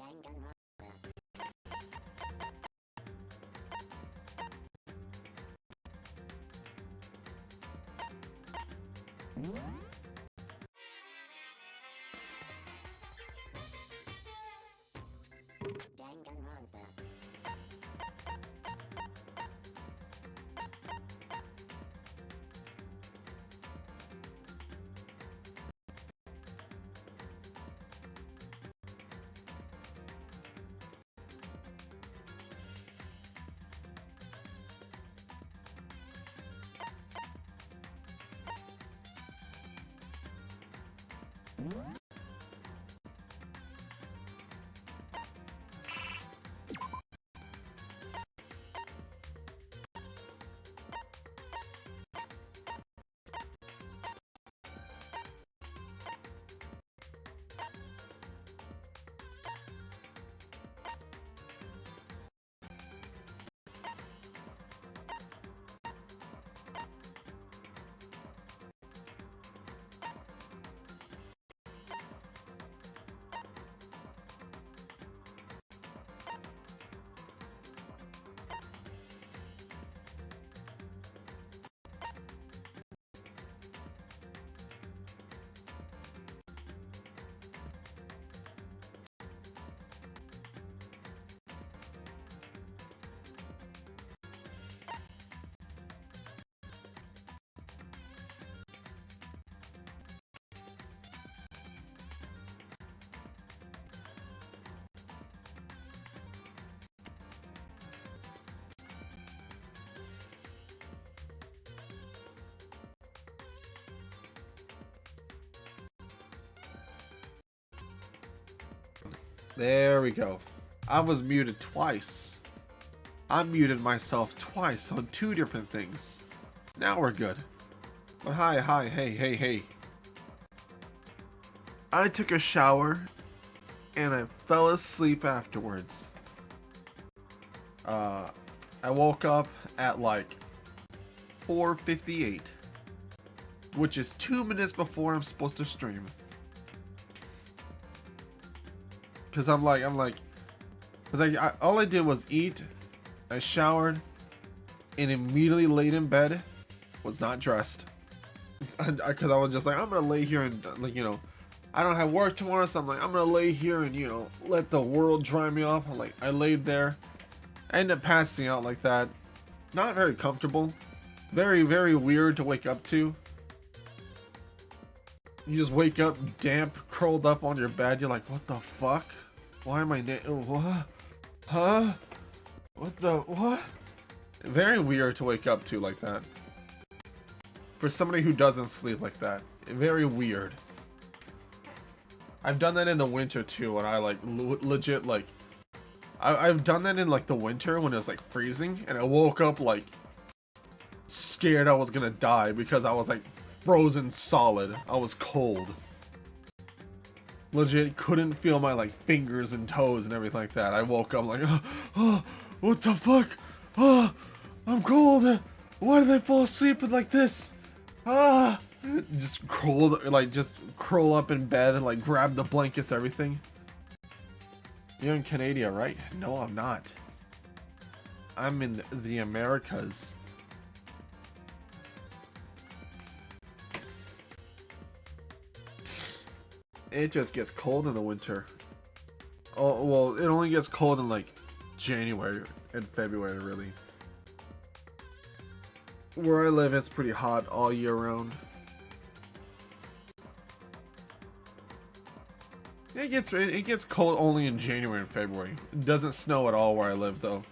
Danganronpa. There we go. I was muted twice. I muted myself twice on 2 different things. Now we're good. But hi, hey. I took a shower and I fell asleep afterwards. I woke up at like 4:58, which is 2 minutes before I'm supposed to stream. Cause I'm like, all I did was eat, I showered, and immediately laid in bed, was not dressed. Cause I was just like, I'm gonna lay here and like, I don't have work tomorrow, so I'm like, I'm gonna lay here and let the world dry me off. I laid there, I ended up passing out like that. Not very comfortable, very, very weird to wake up to. You just wake up damp, curled up on your bed. You're like, what the fuck? Why am I what? Huh? What? Very weird to wake up to like that. For somebody who doesn't sleep like that. Very weird. I've done that in the winter too, and I legit I've done that in the winter when it was freezing, and I woke up scared I was gonna die because I was frozen solid. I was cold. Legit couldn't feel my fingers and toes and everything like that. I woke up what the fuck? Oh, I'm cold. Why did I fall asleep like this? Just curled, just curl up in bed and grab the blankets, everything. You're in Canada, right? No, I'm not. I'm in the Americas. It just gets cold in the winter. Oh, well, it only gets cold in January and February, really. Where I live, it's pretty hot all year round. It gets cold only in January and February. It doesn't snow at all where I live, though.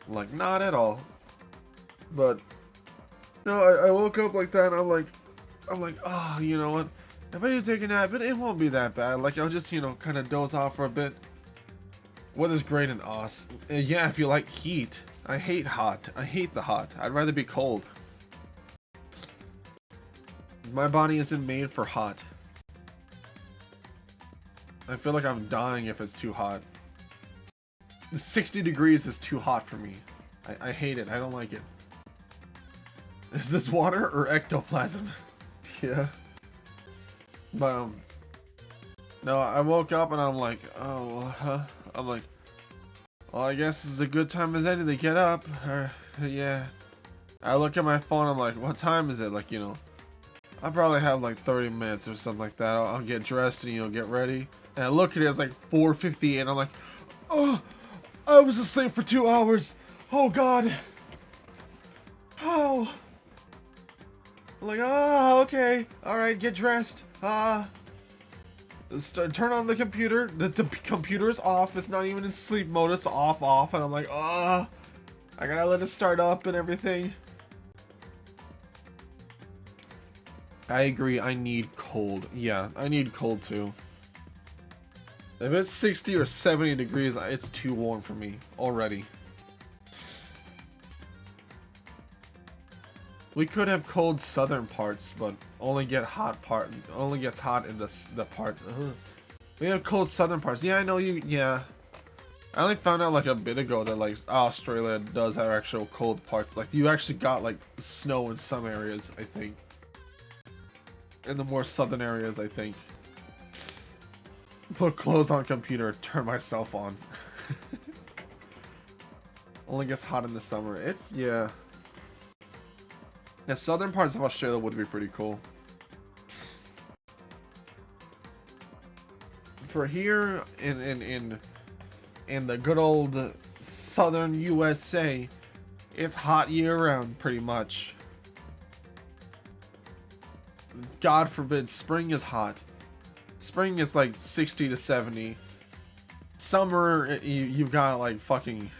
Not at all. But no, I woke up like that, and I'm like, oh, you know what? If I do take a nap, it won't be that bad. I'll just, kind of doze off for a bit. Weather's great in Oz. Yeah, if you like heat. I hate hot. I hate the hot. I'd rather be cold. My body isn't made for hot. I feel like I'm dying if it's too hot. 60 degrees is too hot for me. I hate it. I don't like it. Is this water or ectoplasm? Yeah. But No, I woke up and I'm like, oh, I'm like, well, I guess it's a good time as any to get up. Yeah. I look at my phone, I'm like, what time is it? Like, you know, I probably have like 30 minutes or something like that. I'll get dressed and, you know, get ready. And I look at it, it's like 4:58, and I'm like, oh, I was asleep for 2 hours. Oh, God. Oh. I'm like, oh, okay. Alright, get dressed. Turn on the computer. The computer is off. It's not even in sleep mode. It's off. And I'm like, I gotta let it start up and everything. I agree. I need cold. Yeah, I need cold too. If it's 60 or 70 degrees, it's too warm for me already. We could have cold southern parts, but only gets hot in the part. Ugh. We have cold southern parts. Yeah, I know you. Yeah, I only found out like a bit ago that like Australia does have actual cold parts. Like you actually got like snow in some areas, I think. In the more southern areas, I think. Put clothes on computer, turn myself on. Only gets hot in the summer. Yeah. The southern parts of Australia would be pretty cool. For here in the good old southern USA, it's hot year round pretty much. God forbid spring is hot. Spring is like 60 to 70. Summer you've got like fucking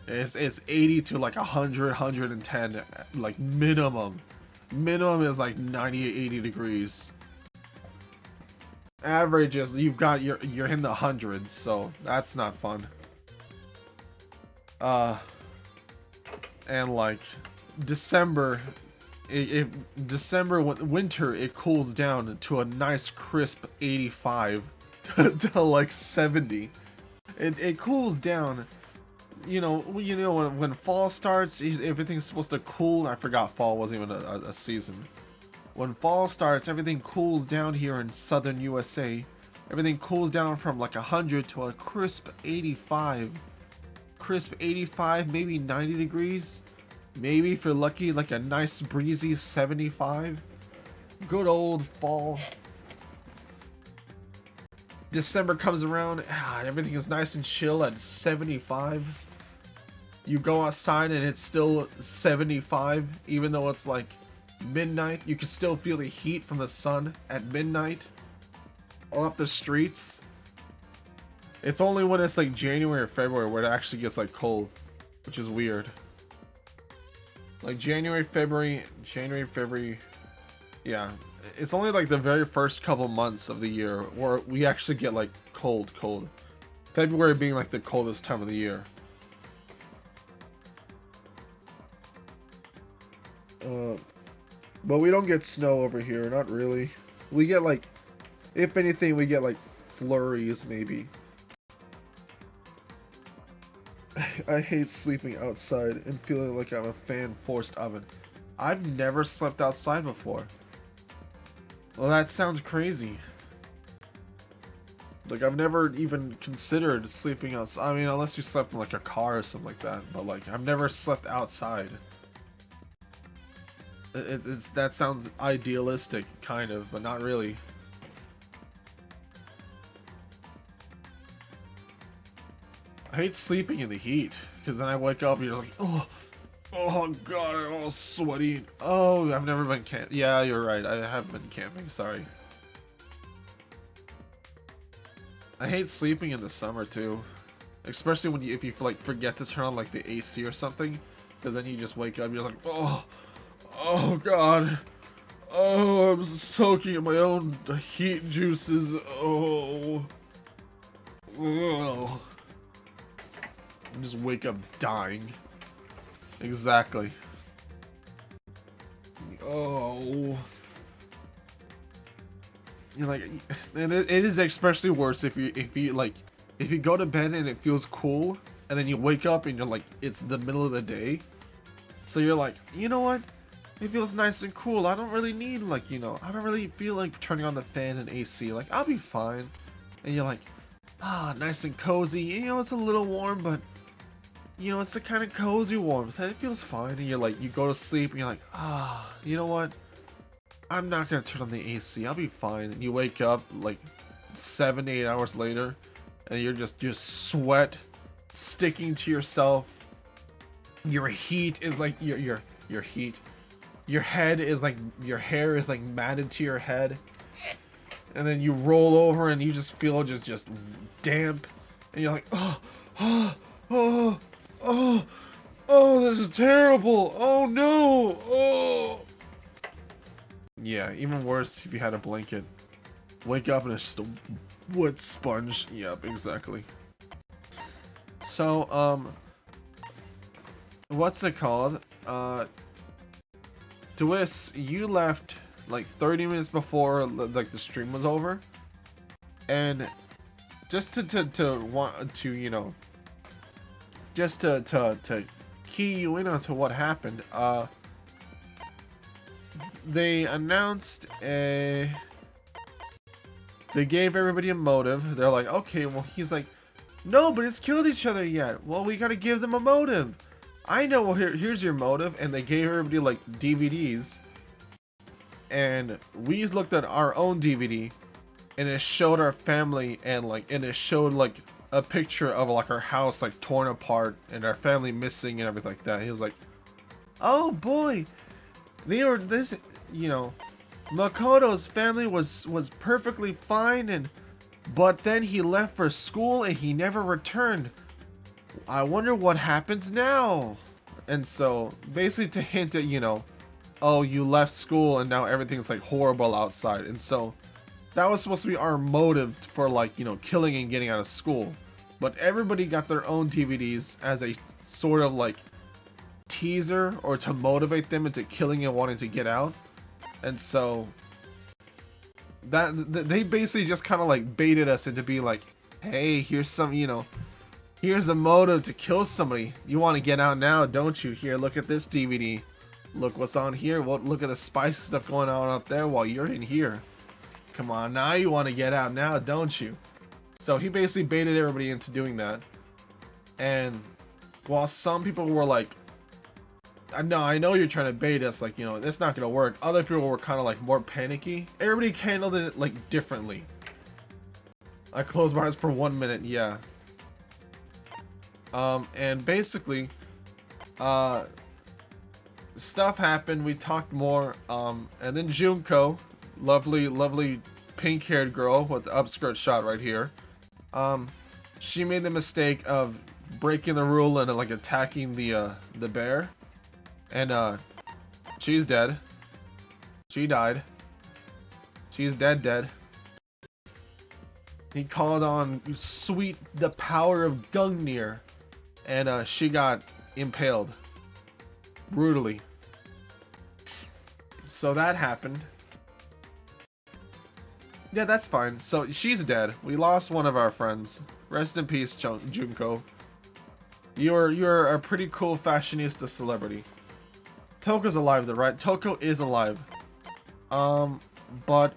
it's 80 to like 100, 110 like minimum. Minimum is like 90, 80 degrees. Average is you're in the hundreds, so that's not fun. And like December, winter it cools down to a nice crisp 85 to like 70. It cools down. You know when fall starts, everything's supposed to cool. I forgot fall wasn't even a season. When fall starts, everything cools down here in southern USA. Everything cools down from like 100 to a crisp 85. Crisp 85, maybe 90 degrees. Maybe if you're lucky, like a nice breezy 75. Good old fall. December comes around, everything is nice and chill at 75. You go outside and it's still 75, even though it's like midnight. You can still feel the heat from the sun at midnight off the streets. It's only when it's like January or February where it actually gets like cold, which is weird. Like January, February, yeah. It's only like the very first couple months of the year where we actually get like cold. February being like the coldest time of the year. But we don't get snow over here, not really. We get like, if anything, we get like flurries maybe. I hate sleeping outside and feeling like I'm a fan-forced oven. I've never slept outside before. Well, that sounds crazy. Like, I've never even considered sleeping outside. I mean, unless you slept in like a car or something like that. But like, I've never slept outside. That sounds idealistic, kind of, but not really. I hate sleeping in the heat, because then I wake up and you're just like, oh god, I'm all sweaty. Oh, I've never been yeah, you're right, I have been camping, sorry. I hate sleeping in the summer too, especially when if you like forget to turn on like the AC or something, because then you just wake up and you're like, oh god, oh, I'm soaking in my own heat juices. Oh, I just wake up dying. Exactly. Oh. You're like, and it is especially worse if you go to bed and it feels cool, and then you wake up and you're like, it's the middle of the day. So you're like, you know what? It feels nice and cool. I don't really need I don't really feel like turning on the fan and AC. Like, I'll be fine. and you're like, nice and cozy. You know, it's a little warm, but you know, it's the kind of cozy warmth. It feels fine. And you're like, you go to sleep, and you're like, you know what? I'm not gonna turn on the AC. I'll be fine. And you wake up like 7 to 8 hours later, and you're just sweat sticking to yourself. Your heat is like your heat. Your head is like, your hair is like matted to your head, and then you roll over and you just feel just damp, and you're like, this is terrible. Oh no. Oh. Yeah, even worse if you had a blanket. Wake up and it's just a wet sponge. Yep, exactly. So, what's it called? Dwiss, you left like 30 minutes before like the stream was over, and just to want to, you know, just to key you in onto what happened. They announced they gave everybody a motive. They're like, okay, well, he's like, nobody's killed each other yet. Well, we gotta give them a motive. I know, well, here's your motive. And they gave everybody like DVDs, and we looked at our own DVD, and it showed our family, and it showed like a picture of like our house like torn apart and our family missing and everything like that. He was like, oh boy, they were this, you know, Makoto's family was perfectly fine, but then he left for school and he never returned. I wonder what happens now. And so basically to hint at, you know, oh, you left school and now everything's like horrible outside. And so that was supposed to be our motive for, like, you know, killing and getting out of school. But everybody got their own DVDs as a sort of like teaser, or to motivate them into killing and wanting to get out. And so that they basically just kind of like baited us into be like, hey, here's some, you know, here's a motive to kill somebody. You want to get out now, don't you? Here, look at this DVD. Look what's on here. Look at the spicy stuff going on out there while you're in here. Come on, now you want to get out now, don't you? So he basically baited everybody into doing that. And while some people were like, I know you're trying to bait us, like, you know, it's not gonna work. Other people were kind of like more panicky. Everybody handled it like differently. I closed my eyes for 1 minute, yeah. And basically, stuff happened. We talked more, and then Junko, lovely pink-haired girl with the upskirt shot right here, she made the mistake of breaking the rule and like attacking the bear. And she's dead. She died. She's dead. He called on the power of Gungnir, and she got impaled brutally. So that happened. Yeah, that's fine. So she's dead. We lost one of our friends. Rest in peace, Junko. You're a pretty cool fashionista celebrity. Toko's alive though, right? Toko is alive. But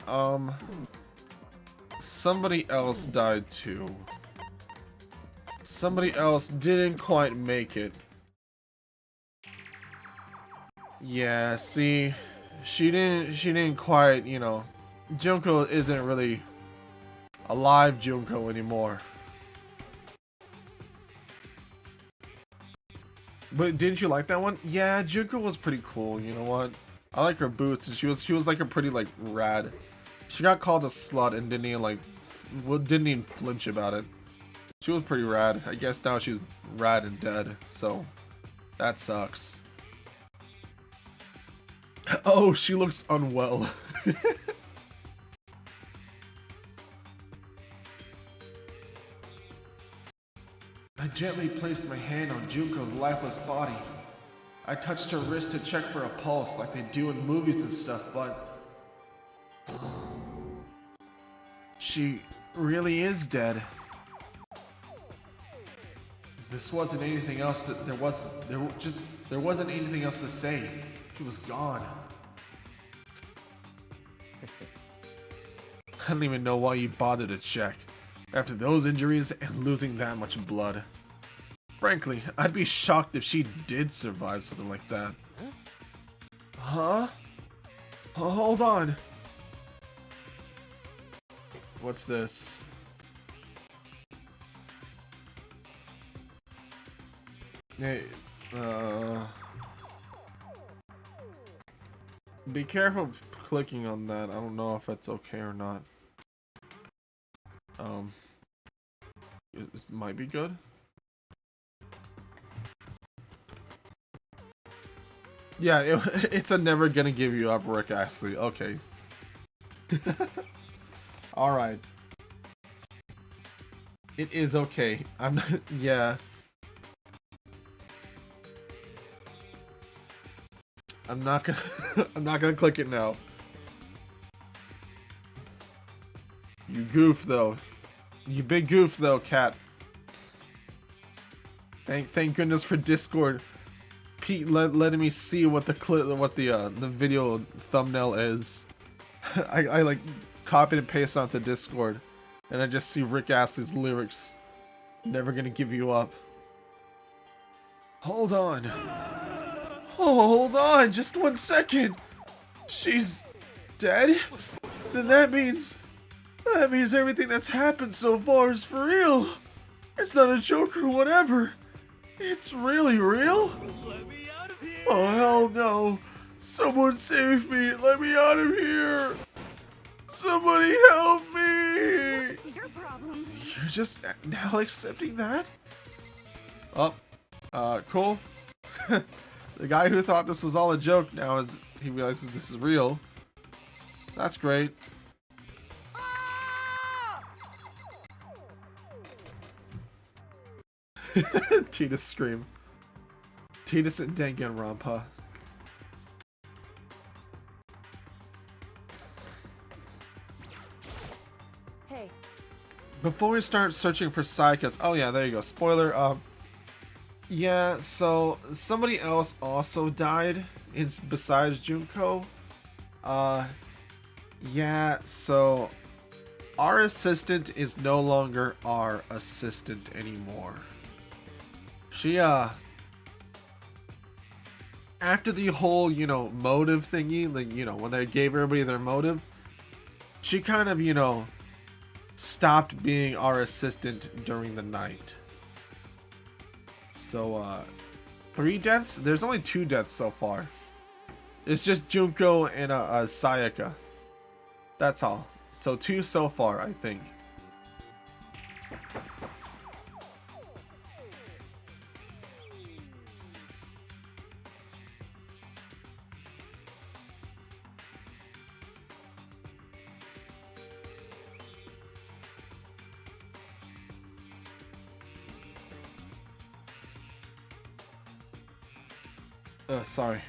somebody else died too. Somebody else didn't quite make it. Yeah, see, she didn't quite, you know, Junko isn't really alive Junko anymore. But didn't you like that one? Yeah, Junko was pretty cool. You know what? I like her boots, and she was like a pretty like rad. She got called a slut and didn't even flinch about it. She was pretty rad. I guess now she's rad and dead, so that sucks. Oh, she looks unwell. I gently placed my hand on Junko's lifeless body. I touched her wrist to check for a pulse like they do in movies and stuff, but she really is dead. This wasn't anything else there wasn't anything else to say. She was gone. I don't even know why you bothered to check. After those injuries and losing that much blood. Frankly, I'd be shocked if she did survive something like that. Huh? Oh, hold on. What's this? Hey, be careful clicking on that. I don't know if that's okay or not. It might be good. Yeah, it's a never gonna give you up, Rick Astley. Okay. Alright. It is okay. I'm not. Yeah. I'm not gonna. I'm not gonna click it now. You goof though. You big goof though, cat. Thank goodness for Discord. Pete letting me see what the video thumbnail is. I like copied and pasted onto Discord, and I just see Rick Astley's lyrics. Never gonna give you up. Hold on. Oh, hold on, just 1 second. She's dead? Then that means everything that's happened so far is for real. It's not a joke or whatever. It's really real? Let me out of here! Oh, hell no. Someone save me. Let me out of here. Somebody help me. What's your problem? You're just now accepting that? Oh, cool. The guy who thought this was all a joke now he realizes this is real. That's great. Tidus scream. Tidus and Danganronpa. Hey. Before we start searching for Psychos, oh yeah, there you go. Spoiler. Yeah, so somebody else also died. It's besides Junko. Yeah, so our assistant is no longer our assistant anymore. She, after the whole, motive thingy, like, when they gave everybody their motive, she kind of, stopped being our assistant during the night. So, 3 deaths? There's only 2 deaths so far. It's just Junko and, Sayaka. That's all. So 2 so far, I think. Sorry.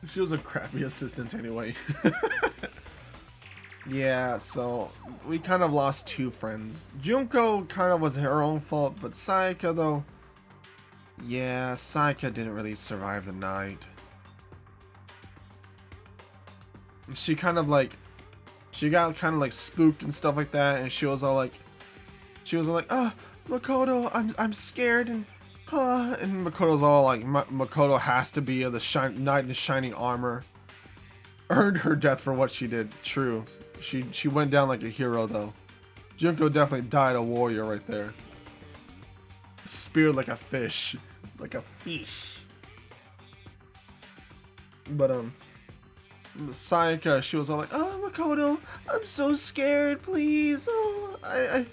She was a crappy assistant anyway. Yeah, so we kind of lost 2 friends. Junko kind of was her own fault, but Sayaka though, yeah, Sayaka didn't really survive the night. She kind of like, she got kind of like spooked and stuff like that, and she was all like, oh, Makoto, I'm scared, and Makoto's all like, Makoto has to be the knight in shining armor. Earned her death for what she did. True. She went down like a hero though. Junko definitely died a warrior right there. Speared like a fish. Like a fish. But Sayaka, she was all like, oh, Makoto, I'm so scared, please. Oh,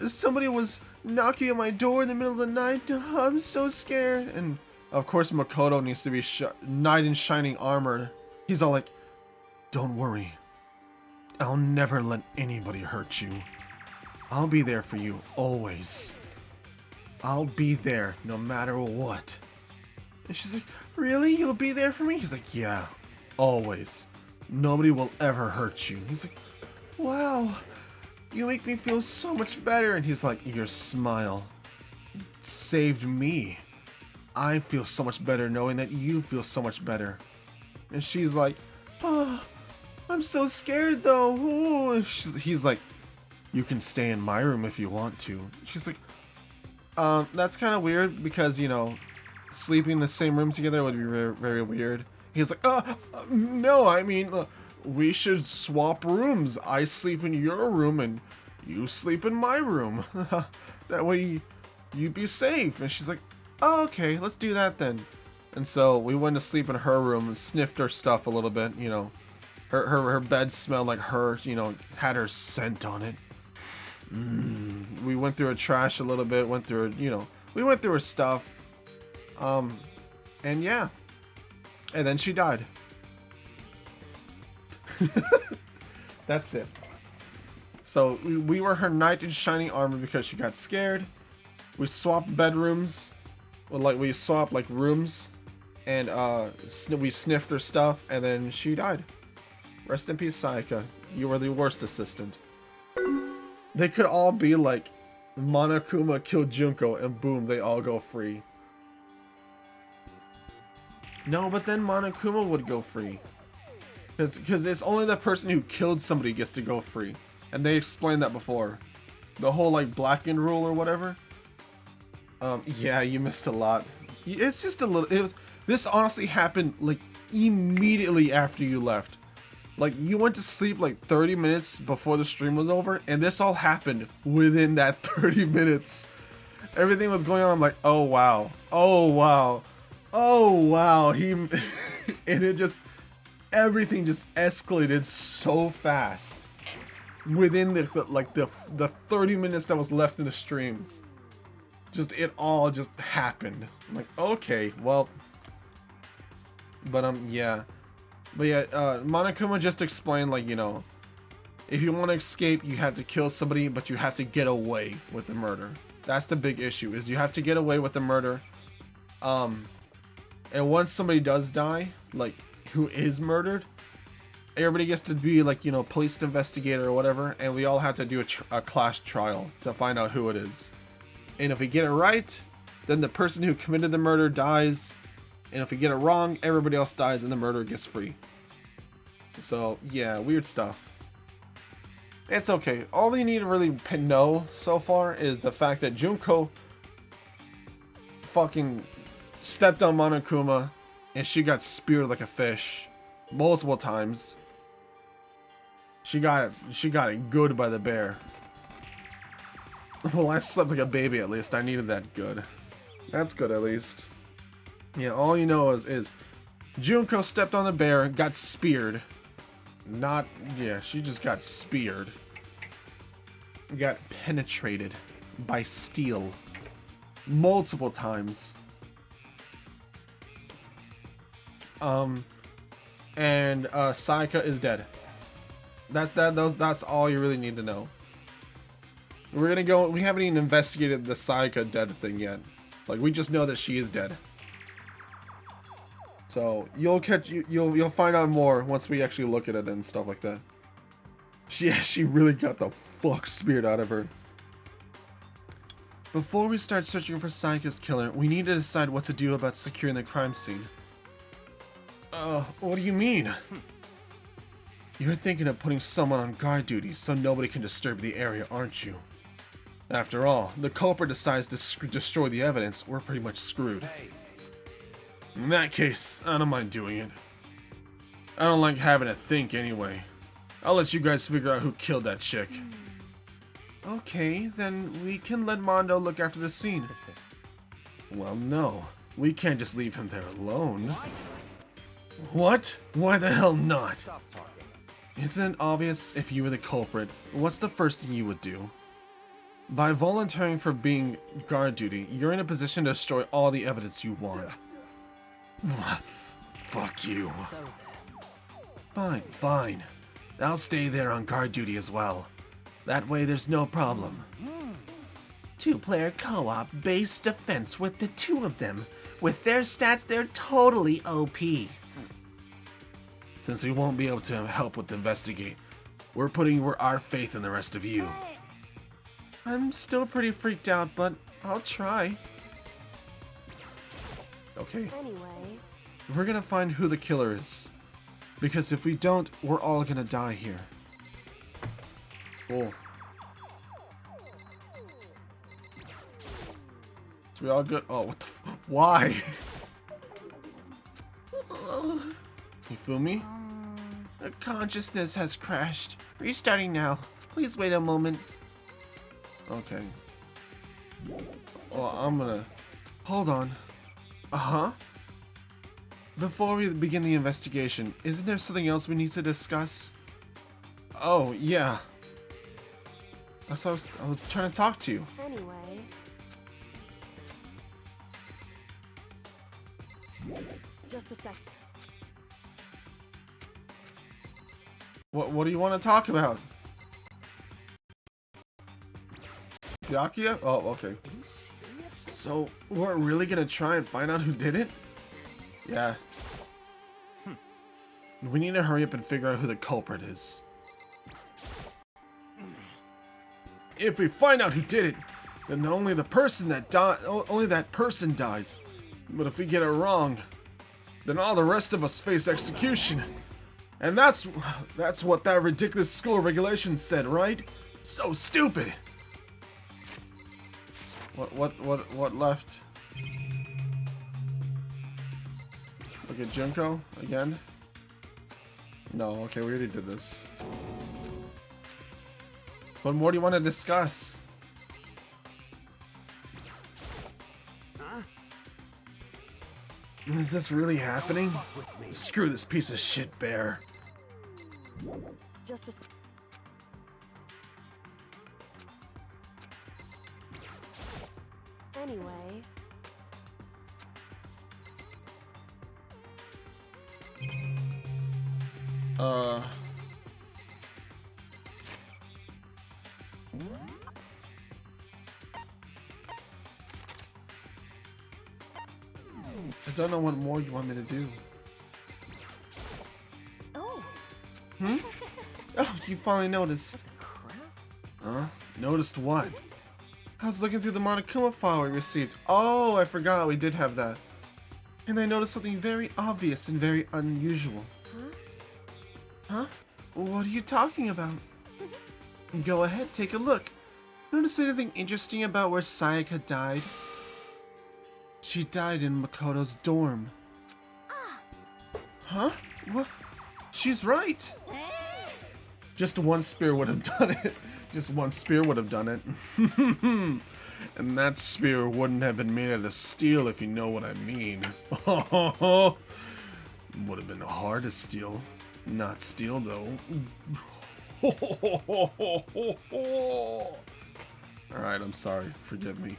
somebody was knocking at my door in the middle of the night. I'm so scared. And of course Makoto needs to be knight in shining armor. He's all like, don't worry. I'll never let anybody hurt you. I'll be there for you, always. I'll be there, no matter what. And she's like, really? You'll be there for me? He's like, yeah, always. Nobody will ever hurt you. He's like, wow, you make me feel so much better. And he's like, your smile saved me. I feel so much better knowing that you feel so much better. And she's like, oh, I'm so scared though. Oh. He's like, you can stay in my room if you want to. She's like, that's kind of weird because, you know, sleeping in the same room together would be very, very weird. He's like, no, I mean, we should swap rooms. I sleep in your room and you sleep in my room. That way you'd be safe. And she's like, oh, okay, let's do that then. And so we went to sleep in her room and sniffed her stuff a little bit, you know. Her bed smelled like her, you know, had her scent on it. We went through her trash a little bit, went through her, you know, we went through her stuff. And yeah. And then she died. That's it. So we were her knight in shining armor because she got scared. We swapped bedrooms. We swapped like rooms. And we sniffed her stuff. And then she died. Rest in peace, Sayaka. You were the worst assistant. They could all be like Monokuma killed Junko and boom, they all go free. No, but then Monokuma would go free. Because it's only the person who killed somebody gets to go free. And they explained that before. The whole like blackened rule or whatever. Yeah, you missed a lot. It's just a little, this honestly happened like immediately after you left. Like you went to sleep like 30 minutes before the stream was over and this all happened within that 30 minutes. Everything was going on. I'm like, oh wow. Oh wow. Oh wow. And it just, everything just escalated so fast within the 30 minutes that was left in the stream. Just it all just happened. I'm like, okay, well, but yeah. But yeah, Monokuma just explained, like, you know, if you want to escape, you have to kill somebody, but you have to get away with the murder. That's the big issue, is you have to get away with the murder. And once somebody does die, like, who is murdered, everybody gets to be, like, you know, police investigator or whatever, and we all have to do a class trial to find out who it is. And if we get it right, then the person who committed the murder dies. And if we get it wrong, everybody else dies and the murderer gets free. So, yeah, weird stuff. It's okay. All you need to really know so far is the fact that Junko fucking stepped on Monokuma and she got speared like a fish multiple times. She got it good by the bear. Well, I slept like a baby at least. I needed that good. That's good at least. Yeah, all you know is Junko stepped on the bear, got speared. She just got speared. Got penetrated by steel multiple times. And Sayaka is dead. That's all you really need to know. We're gonna go. We haven't even investigated the Sayaka dead thing yet. Like, we just know that she is dead. So you'll find out more once we actually look at it and stuff like that. She really got the fuck speared out of her. Before we start searching for Sayaka's killer, we need to decide what to do about securing the crime scene. What do you mean? You're thinking of putting someone on guard duty so nobody can disturb the area, aren't you? After all, the culprit decides to destroy the evidence, we're pretty much screwed. In that case, I don't mind doing it. I don't like having to think anyway. I'll let you guys figure out who killed that chick. Okay, then we can let Mondo look after the scene. Well, no. We can't just leave him there alone. What? Why the hell not? Isn't it obvious if you were the culprit? What's the first thing you would do? By volunteering for being guard duty, you're in a position to destroy all the evidence you want. Fuck you. Fine. I'll stay there on guard duty as well. That way there's no problem. Two-player co-op base defense with the two of them. With their stats, they're totally OP. Since we won't be able to help with the investigate, we're putting our faith in the rest of you. I'm still pretty freaked out, but I'll try. okay? Anyway. We're gonna find who the killer is. Because if we don't, we're all gonna die here. Cool. So we all good? Oh, what the why? You feel me? The consciousness has crashed. Restarting now. Please wait a moment. Okay. Well, I'm gonna... Hold on. Uh-huh. Before we begin the investigation, isn't there something else we need to discuss? Oh, yeah. That's what I was trying to talk to you. Anyway. Just a sec. What do you want to talk about? Byakuya? Oh, okay. So, we're really gonna try and find out who did it? Yeah. We need to hurry up and figure out who the culprit is. If we find out who did it, then only that person dies. But if we get it wrong, then all the rest of us face execution. And that's what that ridiculous school regulation said, right? So stupid. What left? Okay, Junko again. No, okay, we already did this. What more do you want to discuss? Is this really happening? Screw this piece of shit bear. Just a Anyway. I don't know what more you want me to do. Oh. Hmm? Oh, you finally noticed. What the crap? Huh? Noticed what? I was looking through the Monokuma file we received. Oh, I forgot we did have that. And I noticed something very obvious and very unusual. Huh? What are you talking about? Go ahead, take a look. Notice anything interesting about where Sayaka died? She died in Makoto's dorm. Huh? What? She's right. Just one spear would have done it. Just one spear would have done it. And that spear wouldn't have been made out of steel, if you know what I mean. Would have been hard to steal. Not steel, though. Alright, I'm sorry. Forgive me.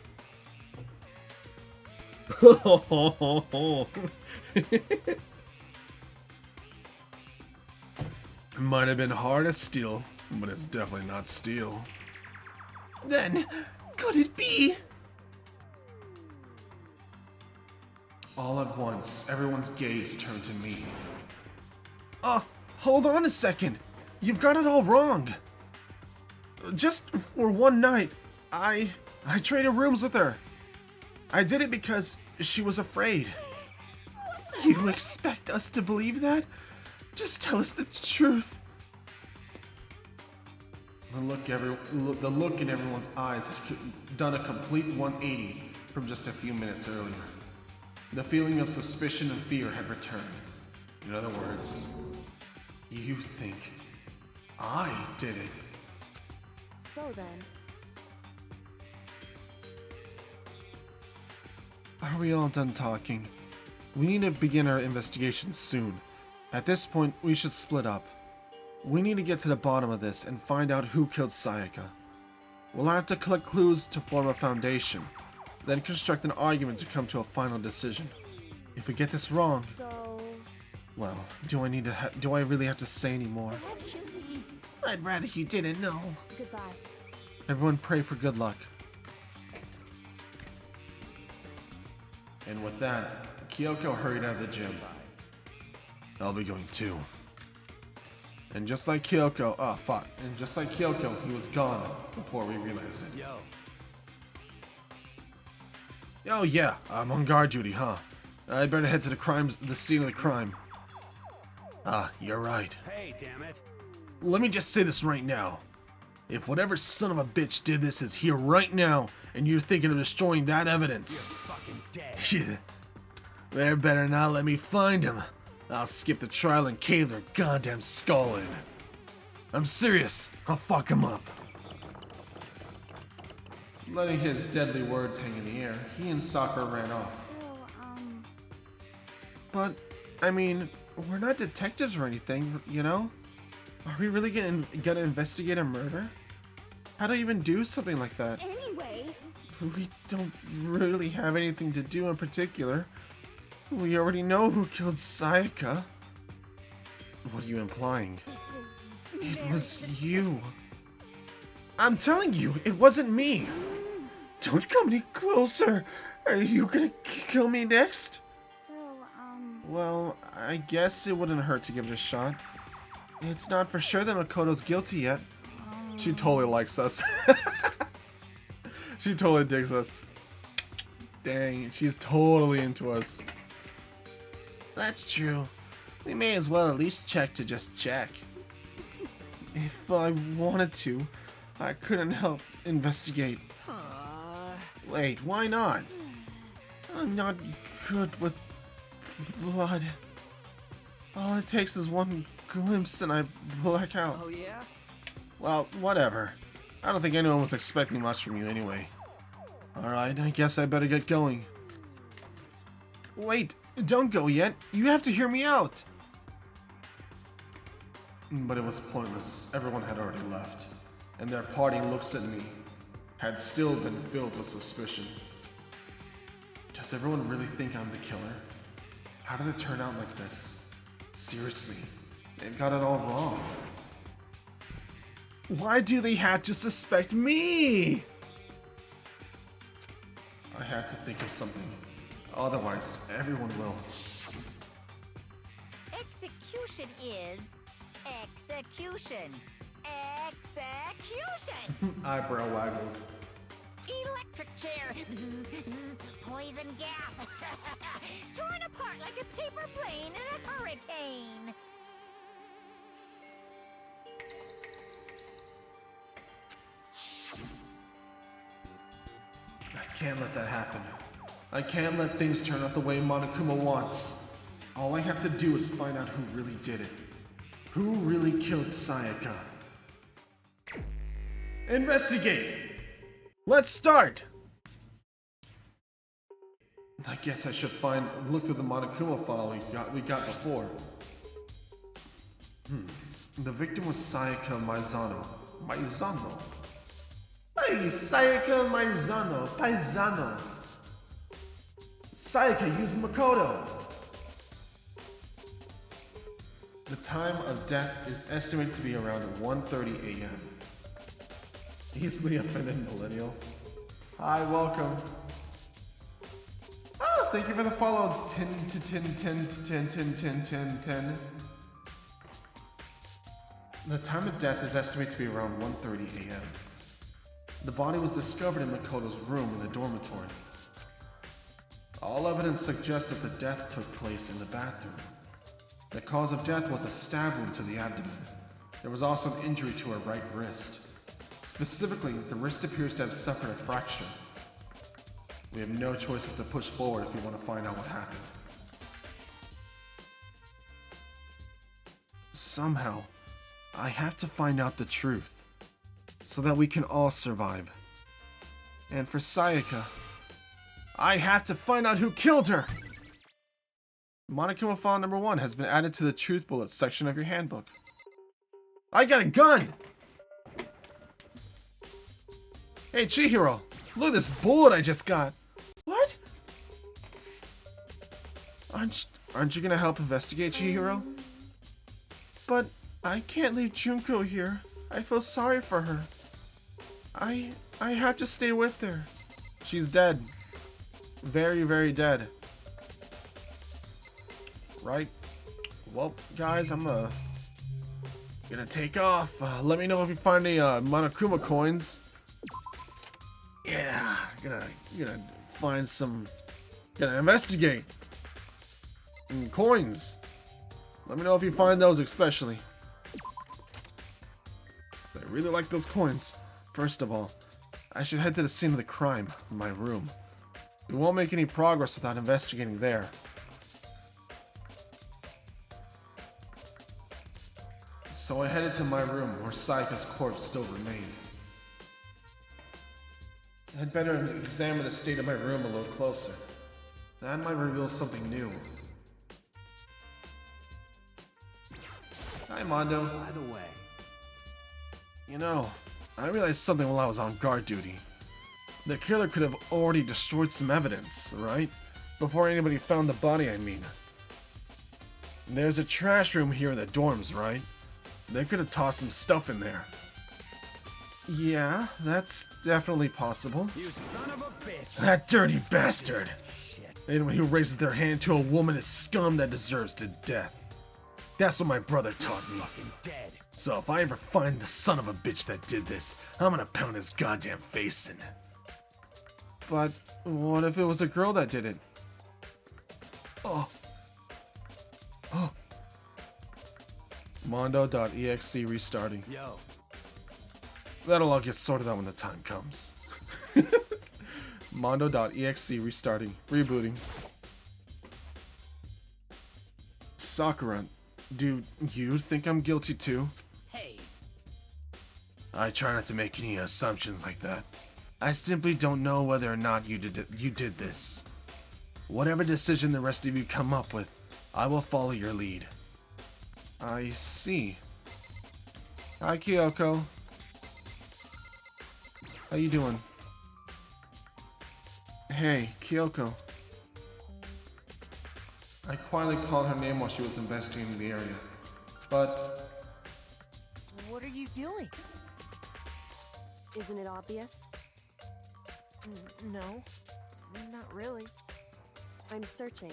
It might have been hard as steel, but it's definitely not steel. Then, could it be? All at once, everyone's gaze turned to me. Hold on a second. You've got it all wrong. Just for one night, I traded rooms with her. I did it because she was afraid. You expect us to believe that? Just tell us the truth. The look in everyone's eyes had done a complete 180 from just a few minutes earlier. The feeling of suspicion and fear had returned. In other words, you think I did it. So then. Are we all done talking? We need to begin our investigation soon. At this point, we should split up. We need to get to the bottom of this and find out who killed Sayaka. We'll have to collect clues to form a foundation, then construct an argument to come to a final decision. If we get this wrong, So. well, do I really have to say any more? Actually. I'd rather you didn't know. Goodbye. Everyone pray for good luck. And with that, Kyoko hurried out of the gym. I'll be going too. And just like Kyoko, and just like Kyoko, he was gone before we realized it. Oh yeah, I'm on guard duty, huh? I'd better head to the scene of the crime. Ah, you're right. Hey, damn it. Let me just say this right now. If whatever son of a bitch did this is here right now, and you're thinking of destroying that evidence, You're fucking dead. they better not let me find him. I'll skip the trial and cave their goddamn skull in. I'm serious. I'll fuck him up. Letting his deadly words hang in the air, he and Sakura ran off. So, But, I mean, we're not detectives or anything, you know? Are we really gonna investigate a murder? How do you even do something like that? anyway, We don't really have anything to do in particular. We already know who killed Sayaka. What are you implying? this is It very was suspicious. you. I'm telling you, it wasn't me. Don't come any closer. Are you gonna kill me next? So, Well, I guess it wouldn't hurt to give it a shot. It's not for sure that Makoto's guilty yet. She totally likes us. She totally digs us. Dang, she's totally into us. That's true. We may as well at least check to just check. If I wanted to, I couldn't help investigate. Wait, why not? I'm not good with blood. All it takes is one glimpse and I black out. Oh, yeah? Well, whatever. I don't think anyone was expecting much from you anyway. Alright, I guess I better get going. Wait, don't go yet. You have to hear me out. But it was pointless. Everyone had already left. And their parting looks at me had still been filled with suspicion. Does everyone really think I'm the killer? How did it turn out like this? Seriously, they've got it all wrong. Why do they have to suspect me? I have to think of something. Otherwise, everyone will. Execution is execution. Execution! Eyebrow waggles. Electric chair. Bzz, bzz, poison gas. Torn apart like a paper plane in a hurricane. I can't let that happen. I can't let things turn out the way Monokuma wants. All I have to do is find out who really did it. Who really killed Sayaka? Investigate! Let's start! I guess I should look through the Monokuma file we got before. The victim was Sayaka Maizano. Maizano? Hey, Sayaka Maizano. Paisano. Sayaka used Makoto. The time of death is estimated to be around 1:30 a.m. Easily offended millennial. Hi, welcome. Oh, thank you for the follow. 10 to 10, 10 to 10, 10, 10, 10, 10. The time of death is estimated to be around 1:30 a.m. The body was discovered in Makoto's room in the dormitory. All evidence suggests that the death took place in the bathroom. The cause of death was a stab wound to the abdomen. There was also an injury to her right wrist. Specifically, the wrist appears to have suffered a fracture. We have no choice but to push forward if we want to find out what happened. Somehow, I have to find out the truth, so that we can all survive. And for Sayaka, I have to find out who killed her! Monokuma file number 1 has been added to the truth bullets section of your handbook. I got a gun! Hey Chihiro, look at this bullet I just got. What? Aren't you gonna help investigate, Chihiro? But I can't leave Junko here. I feel sorry for her. I have to stay with her. She's dead. Very, very dead. Right? Well, guys, I'm gonna take off. Let me know if you find any Monokuma coins. Yeah, gonna find some. Gonna investigate. Coins. Let me know if you find those especially. I really like those coins. First of all, I should head to the scene of the crime, my room. We won't make any progress without investigating there. So I headed to my room where Sayaka's corpse still remained. I'd better examine the state of my room a little closer. That might reveal something new. Hi, Mondo. By the way, You know, I realized something while I was on guard duty. The killer could have already destroyed some evidence, right? Before anybody found the body, I mean. There's a trash room here in the dorms, right? They could have tossed some stuff in there. Yeah, that's definitely possible. you son of a bitch. That dirty bastard! Shit. Anyone who raises their hand to a woman is scum that deserves to death. That's what my brother taught me. Fucking dead. So if I ever find the son of a bitch that did this, I'm gonna pound his goddamn face in. But what if it was a girl that did it? Oh. Mondo.exe restarting. Yo, That'll all get sorted out when the time comes. Mondo.exe restarting. Rebooting. Sakura, do you think I'm guilty too? hey, I try not to make any assumptions like that. I simply don't know whether or not you did this. Whatever decision the rest of you come up with, I will follow your lead. I see. Hi, Kyoko. How you doing? Hey, Kyoko. I quietly called her name while she was investigating the area. But What are you doing? Isn't it obvious? No, not really. I'm searching.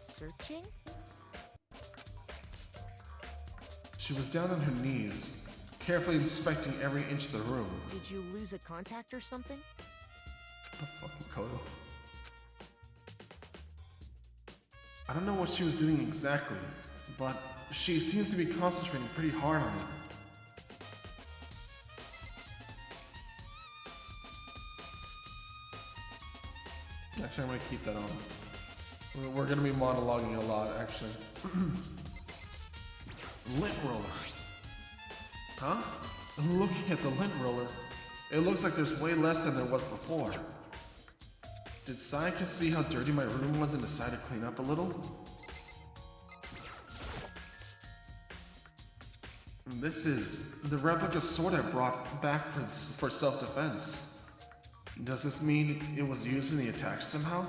Searching? she was down on her knees, carefully inspecting every inch of the room. Did you lose a contact or something? The fucking Kodo. I don't know what she was doing exactly, but she seems to be concentrating pretty hard on it. Actually, I'm gonna keep that on. We're gonna be monologuing a lot, actually. Lint roller. Huh? Looking at the lint roller, it looks like there's way less than there was before. Did Sayaka see how dirty my room was and decide to clean up a little? This is the replica sword I brought back for self-defense. Does this mean it was used in the attack somehow?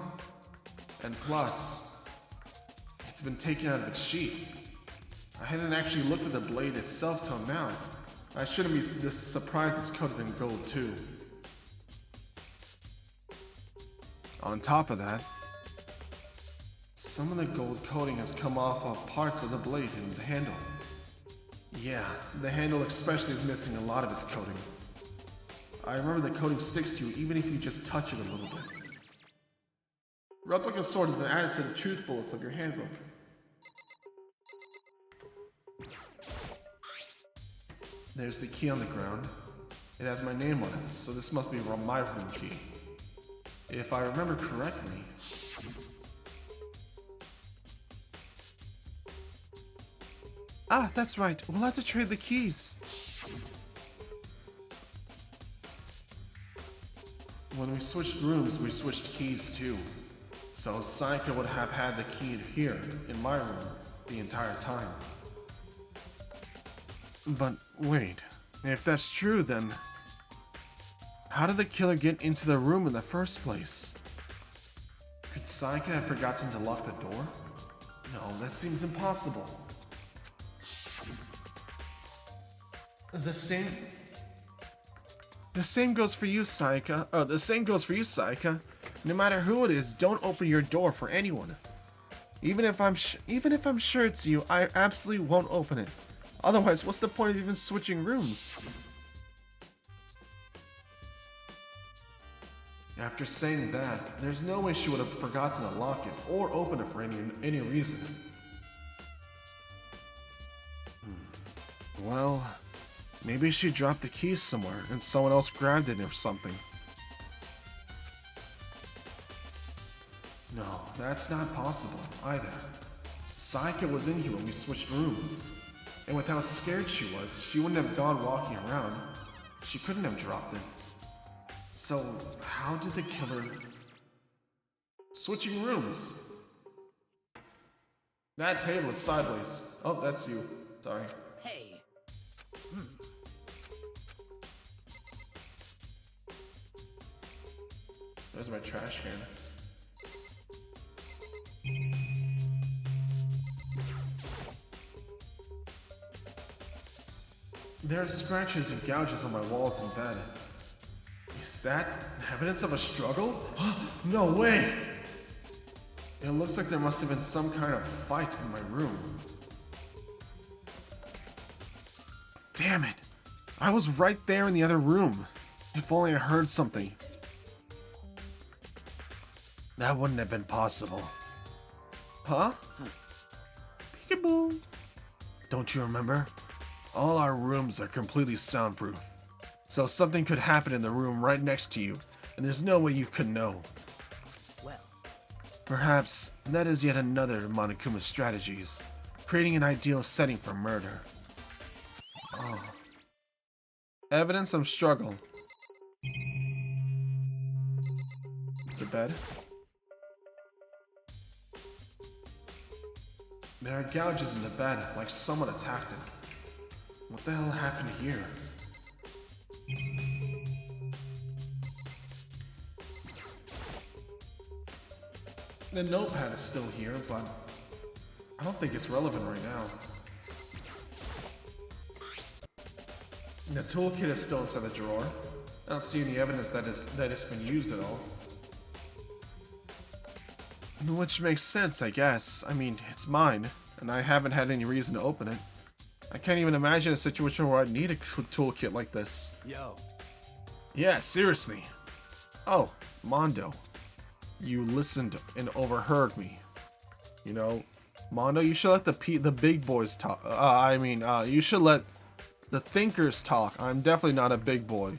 And plus, it's been taken out of its sheath. I hadn't actually looked at the blade itself till now. I shouldn't be this surprised it's coated in gold too. On top of that, some of the gold coating has come off of parts of the blade and the handle. Yeah, the handle especially is missing a lot of its coating. I remember the coating sticks to you even if you just touch it a little bit. Replica sword has been added to the truth bullets of your handbook. There's the key on the ground. It has my name on it, so this must be my room key. If I remember correctly... Ah, that's right. We'll have to trade the keys. When we switched rooms, we switched keys too. So Sayaka would have had the key here, in my room, the entire time. But wait, if that's true then... How did the killer get into the room in the first place? Could Sayaka have forgotten to lock the door? No, that seems impossible. The same goes for you, Sayaka. Oh, the same goes for you, Sayaka. No matter who it is, don't open your door for anyone. Even if I'm sure it's you, I absolutely won't open it. Otherwise, what's the point of even switching rooms? After saying that, there's no way she would have forgotten to lock it or open it for any reason. Well, maybe she dropped the keys somewhere and someone else grabbed it or something. No, that's not possible either. Saika was in here when we switched rooms, and with how scared she was, she wouldn't have gone walking around. She couldn't have dropped it. So, how did the killer... Switching rooms? That table is sideways. Oh, that's you. Sorry. Hey. There's my trash can. There are scratches and gouges on my walls and bed. Is that evidence of a struggle? No way! It looks like there must have been some kind of fight in my room. Damn it! I was right there in the other room. If only I heard something. That wouldn't have been possible. Huh? Peekaboo. Don't you remember? All our rooms are completely soundproof. So something could happen in the room right next to you, and there's no way you could know. Well. Perhaps that is yet another of Monokuma's strategies, creating an ideal setting for murder. Oh. Evidence of struggle. The bed. There are gouges in the bed, like someone attacked it. What the hell happened here? The notepad is still here, but I don't think it's relevant right now. The toolkit is still inside the drawer. I don't see any evidence that it's been used at all. Which makes sense, I guess. I mean, it's mine, and I haven't had any reason to open it. I can't even imagine a situation where I'd need a toolkit like this. Yo. Yeah, seriously. Oh, Mondo. You listened and overheard me. You know, Mondo, you should let the big boys talk. You should let the thinkers talk. I'm definitely not a big boy.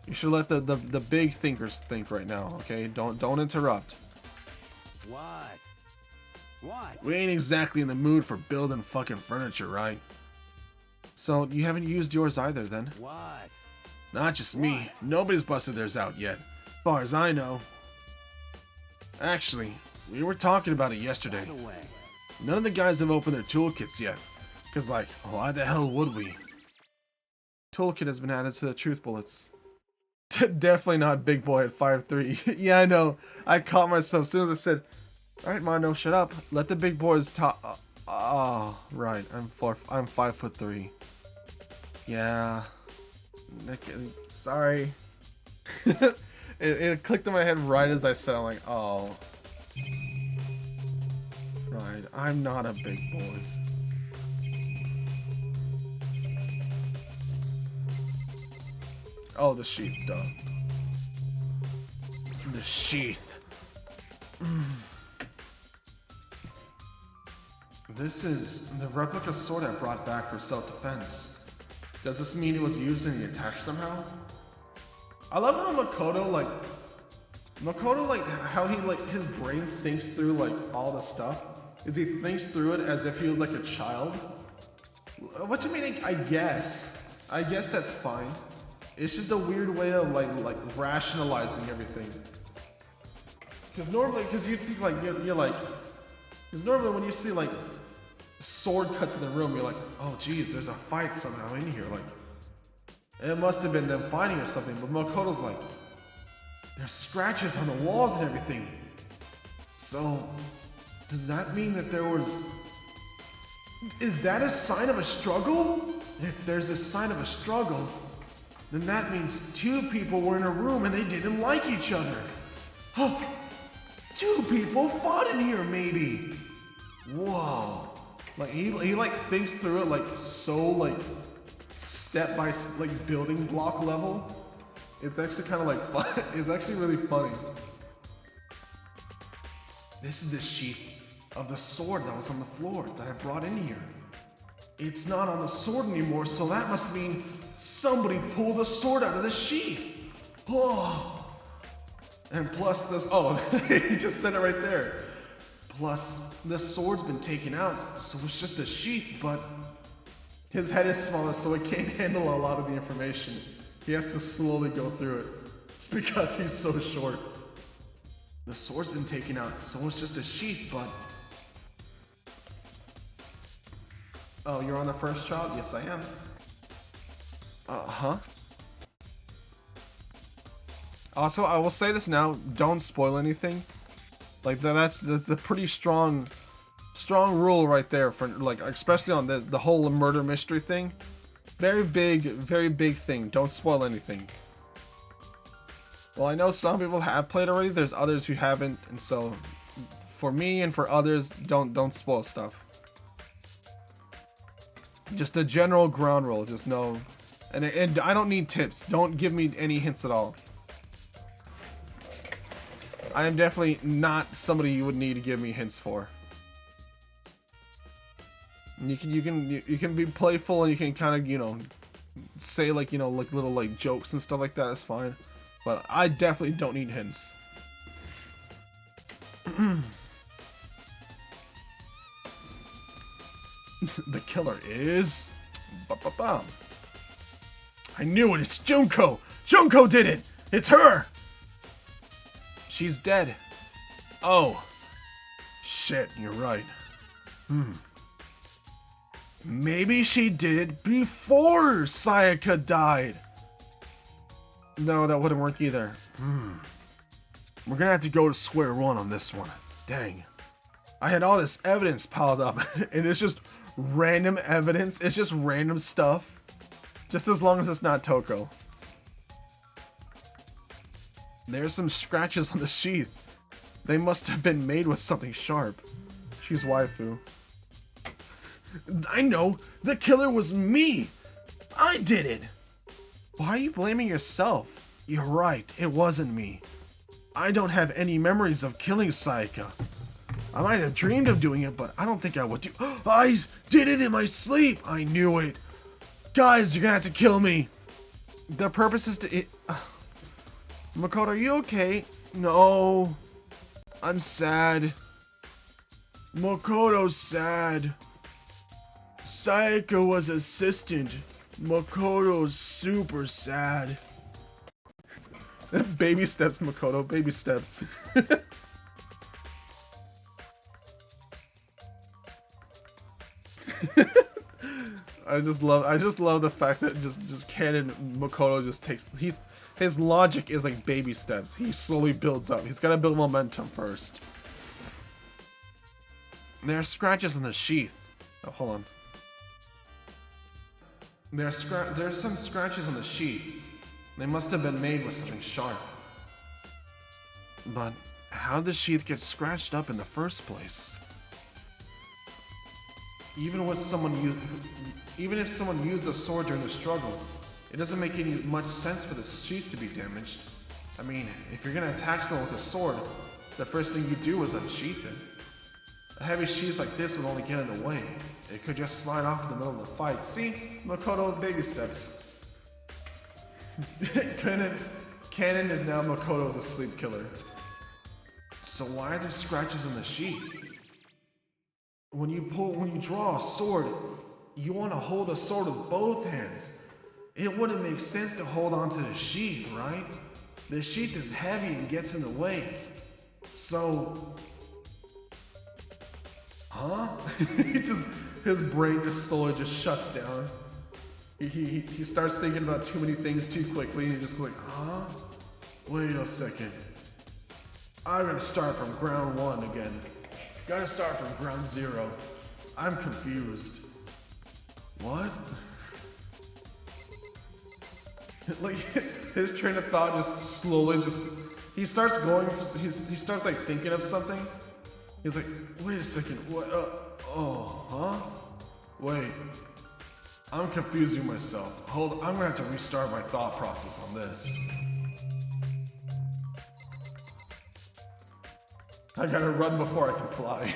You should let the big thinkers think right now, okay? Don't interrupt. What? What? We ain't exactly in the mood for building fucking furniture, right? So, you haven't used yours either, then? What? Not just me. What? Nobody's busted theirs out yet. As far as I know. Actually, we were talking about it yesterday. By the way. None of the guys have opened their toolkits yet. Cause like, why the hell would we? Toolkit has been added to the truth bullets. Definitely not big boy at 5'3". Yeah, I know. I caught myself as soon as I said, "Alright, Mondo, shut up. Let the big boys talk." Oh, right. I'm 5'3". Yeah. Sorry. It clicked in my head right as I said. I'm like, oh. Right. I'm not a big boy. Oh, the sheath, duh. The sheath. This is the replica sword I brought back for self-defense. Does this mean it was used in the attack somehow? I love how Makoto, how he, his brain thinks through, all the stuff. Is he thinks through it as if he was, a child? What do you mean, I guess? I guess that's fine. It's just a weird way of rationalizing everything. Because normally, you think because normally when you see sword cuts in the room, you're like, oh geez, there's a fight somehow in here. It must have been them fighting or something. But Makoto's like, there's scratches on the walls and everything. So, does that mean that there was? Is that a sign of a struggle? If there's a sign of a struggle, then that means two people were in a room and they didn't like each other. Oh, two people fought in here, maybe. Whoa. He thinks through it so step by building block level. It's actually kind of like fun. It's actually really funny. This is the sheath of the sword that was on the floor that I brought in here. It's not on the sword anymore, so that must mean somebody pulled the sword out of the sheath. Oh. And plus this, oh, he just said it right there. Plus, the sword's been taken out, so it's just a sheath, but his head is smaller, so it can't handle a lot of the information. He has to slowly go through it. It's because he's so short. The sword's been taken out, so it's just a sheath, but... Oh, you're on the first child? Yes, I am. Huh? Also, I will say this now, don't spoil anything. Like, that's a pretty strong rule right there for, like, especially on the whole murder mystery thing. Very big thing. Don't spoil anything. Well, I know some people have played already. There's others who haven't, and so for me and for others, don't spoil stuff. Just a general ground rule. Just know, and I don't need tips. Don't give me any hints at all. I am definitely not somebody you would need to give me hints for. You can be playful and you can kind of, you know, say like, you know, like little like jokes and stuff like that. That's fine, but I definitely don't need hints. The killer is... Ba-ba-bum. I knew it. It's Junko. Junko did it. It's her. She's dead. Oh. Shit, you're right. Maybe she did it before Sayaka died. No, that wouldn't work either. We're gonna have to go to square one on this one. Dang. I had all this evidence piled up, and it's just random evidence. It's just random stuff. Just as long as it's not Toko. There's some scratches on the sheath. They must have been made with something sharp. She's waifu. I know! The killer was me! I did it! Why are you blaming yourself? You're right, it wasn't me. I don't have any memories of killing Sayaka. I might have dreamed of doing it, but I don't think I would do- I did it in my sleep! I knew it! Guys, you're gonna have to kill me! The purpose is to- Makoto, are you okay? No. I'm sad. Makoto's sad. Sayaka was assistant. Makoto's super sad. Baby steps, Makoto. Baby steps. I just love the fact that just canon Makoto just takes his logic is like baby steps. He slowly builds up. He's gotta build momentum first. There are scratches on the sheath. Oh, hold on. There's some scratches on the sheath. They must have been made with something sharp. But how did the sheath get scratched up in the first place? Even if someone used a sword during the struggle, it doesn't make any much sense for the sheath to be damaged. I mean, if you're gonna attack someone with a sword, the first thing you do is unsheath it. A heavy sheath like this would only get in the way. It could just slide off in the middle of the fight. See? Makoto baby steps. Canon is now Makoto's a sleep killer. So why are there scratches on the sheath? When you draw a sword, you want to hold a sword with both hands. It wouldn't make sense to hold onto the sheath, right? The sheath is heavy and gets in the way. So... Huh? His brain just slowly just shuts down. He starts thinking about too many things too quickly and he just goes like, huh? Wait a second. I'm gonna start from ground one again. Gotta start from ground zero. I'm confused. What? Like, his train of thought just slowly he starts going, he starts like thinking of something. He's like, wait a second, what, huh? Wait, I'm confusing myself. Hold, I'm gonna have to restart my thought process on this. I gotta run before I can fly.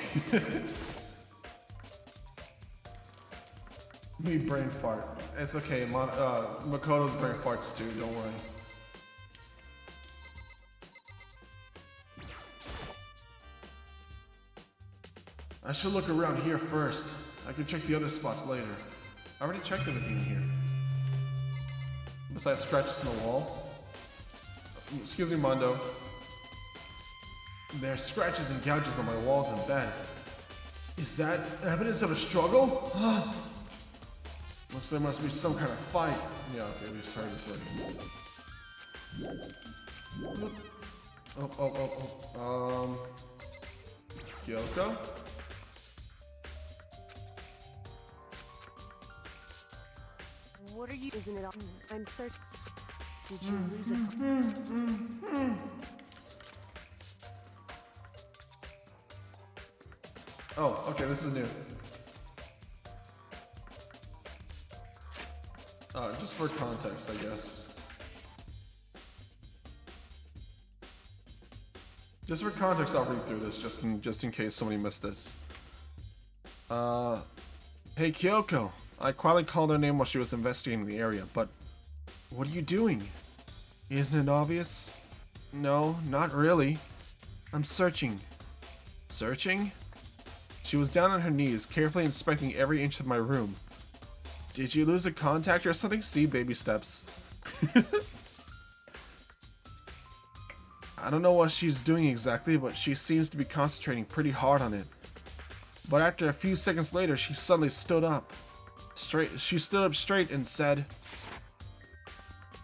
Me brain fart. It's okay. Makoto's brain farts too. Don't worry. I should look around here first. I can check the other spots later. I already checked everything in here. Besides scratches in the wall. Excuse me, Mondo. There are scratches and gouges on my walls and bed. Is that evidence of a struggle? Looks like there must be some kind of fight. Yeah, okay, we started this already. Kyoko? What are you? Isn't it? I'm searching. Did you lose it? Oh, okay, this is new. Just for context, I guess. Just for context, I'll read through this just in case somebody missed this. Hey Kyoko, I quietly called her name while she was investigating the area, but what are you doing? Isn't it obvious? No, not really. I'm searching. Searching? She was down on her knees, carefully inspecting every inch of my room. Did you lose a contact or something? See, baby steps. I don't know what she's doing exactly, but she seems to be concentrating pretty hard on it. But after a few seconds later, she suddenly stood up. She stood up straight and said...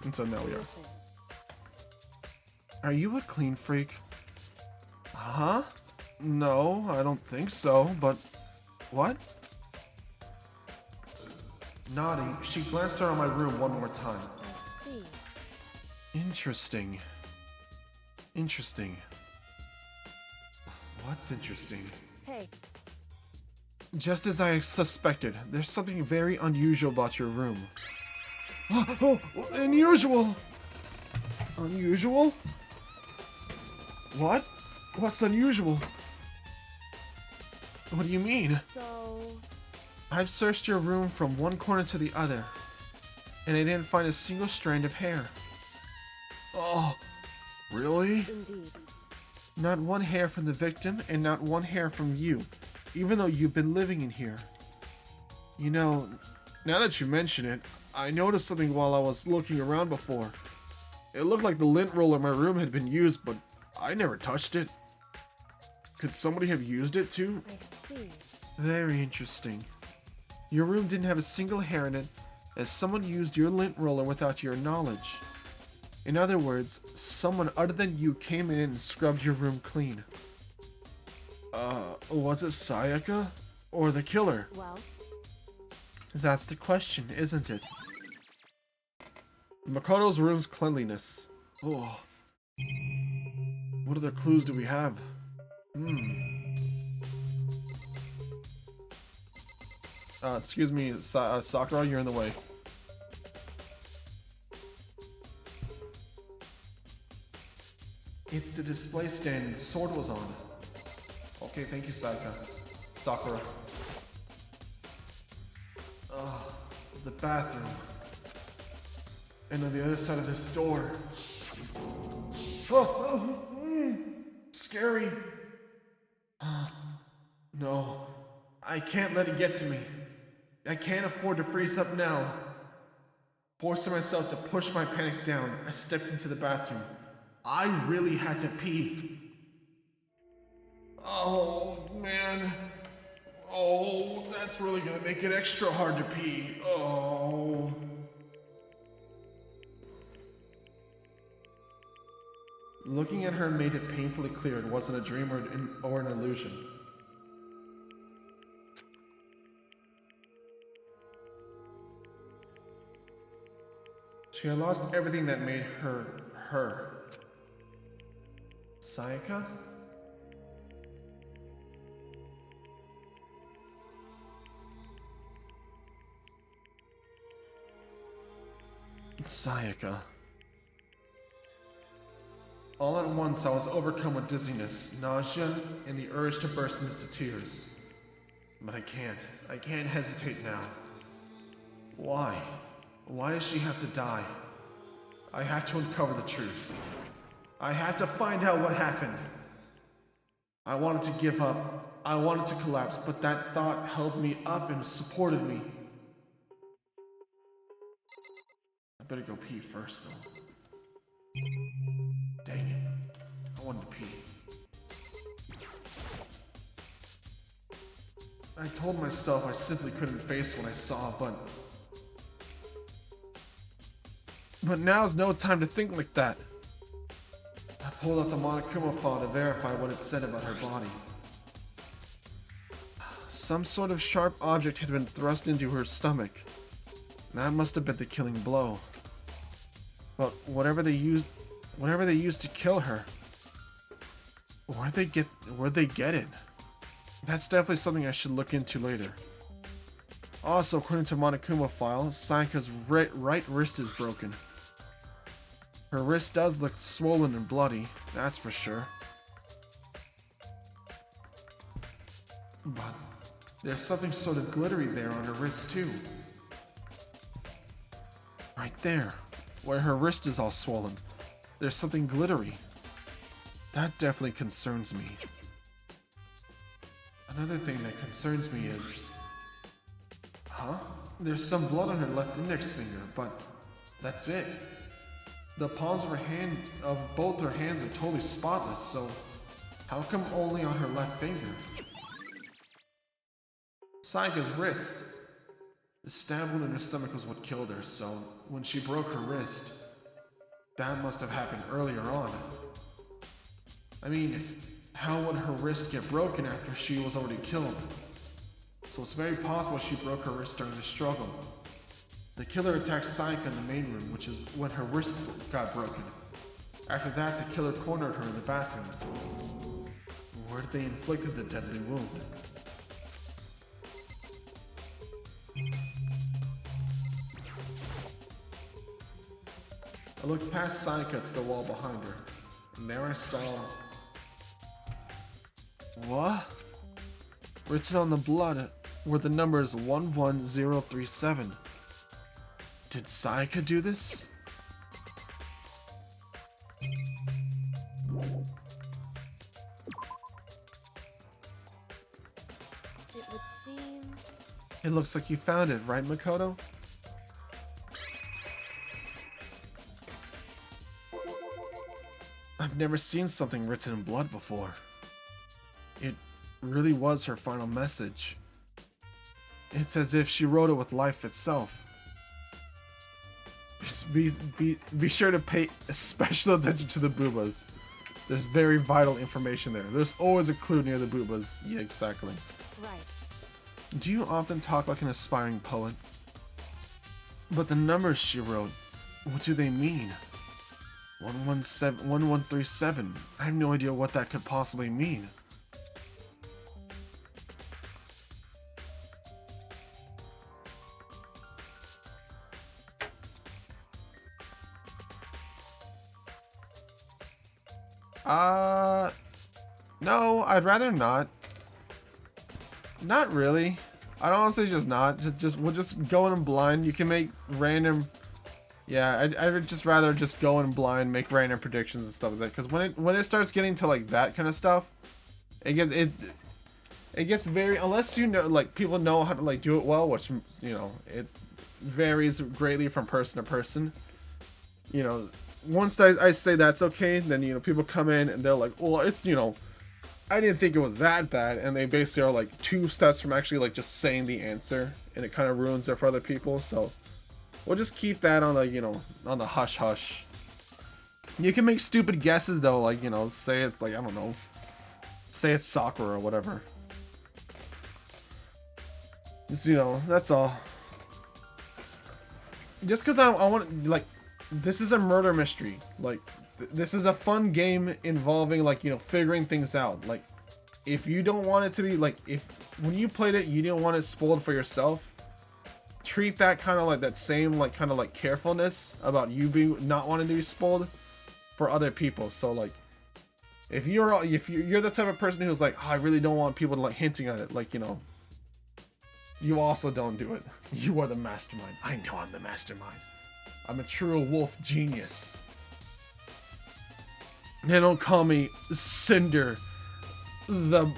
And so now we are. Are you a clean freak? Huh? No, I don't think so, but... What? Nodding, she glanced around my room one more time. I see. Interesting. Interesting. What's interesting? Hey. Just as I suspected, there's something very unusual about your room. Oh, unusual! Unusual? What? What's unusual? What do you mean? So... I've searched your room from one corner to the other, and I didn't find a single strand of hair. Oh, really? Indeed. Not one hair from the victim, and not one hair from you, even though you've been living in here. You know, now that you mention it, I noticed something while I was looking around before. It looked like the lint roller in my room had been used, but I never touched it. Could somebody have used it too? I see. Very interesting. Your room didn't have a single hair in it, as someone used your lint roller without your knowledge. In other words, someone other than you came in and scrubbed your room clean. Was it Sayaka? Or the killer? Well? That's the question, isn't it? Makoto's room's cleanliness. Oh. What other clues do we have? Excuse me, Sakura, you're in the way. It's the display stand the sword was on. Okay, thank you, Sakura. The bathroom. And on the other side of this door. Scary. No, I can't let it get to me. I can't afford to freeze up now. Forcing myself to push my panic down, I stepped into the bathroom. I really had to pee. Oh, man. Oh, that's really gonna make it extra hard to pee. Oh. Looking at her made it painfully clear it wasn't a dream or an illusion. She had lost everything that made her, her. Sayaka? Sayaka. All at once, I was overcome with dizziness, nausea, and the urge to burst into tears. But I can't. I can't hesitate now. Why? Why does she have to die? I have to uncover the truth. I have to find out what happened. I wanted to give up. I wanted to collapse, but that thought held me up and supported me. I better go pee first, though. Dang it. I wanted to pee. I told myself I simply couldn't face what I saw, but now's no time to think like that. I pulled out the Monokuma file to verify what it said about her body. Some sort of sharp object had been thrust into her stomach. That must have been the killing blow. But whatever they used to kill her, where'd they get it? That's definitely something I should look into later. Also, according to Monokuma file, Sayaka's right wrist is broken. Her wrist does look swollen and bloody, that's for sure. But there's something sort of glittery there on her wrist too. Right there, where her wrist is all swollen. There's something glittery. That definitely concerns me. Another thing that concerns me is... Huh? There's some blood on her left index finger, but that's it. The palms of both her hands are totally spotless, so how come only on her left finger? Sayaka's wrist. The stab wound in her stomach was what killed her, so when she broke her wrist, that must have happened earlier on. I mean, how would her wrist get broken after she was already killed? So it's very possible she broke her wrist during the struggle. The killer attacked Sayaka in the main room, which is when her wrist got broken. After that, the killer cornered her in the bathroom, where they inflicted the deadly wound. I looked past Sayaka to the wall behind her, and there I saw... What? Written on the blood were the numbers 11037. Did Sayaka do this? It would seem... It looks like you found it, right, Makoto? I've never seen something written in blood before. It really was her final message. It's as if she wrote it with life itself. Just be sure to pay special attention to the boobas. There's very vital information there. There's always a clue near the boobas. Yeah, exactly. Right. Do you often talk like an aspiring poet? But the numbers she wrote, what do they mean? 1137. I have no idea what that could possibly mean. No, I'd rather not. Not really. I'd honestly just not. We'll just go in blind. You can make random. Yeah, I'd just rather just go in blind, make random predictions and stuff like that. Because when it starts getting to like that kind of stuff, it gets very, unless you know, like, people know how to like do it well, which, you know, it varies greatly from person to person. You know, once I say that's okay, then, you know, people come in and they're like, well, it's, you know, I didn't think it was that bad, and they basically are like 2 steps from actually like just saying the answer, and it kind of ruins it for other people. So we'll just keep that on the, you know, on the hush hush. You can make stupid guesses though, like, you know, say it's like, I don't know, say it's soccer or whatever. Just, you know, that's all. Just because I want, like, this is a murder mystery. Like, this is a fun game involving, like, you know, figuring things out. Like, if you don't want it to be, like, if when you played it, you didn't want it spoiled for yourself, treat that kind of like that same, like, kind of like carefulness about you being not wanting to be spoiled for other people. So like, if you're the type of person who's like, oh, I really don't want people to like hinting at it, like, you know, you also don't do it. You are the mastermind. I know I'm the mastermind. I'm a true wolf genius. They don't call me Cinder. The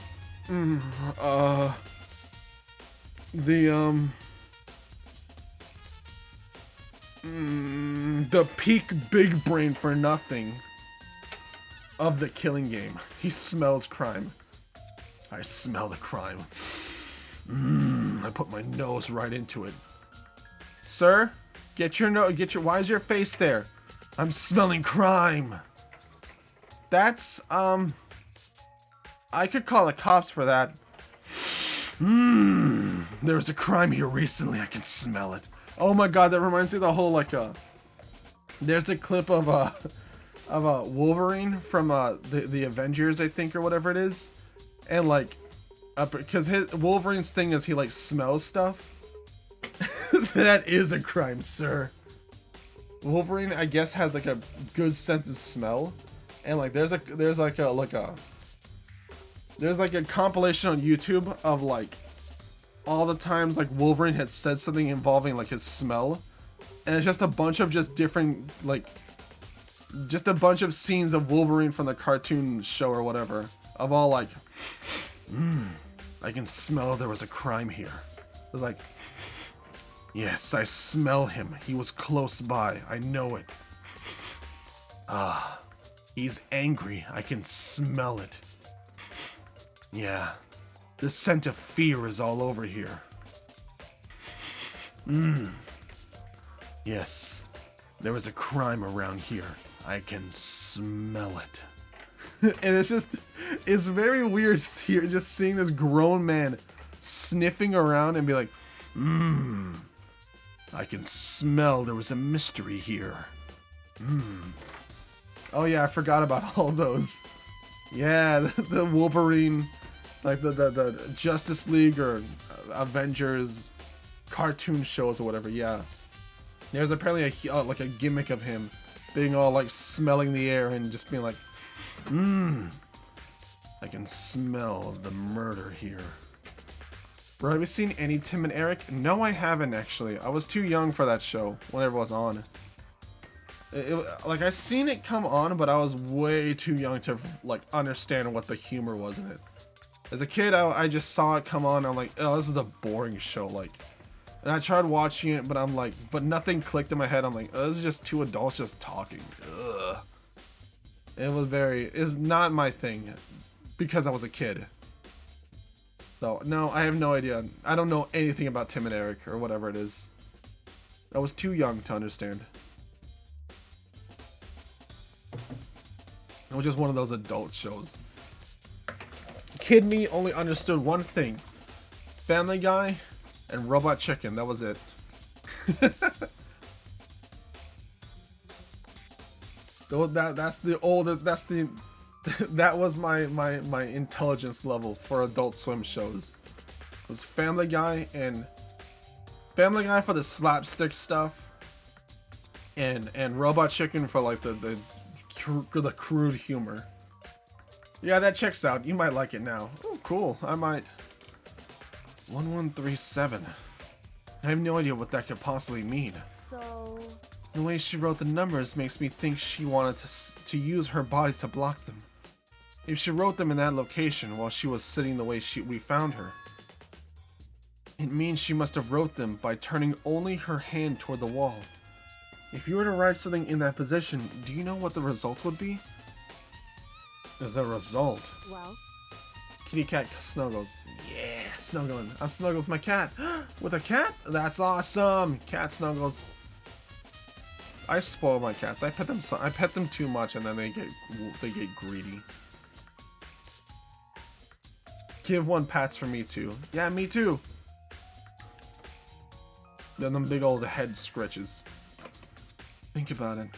peak big brain for nothing of the killing game. He smells crime. I smell the crime. I put my nose right into it. Sir, why is your face there? I'm smelling crime. That's, I could call the cops for that. There was a crime here recently. I can smell it. Oh my god, that reminds me of the whole, like, there's a clip of Wolverine from, the Avengers, I think, or whatever it is. And, like, because Wolverine's thing is he, like, smells stuff. That is a crime, sir. Wolverine, I guess, has, like, a good sense of smell. And, like, there's a compilation on YouTube of, like, all the times, like, Wolverine has said something involving, like, his smell. And it's just a bunch of just different, like, just a bunch of scenes of Wolverine from the cartoon show or whatever. Of all, like, I can smell there was a crime here. It's like, yes, I smell him. He was close by. I know it. Ah, he's angry. I can smell it. Yeah, the scent of fear is all over here. Yes, there was a crime around here. I can smell it. And it's very weird here, just seeing this grown man sniffing around and be like, I can smell there was a mystery here. Oh yeah, I forgot about all those. Yeah, the Wolverine, like the Justice League or Avengers cartoon shows or whatever. Yeah, there's apparently like a gimmick of him being all like smelling the air and just being like, I can smell the murder here. Bro, have you seen any Tim and Eric? No, I haven't actually. I was too young for that show whenever it was on. Like, I seen it come on, but I was way too young to, like, understand what the humor was in it. As a kid, I just saw it come on, and I'm like, oh, this is a boring show, like. And I tried watching it, but I'm like, but nothing clicked in my head. I'm like, oh, this is just two adults just talking. Ugh. It's not my thing, because I was a kid. So, no, I have no idea. I don't know anything about Tim and Eric, or whatever it is. I was too young to understand. It was just one of those adult shows. Kid me only understood one thing. Family Guy and Robot Chicken. That was it. That was my intelligence level for Adult Swim shows. It was Family Guy for the slapstick stuff, and Robot Chicken for like the crude humor. Yeah, that checks out. You might like it now. Oh, cool. I might. 1137. I have no idea what that could possibly mean. So... The way she wrote the numbers makes me think she wanted to use her body to block them. If she wrote them in that location while she was sitting the way we found her, it means she must have wrote them by turning only her hand toward the wall. If you were to write something in that position, do you know what the result would be? The result? Well? Kitty cat snuggles. Yeah, snuggling. I'm snuggled with my cat. With a cat? That's awesome. Cat snuggles. I spoil my cats. I pet them too much, and then they get greedy. Give one pats for me too. Yeah, me too. Then them big old head scratches. Think about it.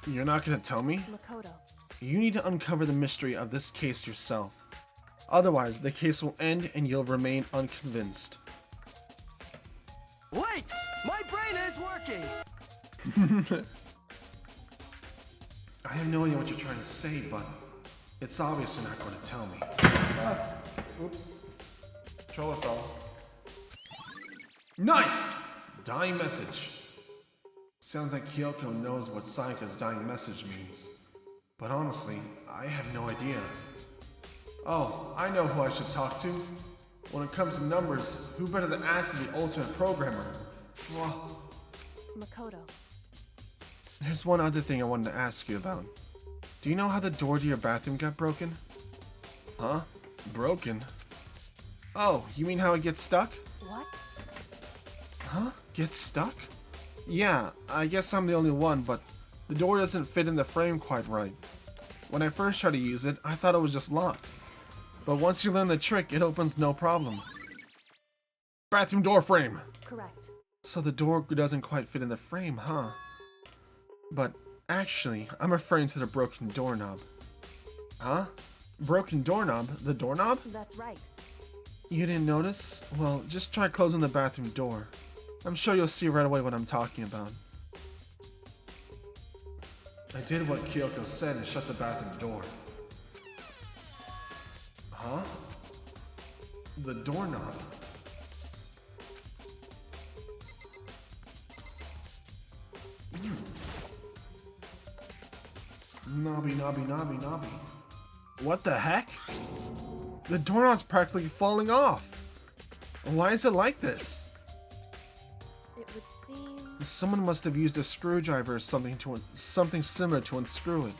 You're not gonna tell me? Makoto. You need to uncover the mystery of this case yourself. Otherwise, the case will end and you'll remain unconvinced. Wait! My brain is working! I have no idea what you're trying to say, but it's obvious you're not going to tell me. Oops. Controller fell. Nice! Dying message. Sounds like Kyoko knows what Sayaka's dying message means. But honestly, I have no idea. Oh, I know who I should talk to. When it comes to numbers, who better than ask the ultimate programmer? Well, Makoto. there's one other thing I wanted to ask you about. Do you know how the door to your bathroom got broken? Huh? Broken? Oh, you mean how it gets stuck? What? Huh? Gets stuck? Yeah, I guess I'm the only one, but the door doesn't fit in the frame quite right. When I first tried to use it, I thought it was just locked. But once you learn the trick, it opens no problem. Bathroom door frame! Correct. So the door doesn't quite fit in the frame, huh? But actually, I'm referring to the broken doorknob. Huh? Broken doorknob? The doorknob? That's right. You didn't notice? Well, just try closing the bathroom door. I'm sure you'll see right away what I'm talking about. I did what Kyoko said and shut the bathroom door. Huh? The doorknob. Knobby, knobby, knobby, knobby. What the heck? The doorknob's practically falling off. Why is it like this? It would seem... Someone must have used a screwdriver or something similar to unscrew it.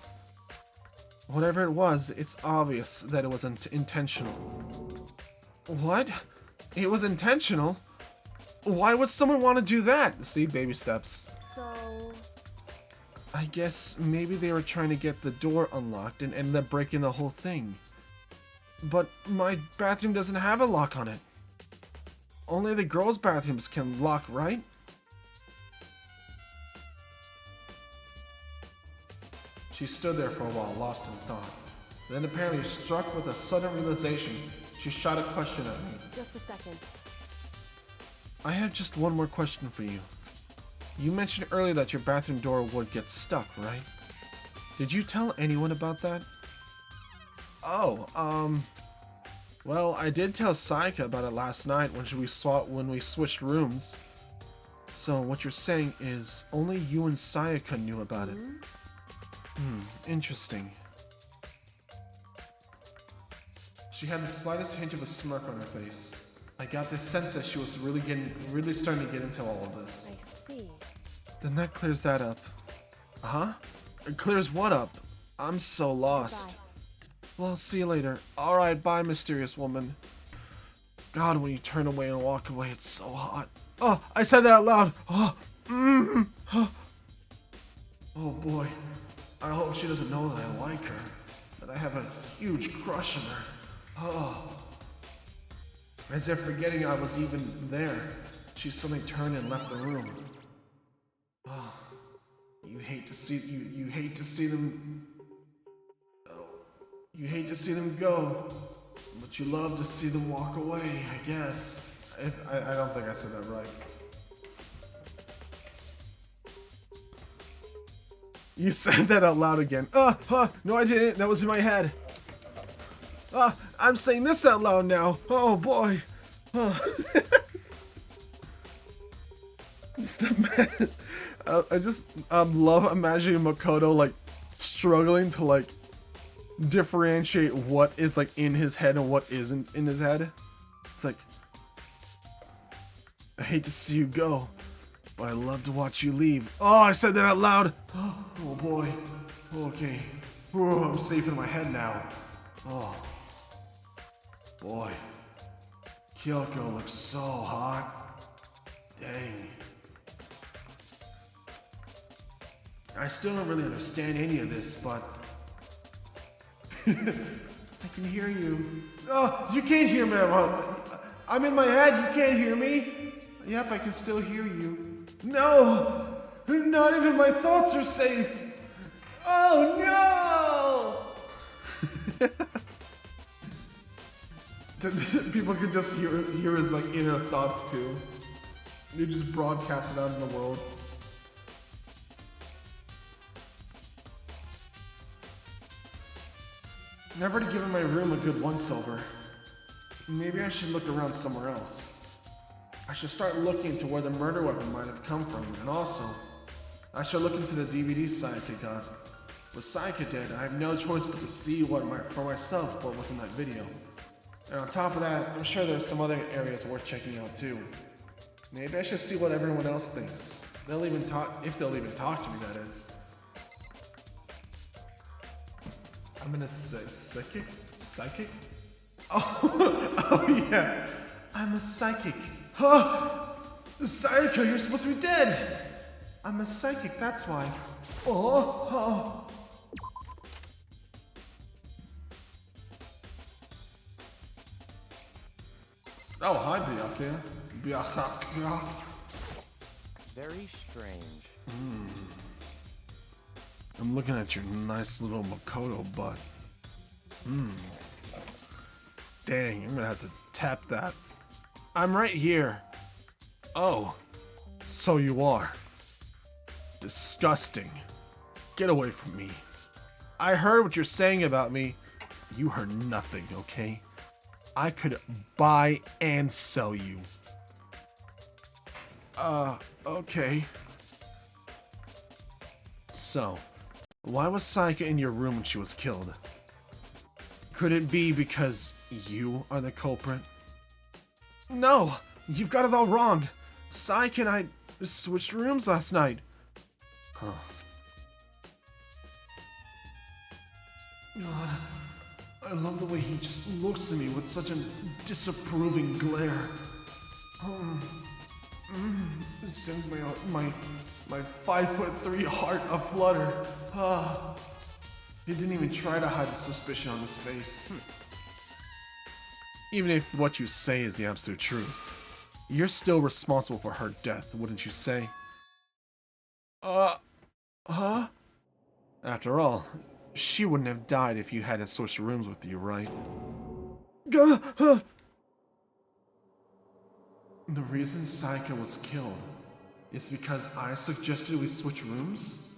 Whatever it was, it's obvious that it wasn't intentional. What? It was intentional? Why would someone want to do that? See, baby steps. So... I guess maybe they were trying to get the door unlocked and ended up breaking the whole thing. But my bathroom doesn't have a lock on it. Only the girls' bathrooms can lock, right? She stood there for a while, lost in thought. Then apparently struck with a sudden realization, she shot a question at me. Just a second. I have just one more question for you. You mentioned earlier that your bathroom door would get stuck, right? Did you tell anyone about that? Oh, well, I did tell Sayaka about it last night when we switched rooms. So what you're saying is only you and Sayaka knew about it. Interesting. She had the slightest hint of a smirk on her face. I got the sense that she was really starting to get into all of this. I see. Then that clears that up. Huh? It clears what up? I'm so lost. Goodbye. Well, I'll see you later. Alright, bye, mysterious woman. God, when you turn away and walk away, it's so hot. Oh, I said that out loud. Oh, oh boy. I hope she doesn't know that I like her. That I have a huge crush on her. Oh. As if forgetting I was even there, she suddenly turned and left the room. Oh. You hate to see them. You hate to see them go, but you love to see them walk away, I guess. I don't think I said that right. You said that out loud again. No I didn't. That was in my head. I'm saying this out loud now. Oh boy. I just love imagining Makoto like struggling to like differentiate what is like in his head and what isn't in his head. It's like, I hate to see you go, but I love to watch you leave. Oh, I said that out loud. Oh boy. Okay. Oh, I'm safe in my head now. Oh. Boy. Kyoko looks so hot. Dang. I still don't really understand any of this, but I can hear you. Oh, you can't hear me. I'm in my head. You can't hear me. Yep, I can still hear you. No! Not even my thoughts are safe. Oh no! People could just hear his like inner thoughts too. You just broadcast it out in the world. I've already given my room a good once-over. Maybe I should look around somewhere else. I should start looking into where the murder weapon might have come from, and also, I should look into the DVD Sayaka got. With Sayaka dead, I have no choice but to see for myself what was in that video. And on top of that, I'm sure there's some other areas worth checking out too. Maybe I should see what everyone else thinks. If they'll even talk to me, that is. I'm in a psychic? Psychic? Oh yeah. I'm a psychic. Huh? Sayaka, you're supposed to be dead. I'm a psychic, that's why. Oh. Oh, hi, Byakuya. Byakuya. Very strange. I'm looking at your nice little Makoto butt. Dang, I'm gonna have to tap that. I'm right here. Oh, so you are. Disgusting. Get away from me. I heard what you're saying about me. You heard nothing, okay? I could buy and sell you. Okay. So, why was Sayaka in your room when she was killed? Could it be because you are the culprit? No! You've got it all wrong! Sayaka and I switched rooms last night. Huh. God, I love the way he just looks at me with such a disapproving glare. It sends my 5'3" heart aflutter. He didn't even try to hide the suspicion on his face. Even if what you say is the absolute truth, you're still responsible for her death, wouldn't you say? Huh? After all, she wouldn't have died if you hadn't switched rooms with you, right? The reason Sayaka was killed is because I suggested we switch rooms?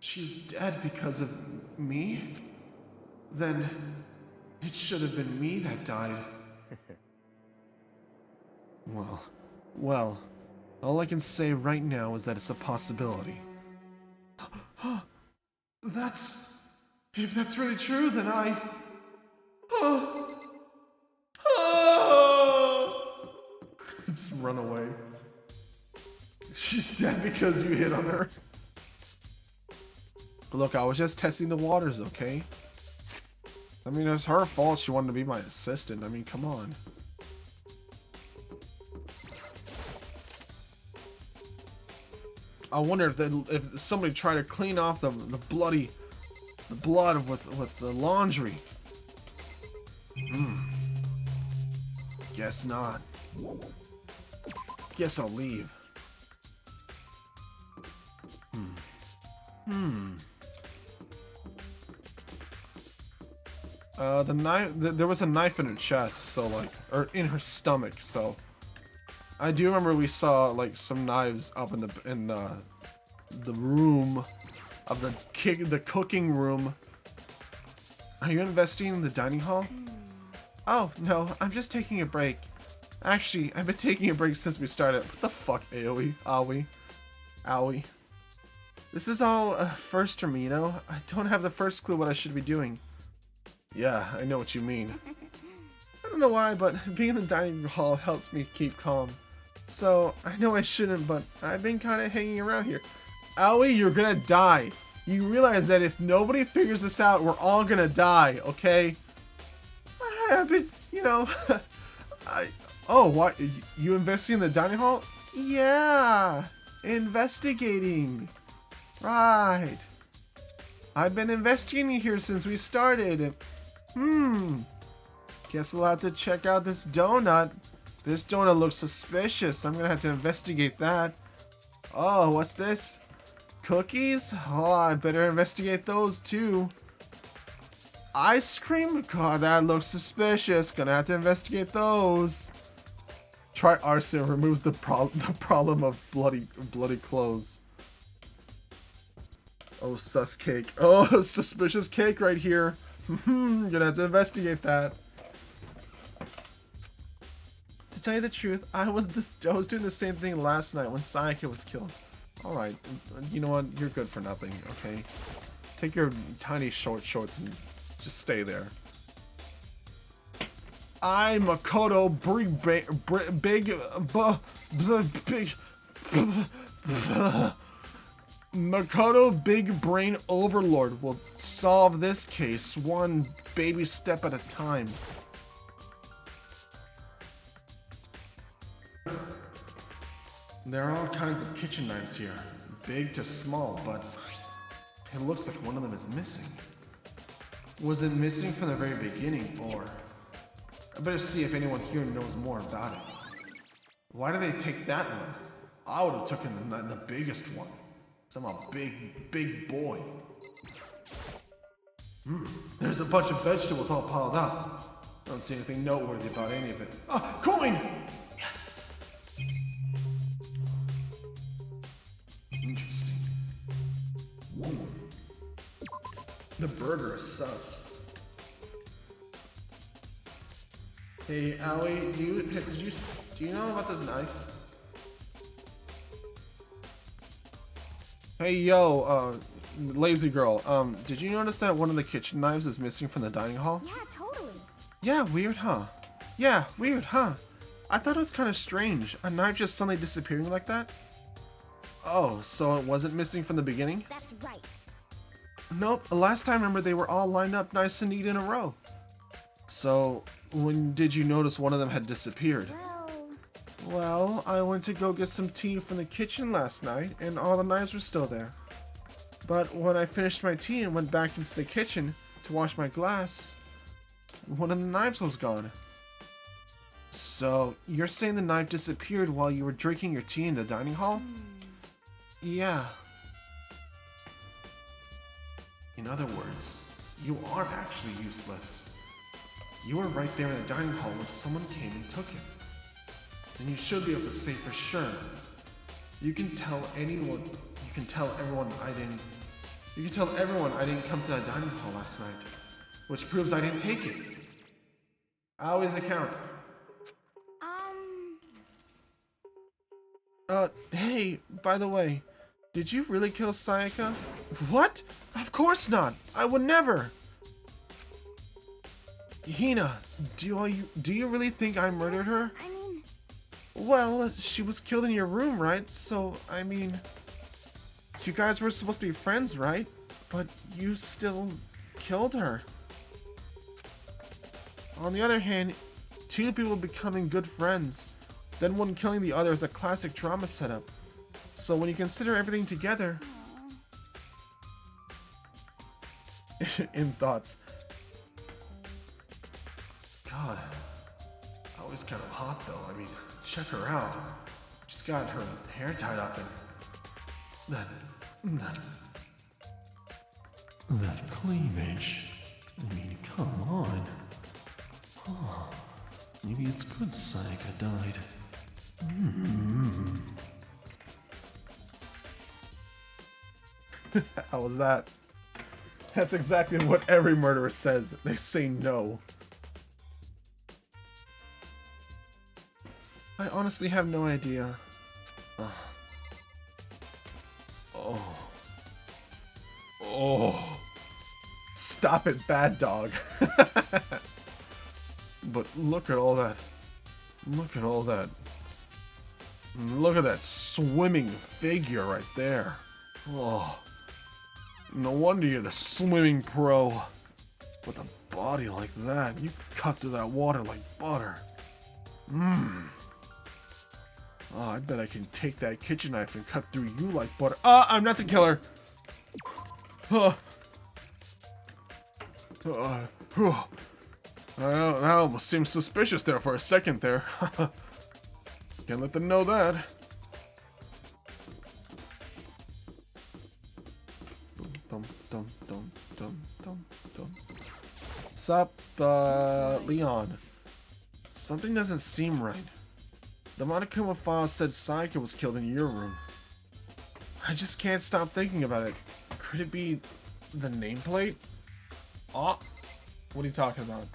She's dead because of me? Then it should have been me that died. Well, all I can say right now is that it's a possibility. If that's really true, then just run away. She's dead because you hit on her. Look, I was just testing the waters, okay? I mean, it's her fault she wanted to be my assistant. I mean, come on. I wonder if somebody tried to clean off the blood with the laundry. Guess not. Guess I'll leave. The knife. There was a knife in her chest, so like, or in her stomach. So I do remember we saw like some knives up in the room of the cooking room. Are you investing in the dining hall? Oh no, I'm just taking a break. Actually, I've been taking a break since we started. What the fuck, AoE? Owie. This is all first for me, you know? I don't have the first clue what I should be doing. Yeah, I know what you mean. I don't know why, but being in the dining hall helps me keep calm. So, I know I shouldn't, but I've been kind of hanging around here. Owie, you're gonna die. You realize that if nobody figures this out, we're all gonna die, okay? I've been, you know... Oh, what? You investing in the dining hall? Yeah, investigating. Right. I've been investigating here since we started. Guess we'll have to check out this donut. This donut looks suspicious. I'm gonna have to investigate that. Oh, what's this? Cookies? Oh, I better investigate those too. Ice cream? God, that looks suspicious. Gonna have to investigate those. Try arson removes the problem of bloody clothes. Oh, sus cake. Oh, suspicious cake right here. Gonna have to investigate that. To tell you the truth, I was doing the same thing last night when Sayaka was killed. Alright, you know what? You're good for nothing, okay? Take your tiny short shorts and just stay there. I, Makoto, Makoto Big Brain Overlord will solve this case one baby step at a time. There are all kinds of kitchen knives here, big to small, but it looks like one of them is missing. Was it missing from the very beginning, or... I better see if anyone here knows more about it. Why did they take that one? I would have taken the biggest one. Some big boy. There's a bunch of vegetables all piled up. I don't see anything noteworthy about any of it. Ah, coin! Yes! Interesting. The burger is sus. Hey, Allie, do you know about this knife? Hey, yo, lazy girl, did you notice that one of the kitchen knives is missing from the dining hall? Yeah, totally. Yeah, weird, huh? Yeah, weird, huh? I thought it was kind of strange. A knife just suddenly disappearing like that? Oh, so it wasn't missing from the beginning? That's right. Nope, last time, remember, they were all lined up nice and neat in a row. So, when did you notice one of them had disappeared? Well, I went to go get some tea from the kitchen last night, and all the knives were still there. But when I finished my tea and went back into the kitchen to wash my glass, one of the knives was gone. So, you're saying the knife disappeared while you were drinking your tea in the dining hall? Yeah. In other words, you are actually useless. You were right there in the dining hall when someone came and took it. And you should be able to say for sure. You can tell everyone I didn't come to that dining hall last night. Which proves I didn't take it. I always account. Hey, by the way, did you really kill Sayaka? What? Of course not! I would never! Hina, do you really think I murdered her? I mean... Well, she was killed in your room, right? So, I mean... You guys were supposed to be friends, right? But you still killed her. On the other hand, two people becoming good friends, then one killing the other is a classic drama setup. So when you consider everything together... In thoughts... God, always kind of hot though. I mean, check her out. She's got her hair tied up and that cleavage. I mean, come on. Huh. Maybe it's good Sayaka died. How was that? That's exactly what every murderer says. They say no. I honestly have no idea. Oh. Stop it, bad dog. But look at all that. Look at all that. Look at that swimming figure right there. Oh. No wonder you're the swimming pro. With a body like that, you cut through that water like butter. Oh, I bet I can take that kitchen knife and cut through you like butter. I'm not the killer. That almost seemed suspicious there for a second there. Can't let them know that. Sup, Leon? Something doesn't seem right. The Monokuma file said Sayaka was killed in your room. I just can't stop thinking about it. Could it be the nameplate? Oh, What are you talking about?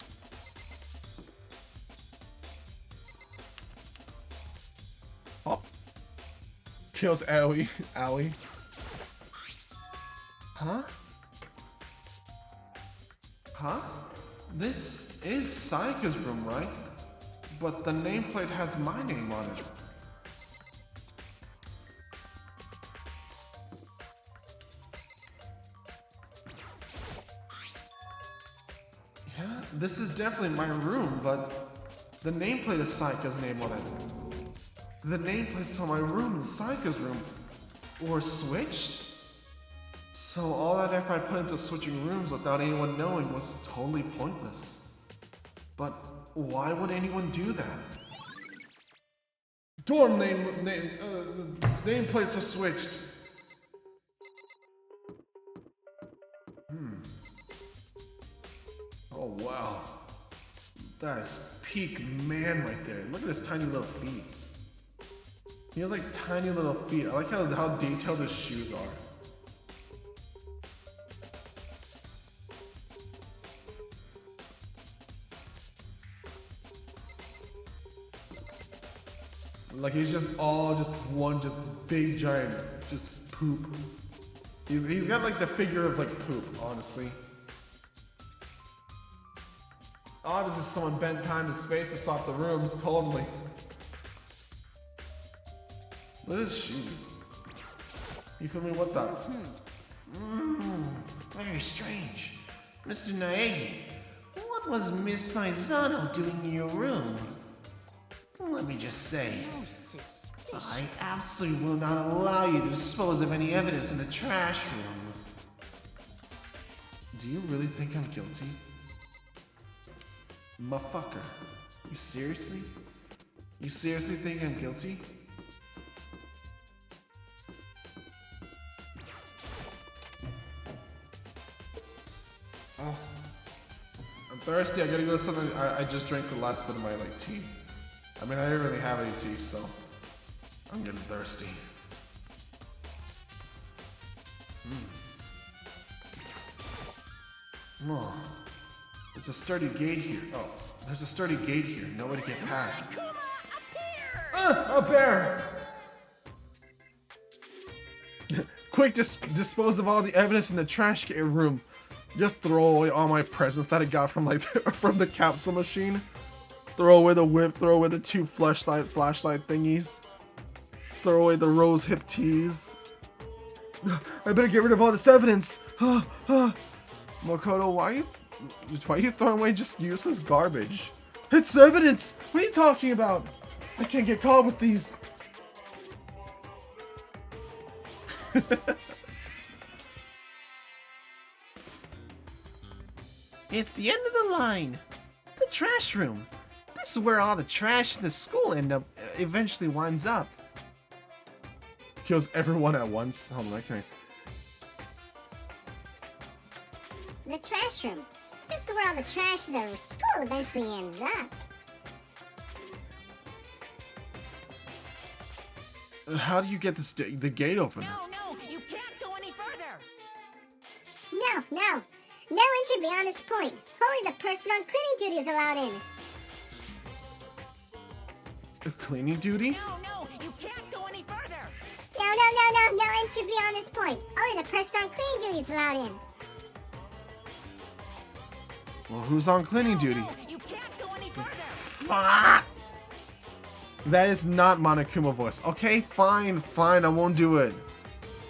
Oh. Kills Aoi. Aoi. Huh? Huh? This is Saika's room, right? But the nameplate has my name on it. Yeah, this is definitely my room, but the nameplate is Saika's name on it. The nameplates on my room is Saika's room. Or switched? So all that effort I put into switching rooms without anyone knowing was totally pointless. But why would anyone do that? Dorm nameplates are switched. Oh wow. That is peak man right there. Look at his tiny little feet. He has like tiny little feet. I like how detailed his shoes are. Like he's just one big giant just poop. He's got like the figure of like poop, honestly. Obviously someone bent time and space to swap the rooms, totally. Look at his shoes. You feel me? What's up? Very strange. Mr. Naegi, what was Miss Paisano doing in your room? Let me just say, I absolutely will not allow you to dispose of any evidence in the trash room. Do you really think I'm guilty? Motherfucker. You seriously? You seriously think I'm guilty? Oh. I'm thirsty. I gotta go to something. I just drank the last bit of my like tea. I mean, I didn't really have any tea, so I'm getting thirsty. Oh, there's a sturdy gate here. Oh, there's a sturdy gate here. No way to get past. A bear! Quick, dispose of all the evidence in the trash room. Just throw away all my presents that I got from like from the capsule machine. Throw away the whip, throw away the 2 flashlight thingies. Throw away the rose hip tees. I better get rid of all this evidence. Makoto, why are you throwing away just useless garbage? It's evidence! What are you talking about? I can't get caught with these. It's the end of the line. The trash room. This is where all the trash in the school eventually winds up. Kills everyone at once. Hold on, okay. The trash room. This is where all the trash in the school eventually ends up. How do you get this the gate open? No, you can't go any further. No entry beyond this point. Only the person on cleaning duty is allowed in. A cleaning duty? No, you can't go any further. No entry beyond this point. Only the person on cleaning duty is allowed in. Well, who's on cleaning duty? No, you can't go any further. Fuck! That is not Monokuma voice. Okay, fine, I won't do it.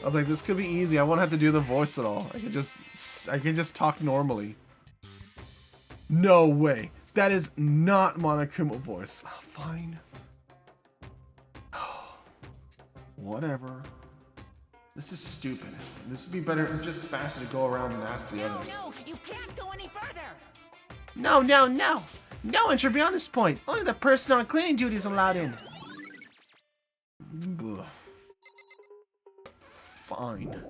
I was like, this could be easy. I won't have to do the voice at all. I can just talk normally. No way. That is not Monokuma voice. Fine. Whatever. This is stupid. This would be better, just faster to go around and ask the others. No, you can't go any further. No. No entry beyond this point. Only the person on cleaning duty is allowed in. Ugh. Fine.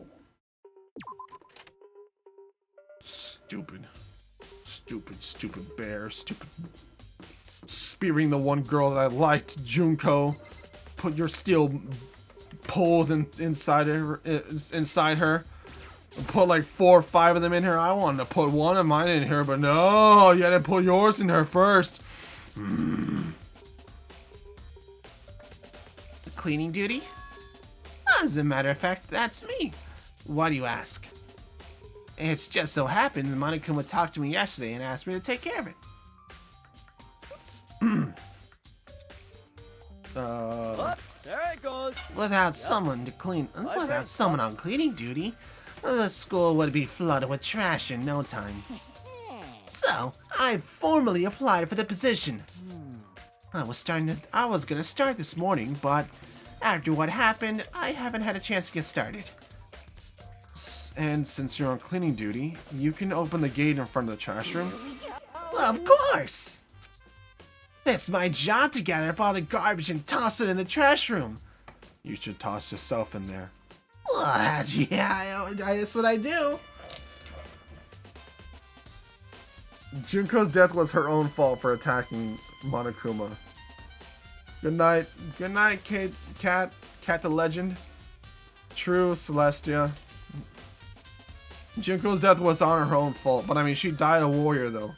Stupid bear. Stupid. Spearing the one girl that I liked, Junko. Put your steel poles inside her. Put like 4 or 5 of them in here. I wanted to put one of mine in here, but no, you had to put yours in here first. Cleaning duty? As a matter of fact, that's me. Why do you ask? It's just so happens Monokuma talked to me yesterday and asked me to take care of it. There it goes. Without someone on cleaning duty, the school would be flooded with trash in no time. So, I formally applied for the position. I was gonna start this morning, but after what happened, I haven't had a chance to get started. And since you're on cleaning duty, you can open the gate in front of the trash room. Well, of course! It's my job to gather up all the garbage and toss it in the trash room. You should toss yourself in there. What? Yeah, that's what I do. Junko's death was her own fault for attacking Monokuma. Good night, Cat the Legend. True, Celestia. Junko's death was on her own fault, but I mean, she died a warrior though.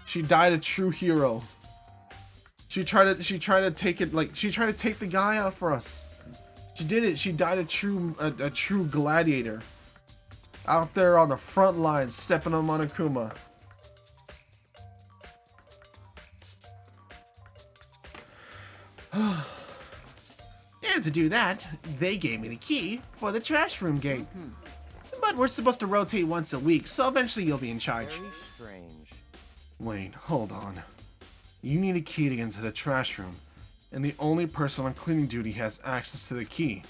She died a true hero. She tried to take the guy out for us. She did it. She died a true gladiator. Out there on the front lines, stepping on Monokuma. And to do that, they gave me the key for the trash room gate. But we're supposed to rotate once a week, so eventually you'll be in charge. Very strange. Wait, hold on. You need a key to get into the trash room, and the only person on cleaning duty has access to the key.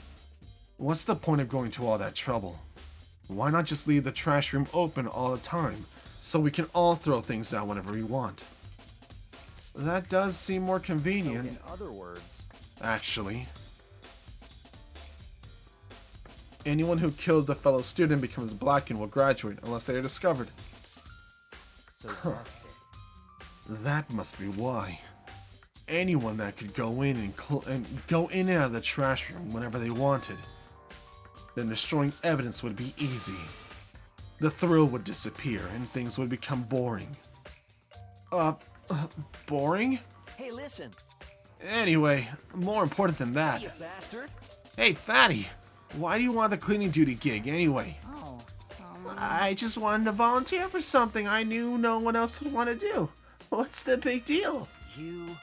What's the point of going to all that trouble? Why not just leave the trash room open all the time, so we can all throw things out whenever we want? That does seem more convenient. In other words, Actually. Anyone who kills the fellow student becomes black and will graduate unless they are discovered. so that's it. That must be why. Anyone that could go in and go in and out of the trash room whenever they wanted, then destroying evidence would be easy. The thrill would disappear and things would become boring. Boring? Hey, listen, Anyway, more important than that. you bastard. Hey, Fatty, why do you want the cleaning duty gig anyway? Oh, I just wanted to volunteer for something I knew no one else would want to do. What's the big deal? You,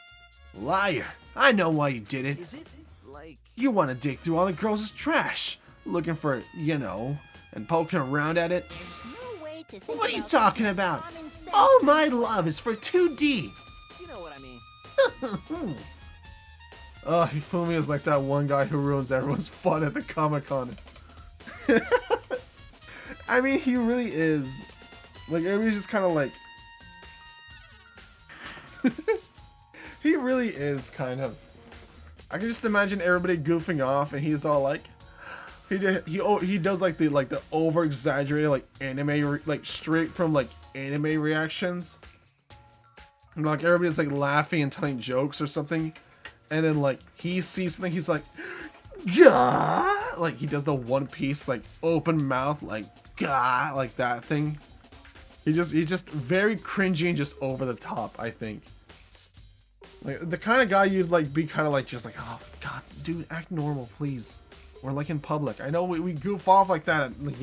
Liar. I know why you did it. is it like, You want to dig through all the girls' trash, looking for, and poking around at it. There's no way to think What are you about talking this about? common sense. All my love is for 2D. you know what I mean? Oh, Hifumi is like that one guy who ruins everyone's fun at the Comic-Con. I mean, he really is. Like, everybody's just kind of like... He really is kind of... I can just imagine everybody goofing off and he's all like... He does like the over exaggerated like anime like straight from like anime reactions. And like everybody's like laughing and telling jokes or something. And then like he sees something, he's like, "Gah!" Like he does the One Piece like open mouth like "Gah!" like that thing. He's just very cringy and just over the top, I think. Like the kind of guy you'd like be kind of like just like, "Oh god, dude, act normal, please." Or like in public. I know we goof off like that, like,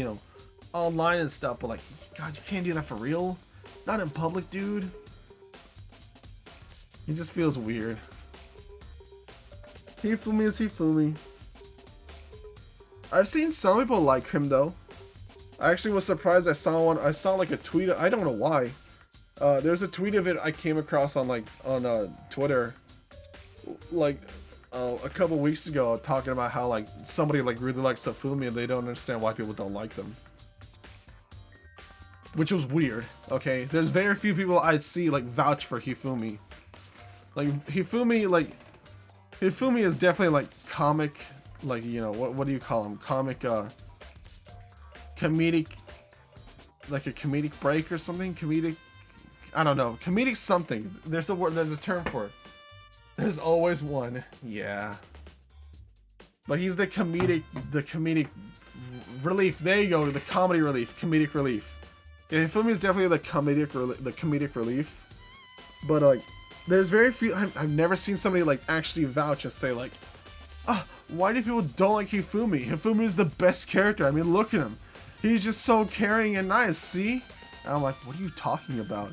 online and stuff, but like, god, you can't do that for real. Not in public, dude. He just feels weird. Hifumi is Hifumi. I've seen some people like him though. I actually was surprised I saw like a tweet. I don't know why. There's a tweet of it I came across on Twitter. Like a couple weeks ago, talking about how like somebody like really likes Hifumi and they don't understand why people don't like them. Which was weird. Okay, there's very few people I see like vouch for Hifumi. Like Hifumi is definitely like comic, like what do you call him? Comic, comedic, like a comedic break or something. Comedic, I don't know. Comedic something. There's a word. There's a term for it. There's always one. Yeah. But he's the comedic relief. There you go, the comedy relief, comedic relief. Yeah, Hifumi is definitely the comedic relief. But like, there's very few. I've never seen somebody like actually vouch and say like, "Ah, why do people don't like Hifumi? Hifumi is the best character. I mean, look at him. He's just so caring and nice. See?" And I'm like, what are you talking about?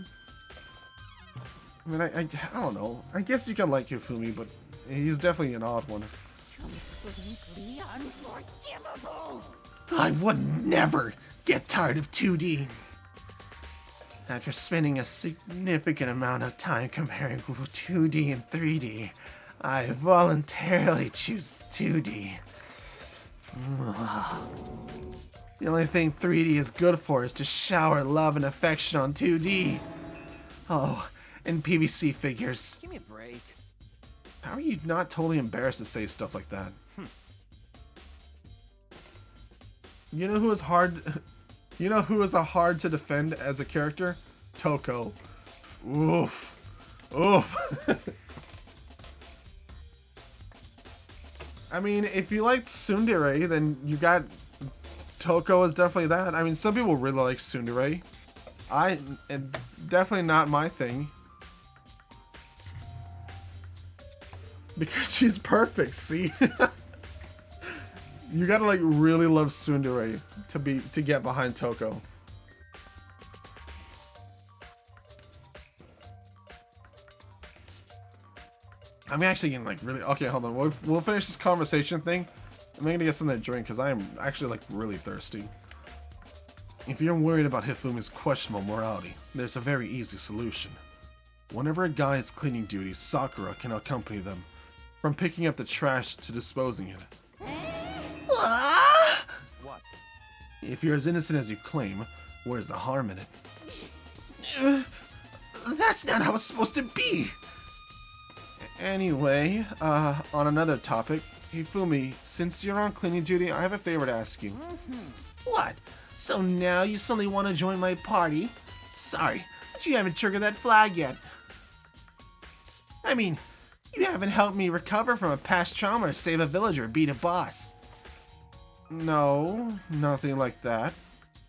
I mean, I don't know. I guess you can like Hifumi, but he's definitely an odd one. Completely unforgivable. I would never get tired of 2D. After spending a significant amount of time comparing 2D and 3D, I voluntarily choose 2D. The only thing 3D is good for is to shower love and affection on 2D. Oh, and PVC figures. Give me a break. How are you not totally embarrassed to say stuff like that? You know who is hard? You know who is a hard to defend as a character? Toko. Oof. Oof. I mean, if you liked Tsundere, then you got Toko is definitely that. I mean, some people really like Tsundere. Definitely not my thing. Because she's perfect, see? You gotta like really love Tsundere to get behind Toko. I'm actually getting like really okay. Hold on, we'll finish this conversation thing. I'm gonna get something to drink because I am actually like really thirsty. If you're worried about Hifumi's questionable morality, there's a very easy solution. Whenever a guy is cleaning duty, Sakura can accompany them, from picking up the trash to disposing it. What? If you're as innocent as you claim, where's the harm in it? That's not how it's supposed to be. Anyway, on another topic, Hifumi, since you're on cleaning duty, I have a favor to ask you. What? So now you suddenly want to join my party? Sorry, but you haven't triggered that flag yet. I mean, you haven't helped me recover from a past trauma or save a villager or beat a boss. No, nothing like that.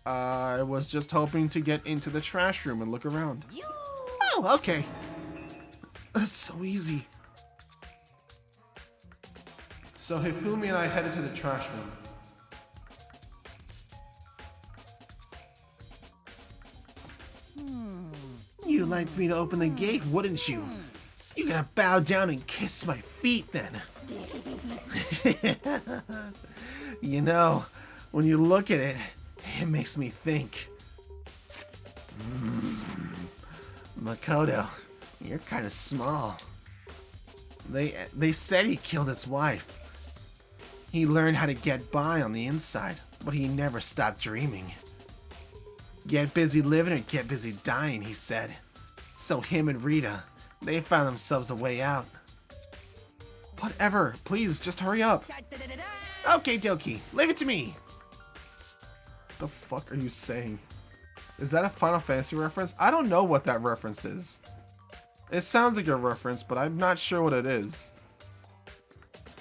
I was just hoping to get into the trash room and look around. Oh, okay. That's so easy. So Hifumi and I headed to the trash room. You'd like me to open the gate, wouldn't you? You gotta bow down and kiss my feet then. You know, when you look at it, it makes me think. Makoto, you're kind of small. They said he killed his wife. He learned how to get by on the inside, but he never stopped dreaming. Get busy living or get busy dying, he said. So him and Rita, they found themselves a way out. Whatever, please, just hurry up. Okay, Doki, leave it to me. What the fuck are you saying? Is that a Final Fantasy reference? I don't know what that reference is. It sounds like a reference, but I'm not sure what it is.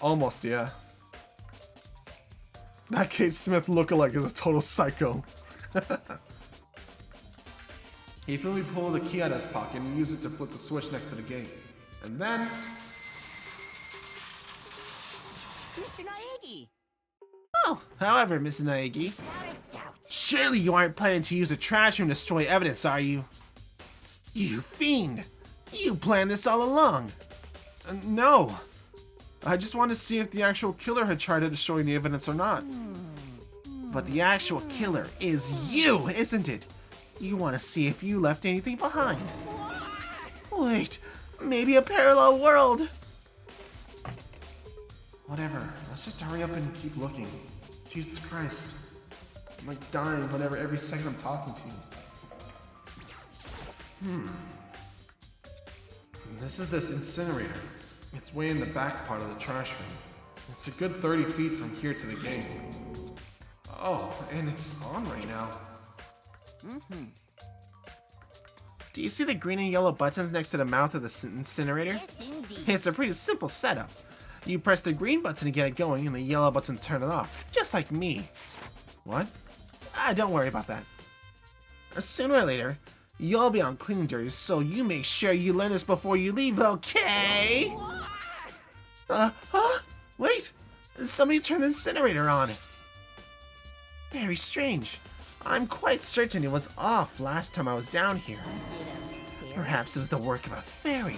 Almost, yeah. That Kate Smith lookalike is a total psycho. Hifumi pulled the key out of his pocket and used it to flip the switch next to the gate. And then... Mr. Naegi! Oh, however, Miss Naegi, Not a doubt. surely you aren't planning to use a trash room to destroy evidence, are you? You fiend! You planned this all along! No. I just wanted to see if the actual killer had tried to destroy the evidence or not. But the actual killer is you, isn't it? You want to see if you left anything behind. Wait, maybe a parallel world. Whatever, let's just hurry up and keep looking. Jesus Christ. I'm like dying whenever every second I'm talking to you. This is this incinerator. It's way in the back part of the trash room. It's a good 30 feet from here to the gate. Oh, and it's on right now. Do you see the green and yellow buttons next to the mouth of the incinerator? Yes, indeed. It's a pretty simple setup. You press the green button to get it going and the yellow button to turn it off, just like me. What? Don't worry about that. Sooner or later, you'll be on cleaning duty, so you make sure you learn this before you leave, okay? Wait! Somebody turned the incinerator on. Very strange. I'm quite certain it was off last time I was down here. Perhaps it was the work of a fairy.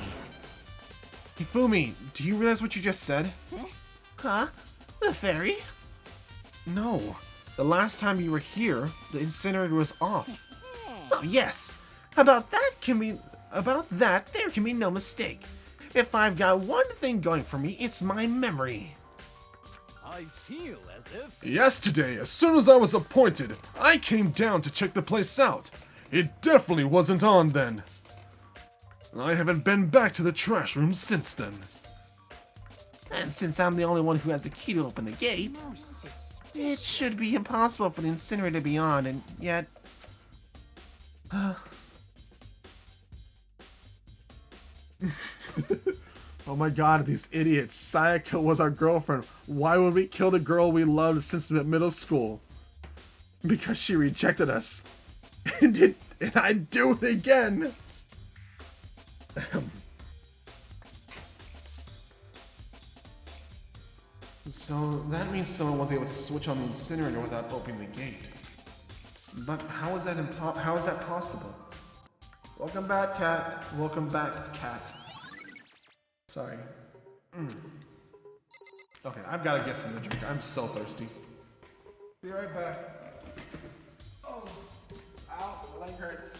Hifumi, do you realize what you just said? Huh? The fairy? No. The last time you were here, the incinerator was off. Oh, yes. About that, there can be no mistake. If I've got one thing going for me, it's my memory. I feel as if... Yesterday, as soon as I was appointed, I came down to check the place out. It definitely wasn't on then. I haven't been back to the trash room since then. And since I'm the only one who has the key to open the gate, it should be impossible for the incinerator to be on, and yet... Oh my god, these idiots. Sayaka was our girlfriend. Why would we kill the girl we loved since middle school? Because she rejected us. And I'd do it again. So that means someone was able to switch on the incinerator without opening the gate. But how is that possible? Welcome back, cat. Welcome back, cat. Sorry. Okay, I've got to get some to drink. I'm so thirsty. Be right back. Oh, ow, my leg hurts.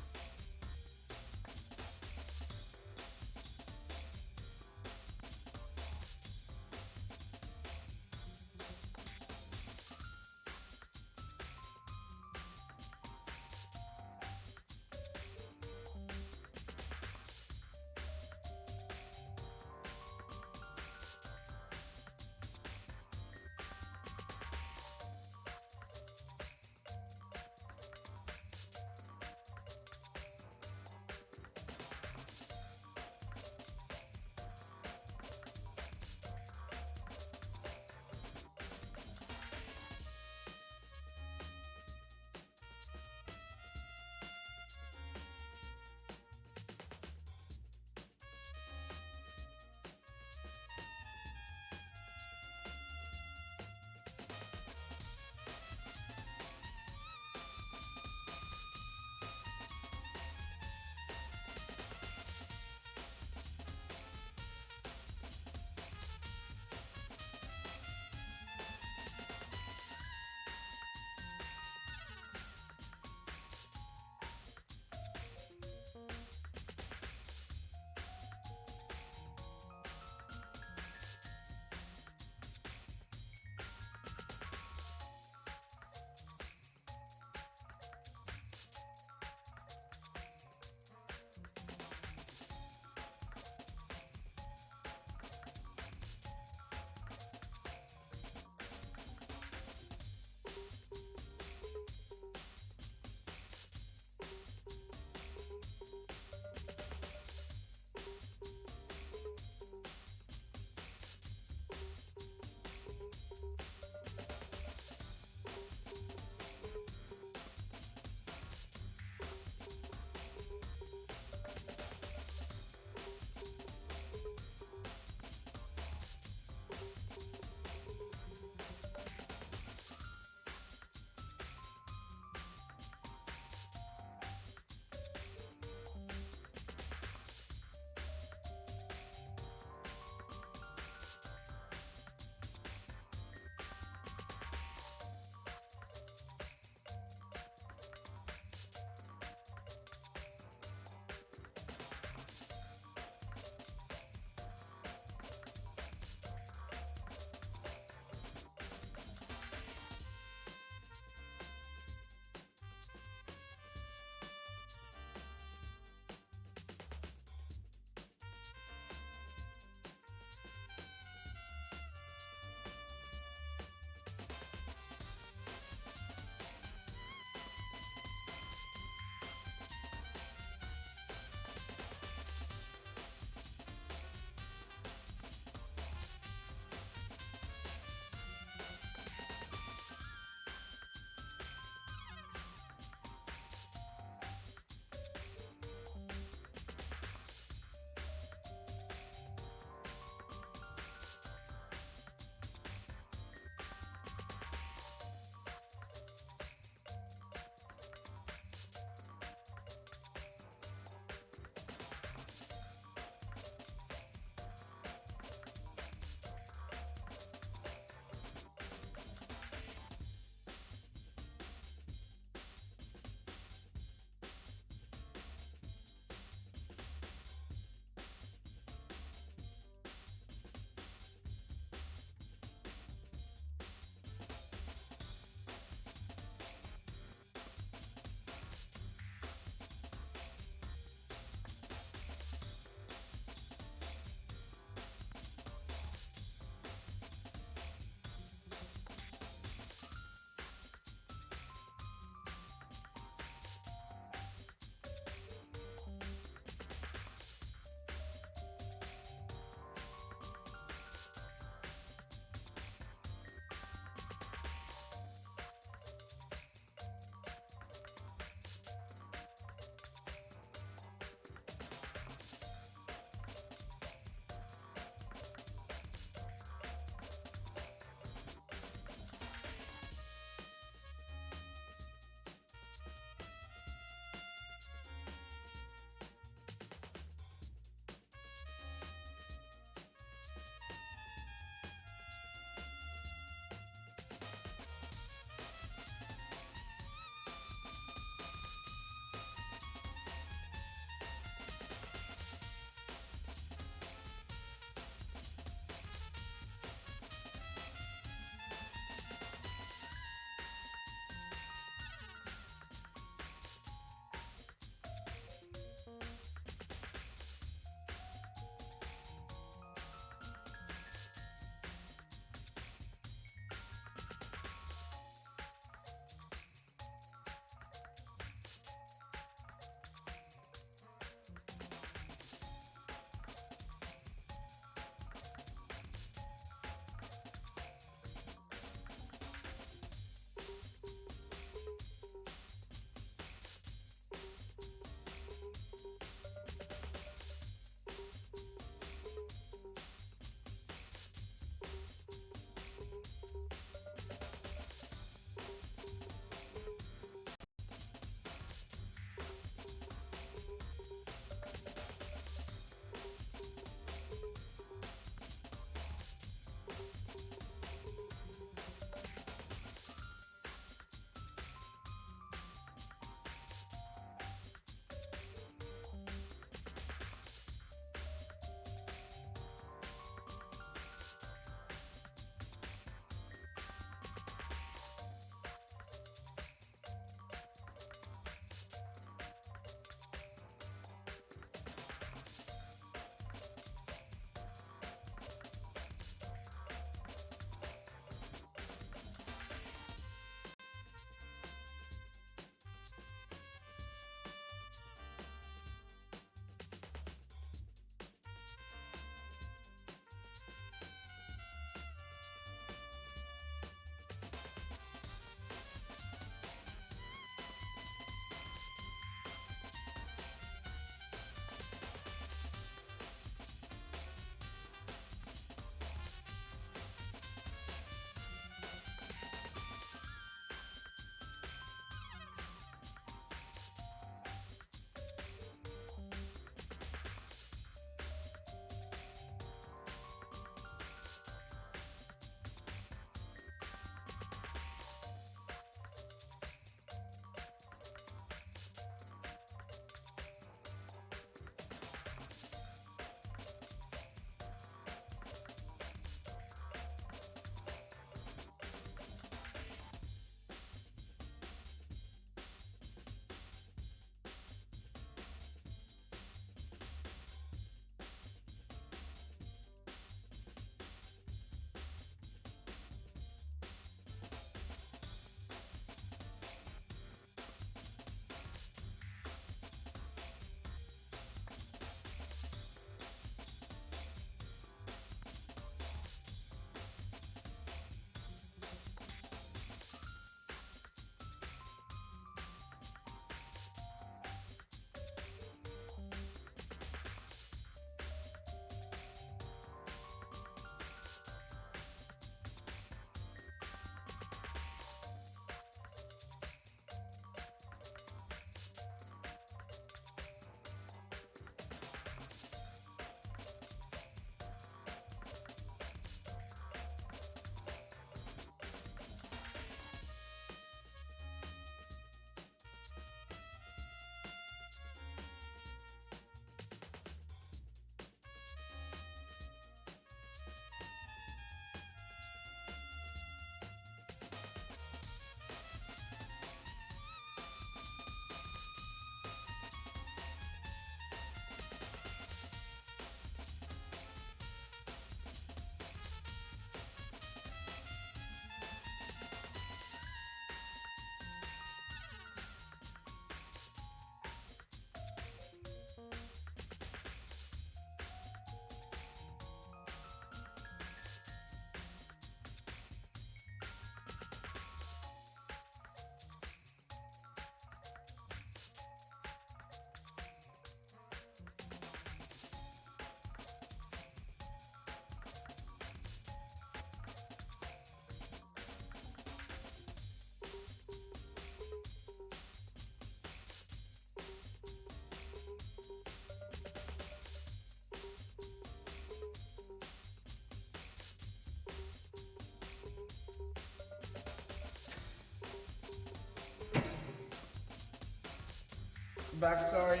Back, sorry.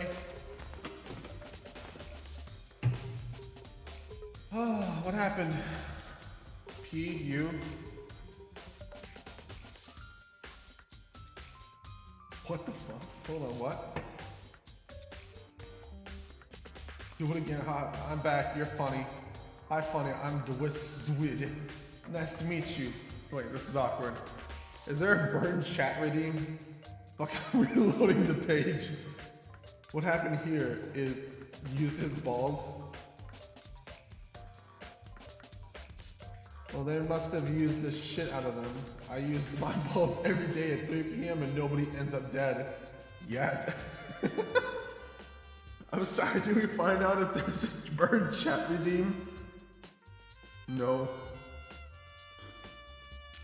Oh, what happened? P.U. What the fuck? Hold on, what? Do it again. Hi, I'm back. You're funny. Hi, funny. I'm Dwid. Nice to meet you. Wait, this is awkward. Is there a burn chat redeem? Fuck, I'm reloading the page. What happened here is used his balls. Well, they must have used the shit out of them. I used my balls every day at 3 p.m. and nobody ends up dead. Yet. I'm sorry, did we find out if there's a burn chat redeem? No.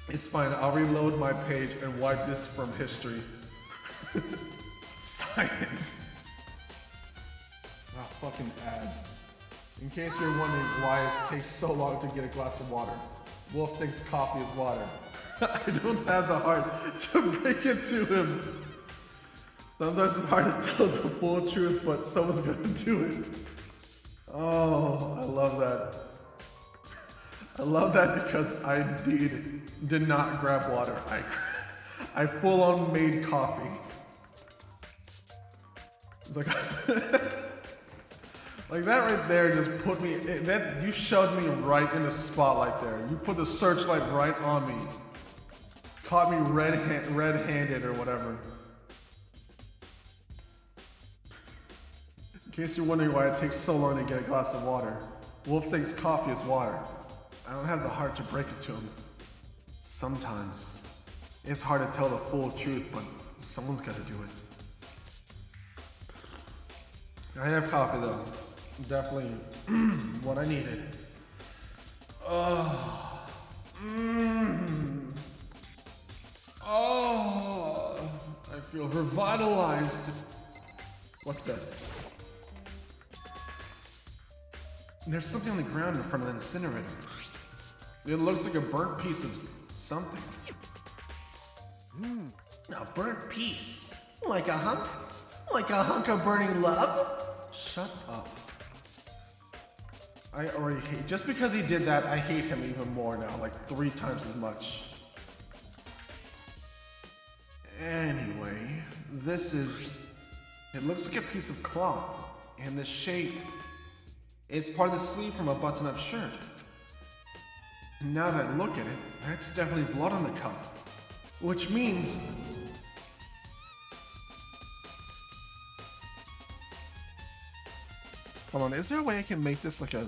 It's fine, I'll reload my page and wipe this from history. Science. Ah, fucking ads. In case you're wondering why it takes so long to get a glass of water, Wolf thinks coffee is water. I don't have the heart to break it to him. Sometimes it's hard to tell the full truth, but someone's gonna do it. Oh, I love that. I love that because I indeed did not grab water. I full on made coffee. It's like, like that right there just put me, that you shoved me right in the spotlight there. You put the searchlight right on me. Caught me red-handed or whatever. In case you're wondering why it takes so long to get a glass of water, Wolf thinks coffee is water. I don't have the heart to break it to him. Sometimes it's hard to tell the full truth, but someone's gotta do it. I have coffee though. Definitely what I needed. Oh. Oh. I feel revitalized. What's this? There's something on the ground in front of the incinerator. It looks like a burnt piece of something. A burnt piece? Like a hunk? Like a hunk of burning love? Shut up. I already hate, just because he did that, I hate him even more now, like 3 times as much. Anyway, this is, it looks like a piece of cloth, and the shape, it's part of the sleeve from a button-up shirt. And now that I look at it, that's definitely blood on the cuff, which means hold on, is there a way I can make this like a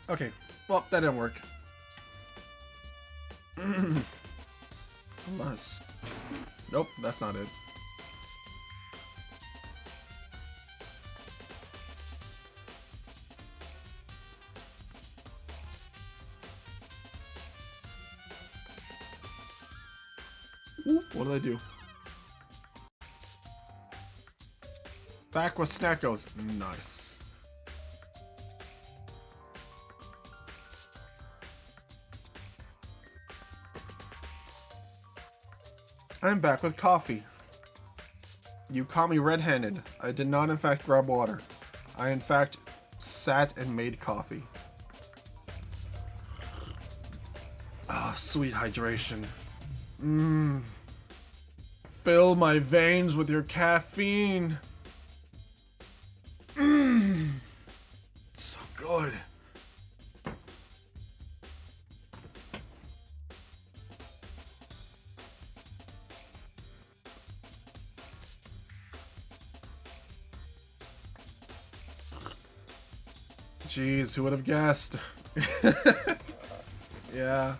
okay, well, that didn't work. Unless... Nope, that's not it. What did I do? Back with Snackos. Nice. I'm back with coffee. You caught me red-handed. I did not in fact grab water. I in fact sat and made coffee. Ah, sweet hydration. Fill my veins with your caffeine. So good. Jeez, who would have guessed? Yeah.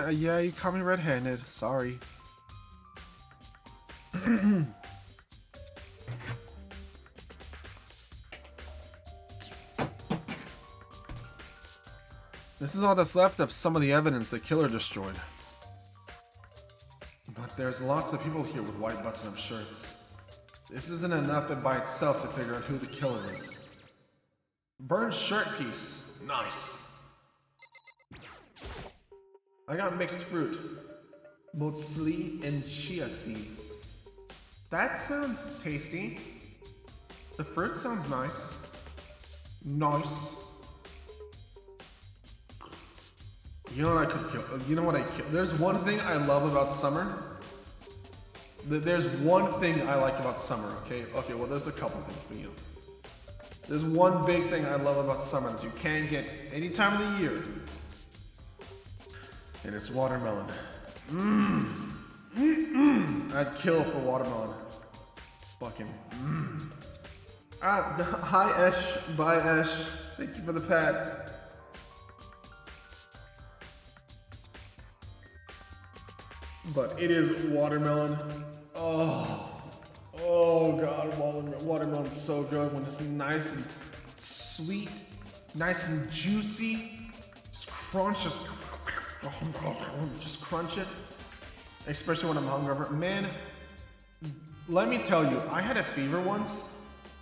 Yeah, you caught me red-handed. Sorry. This is all that's left of some of the evidence the killer destroyed. But there's lots of people here with white button-up shirts. This isn't enough by itself to figure out who the killer is. Burned shirt piece. Nice. I got mixed fruit. Motsli and chia seeds. That sounds tasty. The fruit sounds nice. Nice. You know what I could kill? You know what I kill? There's one thing I love about summer. There's one thing I like about summer, okay? Okay, well there's a couple things, but you know. There's one big thing I love about summer that you can't get any time of the year. And it's watermelon. I'd kill for watermelon. Fucking. Hi Ash. Bye Ash. Thank you for the pat. But it is watermelon. Oh god, watermelon's so good when it's nice and sweet, nice and juicy. Just crunch it. Just crunch it. Especially when I'm hungover. Man, let me tell you, I had a fever once.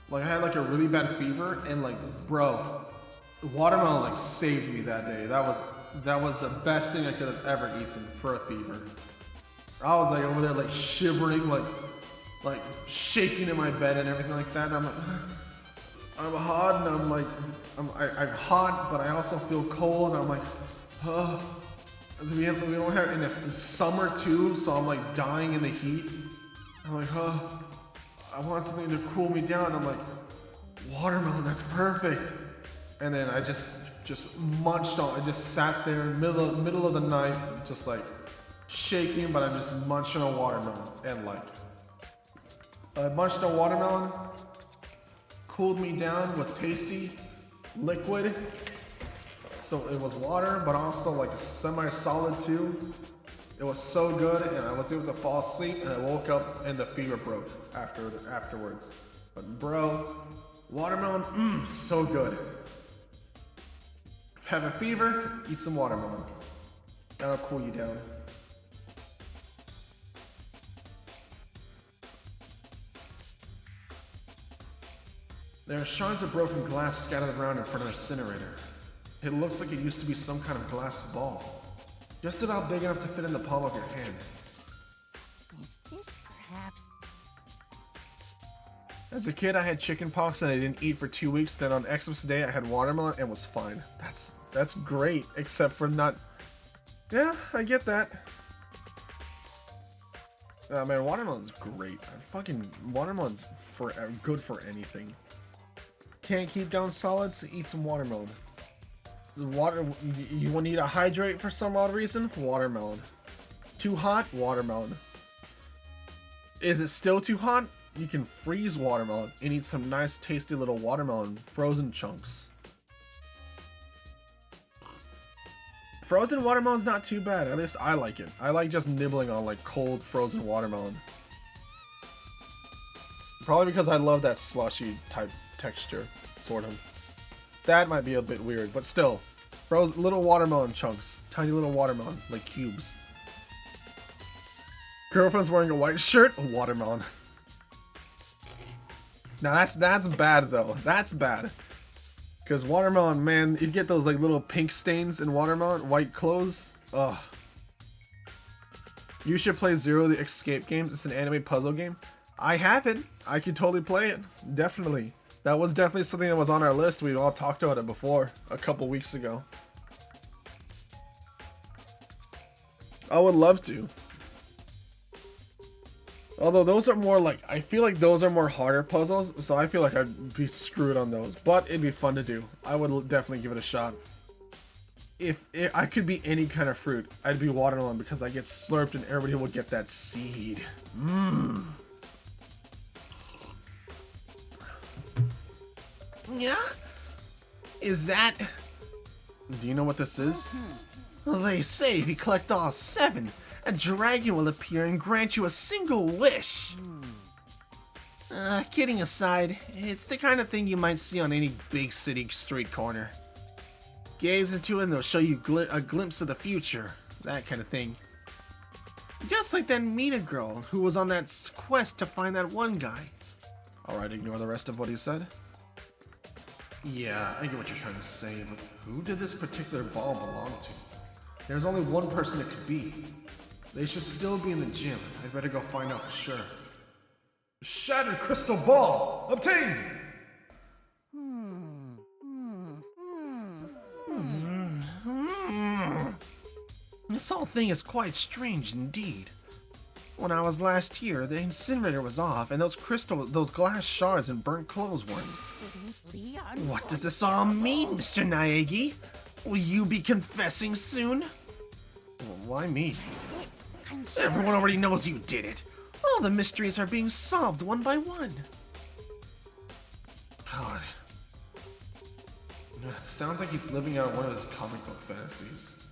Like I had like a really bad fever and like, bro, watermelon like saved me that day. That was the best thing I could have ever eaten for a fever. I was like over there like shivering, like shaking in my bed and everything like that. And I'm like, I'm hot and I'm like, I'm hot, but I also feel cold. And I'm like, we don't have it in summer too, so I'm like dying in the heat. I'm like, I want something to cool me down. I'm like, watermelon, that's perfect. And then I just munched on. I just sat there in the middle of the night, just like shaking, but I'm just munching on watermelon. And like, I munched on watermelon, cooled me down, was tasty, liquid. So it was water, but also like a semi-solid too. It was so good, and I was able to fall asleep, and I woke up and the fever broke afterwards. But bro, watermelon, so good. Have a fever, eat some watermelon. That'll cool you down. There are shards of broken glass scattered around in front of the incinerator. It looks like it used to be some kind of glass ball. Just about big enough to fit in the palm of your hand. Is this perhaps... As a kid, I had chicken pox and I didn't eat for 2 weeks. Then on Xmas Day, I had watermelon and was fine. That's great, except for not... Yeah, I get that. Man, watermelon's great. Watermelon's good for anything. Can't keep down solids? Eat some watermelon. You need to hydrate for some odd reason? Watermelon. Too hot? Watermelon. Is it still too hot? You can freeze watermelon and eat some nice tasty little watermelon frozen chunks. Frozen watermelon's not too bad. At least I like it. I like just nibbling on like cold frozen watermelon. Probably because I love that slushy type texture, sort of. That might be a bit weird, but still. Frozen little watermelon chunks. Tiny little watermelon, like cubes. Girlfriend's wearing a white shirt, a watermelon. Now that's bad though. That's bad. Cause watermelon, man, you get those like little pink stains in watermelon, white clothes. Ugh. You should play Zero the Escape Games. It's an anime puzzle game. I haven't. I could totally play it. Definitely. That was definitely something that was on our list. We all talked about it before a couple weeks ago. I would love to. Although those are more like, I feel like those are more harder puzzles, so I feel like I'd be screwed on those. But it'd be fun to do. I would definitely give it a shot. If I could be any kind of fruit, I'd be watermelon because I get slurped and everybody will get that seed. Mmm. Yeah? Is that... Do you know what this is? Well, they say if you collect all 7, a dragon will appear and grant you a single wish. Kidding aside, it's the kind of thing you might see on any big city street corner. Gaze into it and it'll show you a glimpse of the future. That kind of thing. Just like that Mina girl who was on that quest to find that one guy. Alright, ignore the rest of what he said. Yeah, I get what you're trying to say, but Who did this particular ball belong to? There's only one person it could be. They should still be in the gym. I'd better go find out for sure. Shattered crystal ball! Obtained! This whole thing is quite strange indeed. When I was last here, the incinerator was off, and those glass shards and burnt clothes weren't. What does this all mean, Mr. Naegi? Will you be confessing soon? Well, why me? Everyone already knows you did it. All the mysteries are being solved one by one. God. It sounds like he's living out one of his comic book fantasies.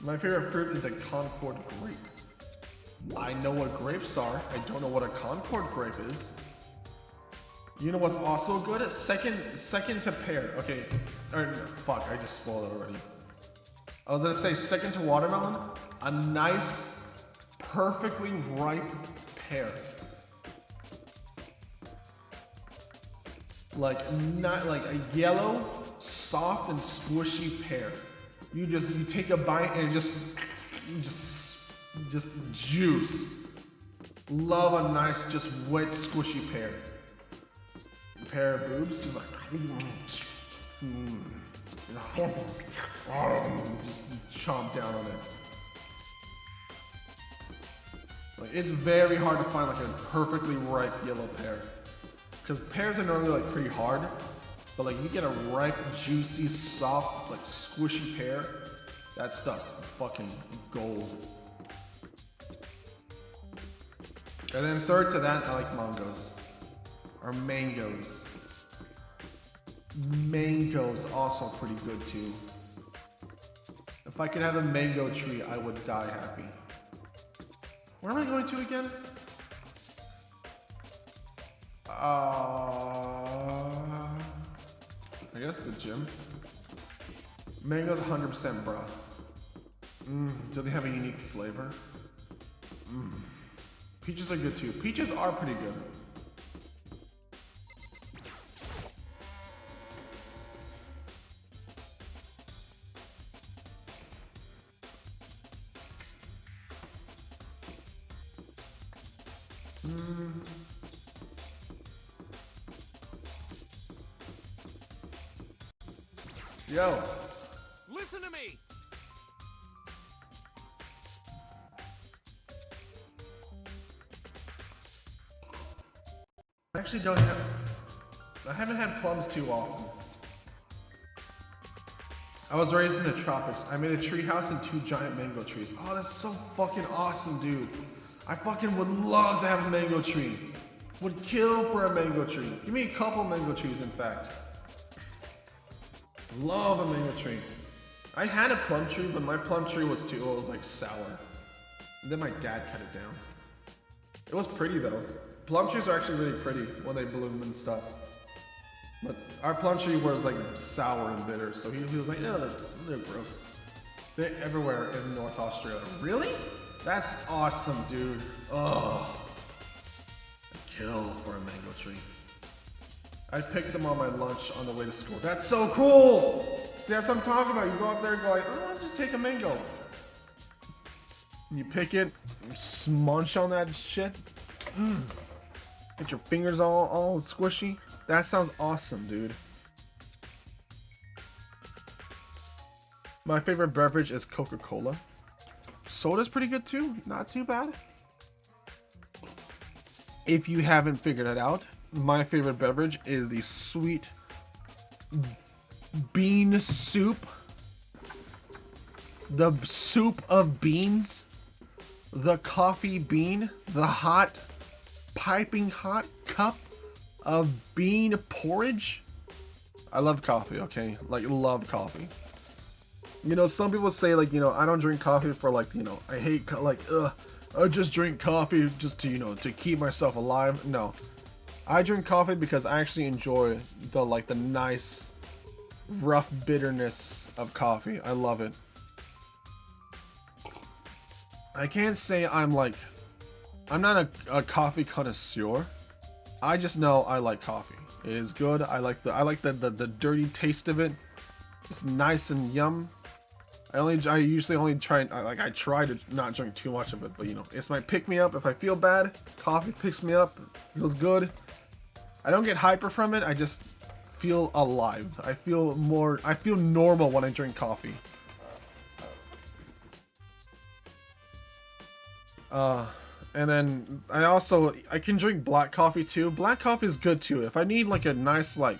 My favorite fruit is the Concord grape. I know what grapes are. I don't know what a Concord grape is. You know what's also good? Second to pear. Okay. Or, fuck, I just spoiled it already. I was gonna say second to watermelon. A nice, perfectly ripe pear. Not like a yellow, soft and squishy pear. You take a bite and just juice. Love a nice, just wet, squishy pear. Pair of boobs, just like just chomp down on it. Like, it's very hard to find like a perfectly ripe yellow pear, because pears are normally like pretty hard, but like you get a ripe, juicy, soft, like squishy pear, that stuff's fucking gold. And then third to that, I like mangoes. Or mangoes. Mangoes also pretty good too. If I could have a mango tree, I would die happy. Where am I going to again? I guess the gym. Mango's 100% bruh. Do they have a unique flavor? Peaches are good too. Peaches are pretty good. Yo. Listen to me. I actually I haven't had plums too often. I was raised in the tropics. I made a tree house and 2 giant mango trees. Oh, that's so fucking awesome, dude. I fucking would love to have a mango tree. Would kill for a mango tree. Give me a couple mango trees, in fact. Love a mango tree. I had a plum tree, but my plum tree was like sour. And then my dad cut it down. It was pretty though. Plum trees are actually really pretty when they bloom and stuff. But our plum tree was like sour and bitter, so he was like, yeah, they're gross. They're everywhere in North Australia. Really? That's awesome, dude. Oh. I'd kill for a mango tree. I picked them on my lunch on the way to school. That's so cool! See, that's what I'm talking about. You go out there and go like, oh, just take a mango. You pick it, you munch on that shit. Get your fingers all squishy. That sounds awesome, dude. My favorite beverage is Coca-Cola. Soda's pretty good too. Not too bad. If you haven't figured it out, my favorite beverage is the sweet bean soup. The soup of beans. The coffee bean. The hot, piping hot cup of bean porridge. I love coffee, okay? Like, love coffee. You know, some people say, like, you know, I don't drink coffee for, like, you know, I hate, like, I just drink coffee just to, you know, to keep myself alive. No. I drink coffee because I actually enjoy the, like, the nice, rough bitterness of coffee. I love it. I can't say I'm, like, I'm not a coffee connoisseur. I just know I like coffee. It is good. I like the dirty taste of it. It's nice and yum. I usually only try I try to not drink too much of it, but you know, it's my pick me up. If I feel bad, coffee picks me up. Feels good. I don't get hyper from it. I just feel alive. I feel normal when I drink coffee. And then I can drink black coffee too. Black coffee is good too. If I need like a nice a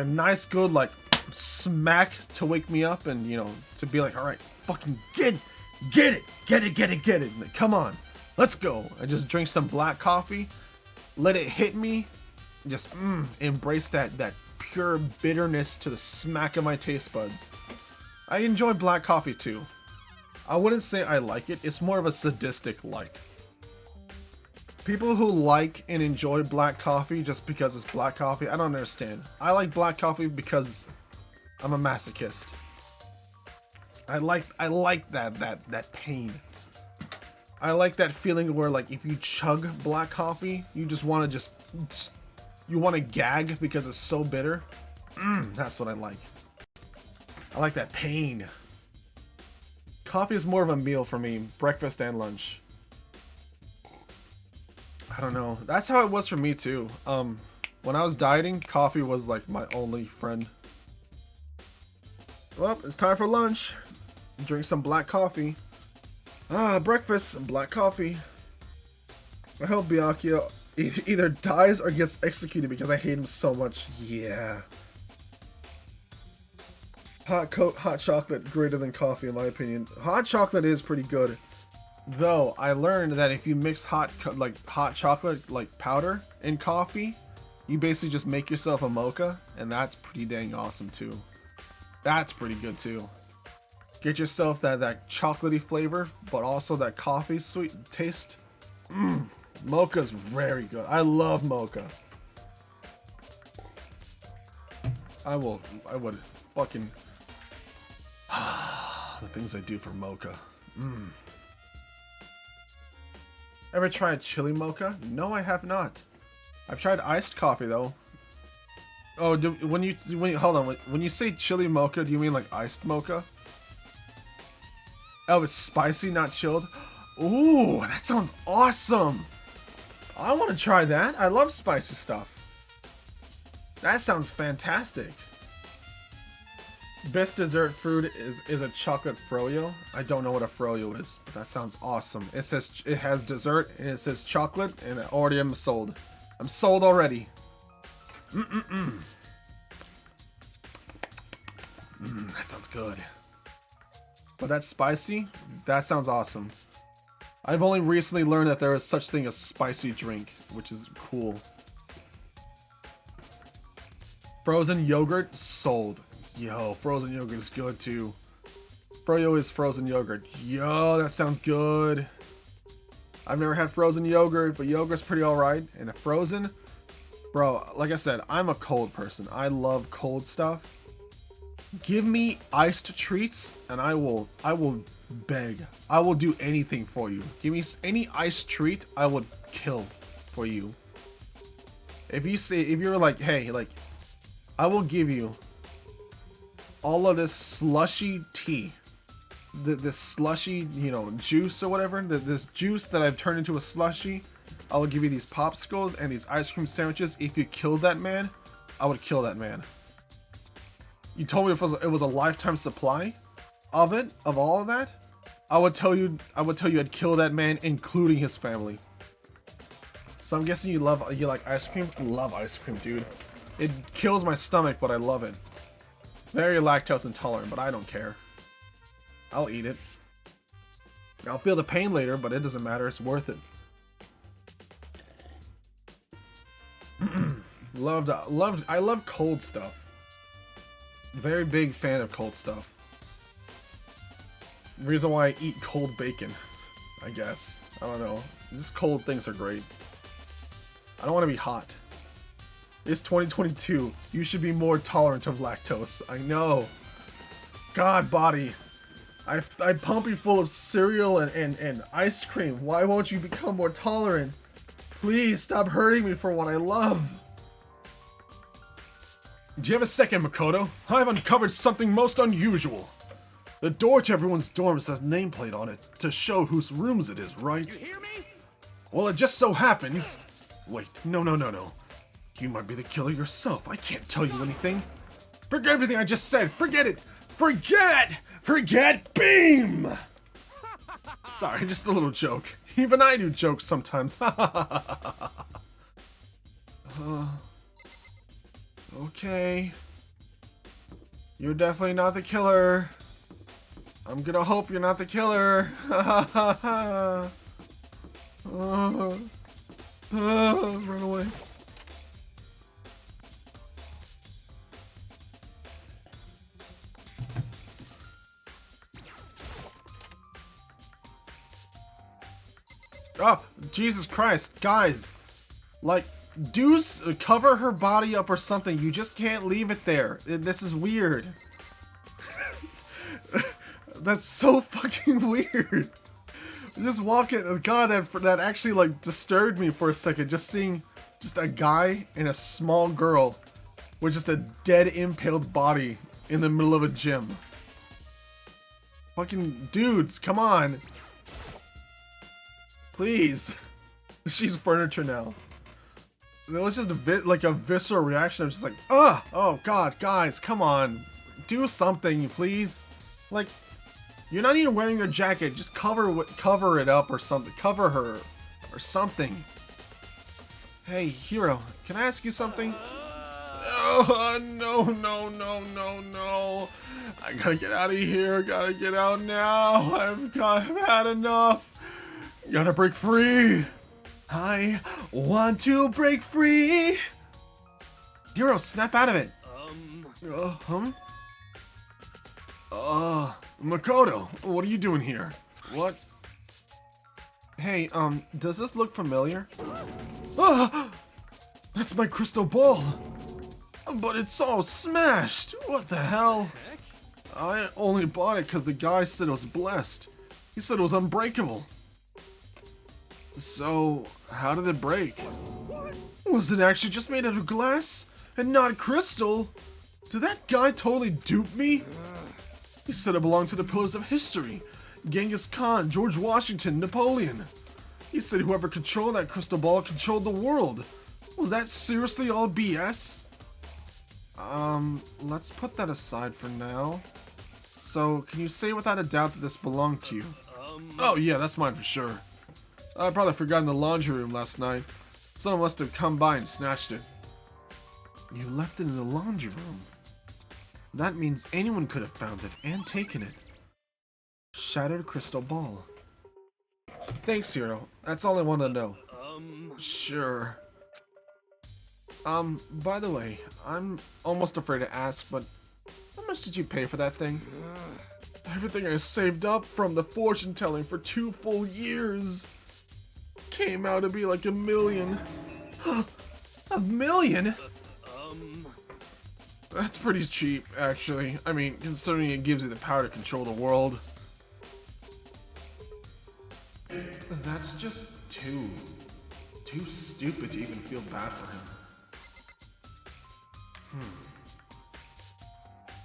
nice good like smack to wake me up and you know to be like, all right, fucking get it. Like, come on, let's go. I just drink some black coffee, let it hit me, just embrace that pure bitterness to the smack of my taste buds. I enjoy black coffee too. I wouldn't say I like it. It's more of a sadistic like. People who like and enjoy black coffee just because it's black coffee, I don't understand. I like black coffee because I'm a masochist. I like that pain. I like that feeling where like if you chug black coffee, you just want to you want to gag because it's so bitter. That's what I like. I like that pain. Coffee is more of a meal for me, breakfast and lunch. I don't know. That's how it was for me too. When I was dieting, coffee was like my only friend. Well, it's time for lunch. Drink some black coffee. Breakfast and black coffee. I hope Byakuya either dies or gets executed because I hate him so much. Yeah. Hot chocolate greater than coffee in my opinion. Hot chocolate is pretty good. Though I learned that if you mix hot chocolate like powder in coffee, you basically just make yourself a mocha, and that's pretty dang awesome too. That's pretty good too. Get yourself that chocolatey flavor, but also that coffee sweet taste. Mocha's very good. I love mocha. I would fucking the things I do for mocha. Ever tried chili mocha? No, I have not. I've tried iced coffee though. Oh, hold on. When you say chili mocha, do you mean like iced mocha? Oh, it's spicy, not chilled. Ooh, that sounds awesome. I want to try that. I love spicy stuff. That sounds fantastic. Best dessert food is a chocolate froyo. I don't know what a froyo is, but that sounds awesome. It says it has dessert and it says chocolate, and I already am sold. I'm sold already. That sounds good. But that's spicy. That sounds awesome. I've only recently learned that there is such thing as spicy drink, which is cool. Frozen yogurt, sold. Yo, frozen yogurt is good too. Froyo is frozen yogurt. Yo, that sounds good. I've never had frozen yogurt, but yogurt's pretty alright. And a frozen, bro, like I said, I'm a cold person. I love cold stuff. Give me iced treats, and I will beg. I will do anything for you. Give me any ice treat, I would kill for you. If you're like, hey, like, I will give you all of this slushy tea, this slushy, you know, juice or whatever, this juice that I've turned into a slushy. I will give you these popsicles and these ice cream sandwiches. If you killed that man, I would kill that man. You told me if it was a lifetime supply of it, of all of that, I would tell you I'd kill that man, including his family. So I'm guessing you like ice cream? I love ice cream, dude. It kills my stomach, but I love it. Very lactose intolerant, but I don't care. I'll eat it. I'll feel the pain later, but it doesn't matter. It's worth it. I love cold stuff. Very big fan of cold stuff. Reason why I eat cold bacon, I guess. I don't know. Just cold things are great. I don't want to be hot. It's 2022. You should be more tolerant of lactose. I know. God, body. I pump you full of cereal and ice cream. Why won't you become more tolerant? Please stop hurting me for what I love. Do you have a second, Makoto? I've uncovered something most unusual. The door to everyone's dorms has nameplate on it to show whose rooms it is, right? You hear me? Well, it just so happens... Wait, no. You might be the killer yourself. I can't tell you anything. Forget everything I just said. Forget it. Forget Beam! Sorry, just a little joke. Even I do jokes sometimes. Okay. You're definitely not the killer. I'm gonna hope you're not the killer. Run away. Oh, Jesus Christ, guys. Like, cover her body up or something. You just can't leave it there. This is weird. That's so fucking weird. Just walking. God, that actually like disturbed me for a second. Just seeing just a guy and a small girl with just a dead impaled body in the middle of a gym. Fucking dudes, come on. Please. She's furniture now. It was just a visceral reaction. I'm just like, ugh! Oh god, guys, come on. Do something, please. Like, you're not even wearing your jacket. Just cover it up or something. Cover her or something. Hey, Hiro, can I ask you something? Oh, no. I gotta get out of here. Gotta get out now. I've had enough. Gotta break free. I want to break free. Hiro, snap out of it. Makoto, what are you doing here? What? Hey, does this look familiar? Ah! That's my crystal ball! But it's all smashed! What the hell? I only bought it because the guy said it was blessed. He said it was unbreakable. So, how did it break? Was it actually just made out of glass? And not crystal? Did that guy totally dupe me? He said it belonged to the pillars of history. Genghis Khan, George Washington, Napoleon. He said whoever controlled that crystal ball controlled the world. Was that seriously all BS? Let's put that aside for now. So, can you say without a doubt that this belonged to you? Oh yeah, that's mine for sure. I probably forgot in the laundry room last night. Someone must have come by and snatched it. You left it in the laundry room? That means anyone could have found it and taken it. Shattered crystal ball. Thanks, Hiro. That's all I wanted to know. Sure. By the way, I'm almost afraid to ask, but how much did you pay for that thing? Everything I saved up from the fortune telling for 2 full years came out to be like $1 million. $1 million? That's pretty cheap, actually. I mean, considering it gives you the power to control the world. That's just too stupid to even feel bad for him.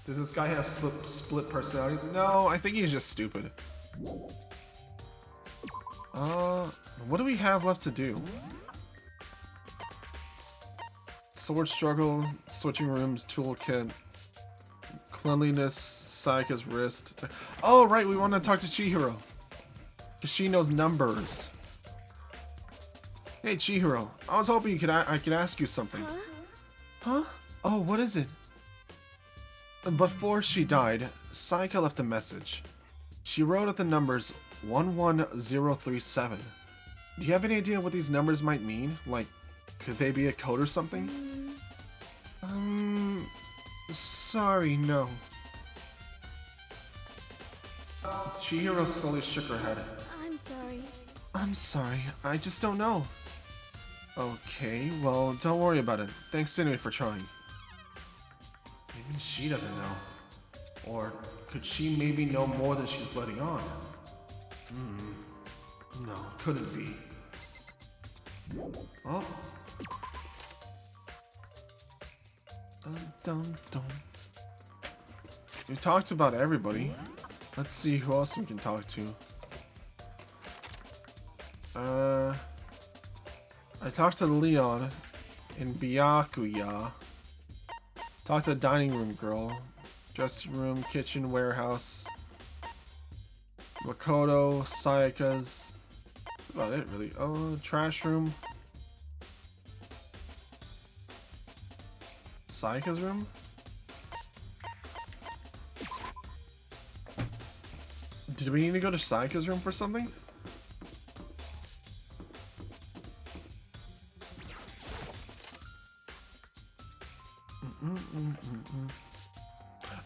Does this guy have split personalities? No, I think he's just stupid. What do we have left to do? Sword struggle, switching rooms, toolkit, cleanliness, Sayaka's wrist. Oh, right, we want to talk to Chihiro. Because she knows numbers. Hey, Chihiro. I was hoping I could ask you something. Huh? Oh, what is it? Before she died, Sayaka left a message. She wrote out the numbers 11037. Do you have any idea what these numbers might mean? Like, could they be a code or something? Sorry, no. Chihiro slowly shook her head. I'm sorry. I'm sorry, I just don't know. Okay, well, don't worry about it. Thanks anyway for trying. Even she doesn't know. Or could she maybe know more than she's letting on? No, couldn't be. Oh. Dun dun dun. We talked about everybody. Let's see who else we can talk to. I talked to Leon in Byakuya. Talked to the dining room girl. Dressing room, kitchen, warehouse. Makoto, Sayaka's. That's about it, really. Oh, trash room. Sayaka's room? Did we need to go to Sayaka's room for something?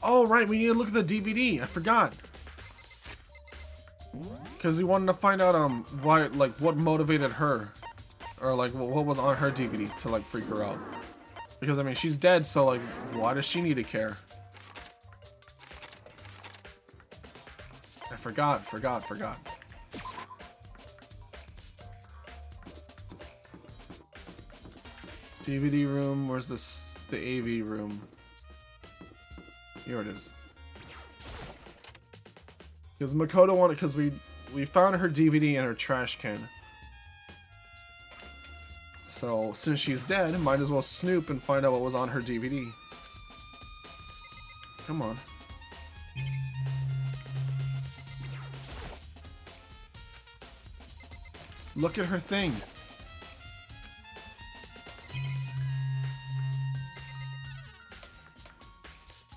Oh, right, we need to look at the DVD. I forgot. Because we wanted to find out why, like, what motivated her, or like what was on her DVD to like freak her out. Because I mean, she's dead, so like, why does she need to care? I forgot. DVD room. Where's this? The AV room. Here it is. Because Makoto wanted, because we found her DVD in her trash can. So since she's dead, might as well snoop and find out what was on her DVD. Come on. Look at her thing.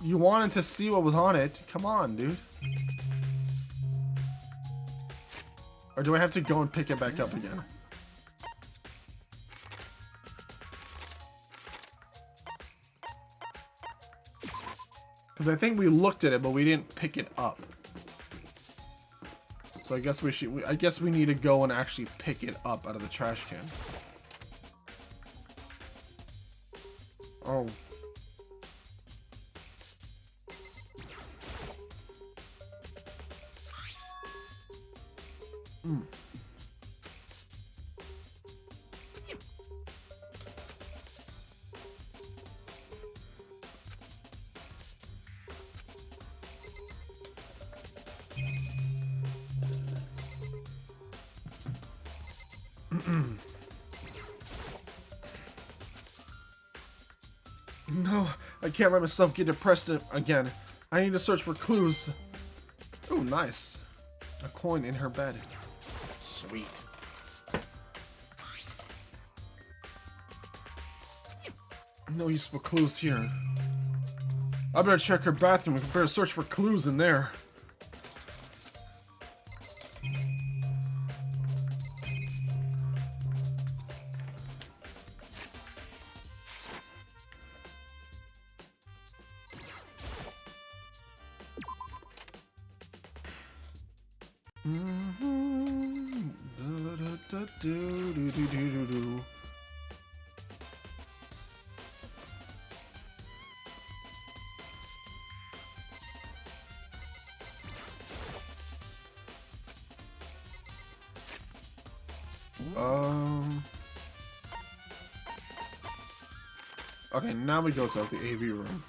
You wanted to see what was on it. Come on, dude. Or do I have to go and pick it back up again? Because I think we looked at it, but we didn't pick it up. So I guess we need to go and actually pick it up out of the trash can. Oh. No, I can't let myself get depressed again. I need to search for clues. Oh, nice. A coin in her bed. Sweet. No useful clues here. I better check her bathroom. I better search for clues in there. Okay, now we go to the AV room.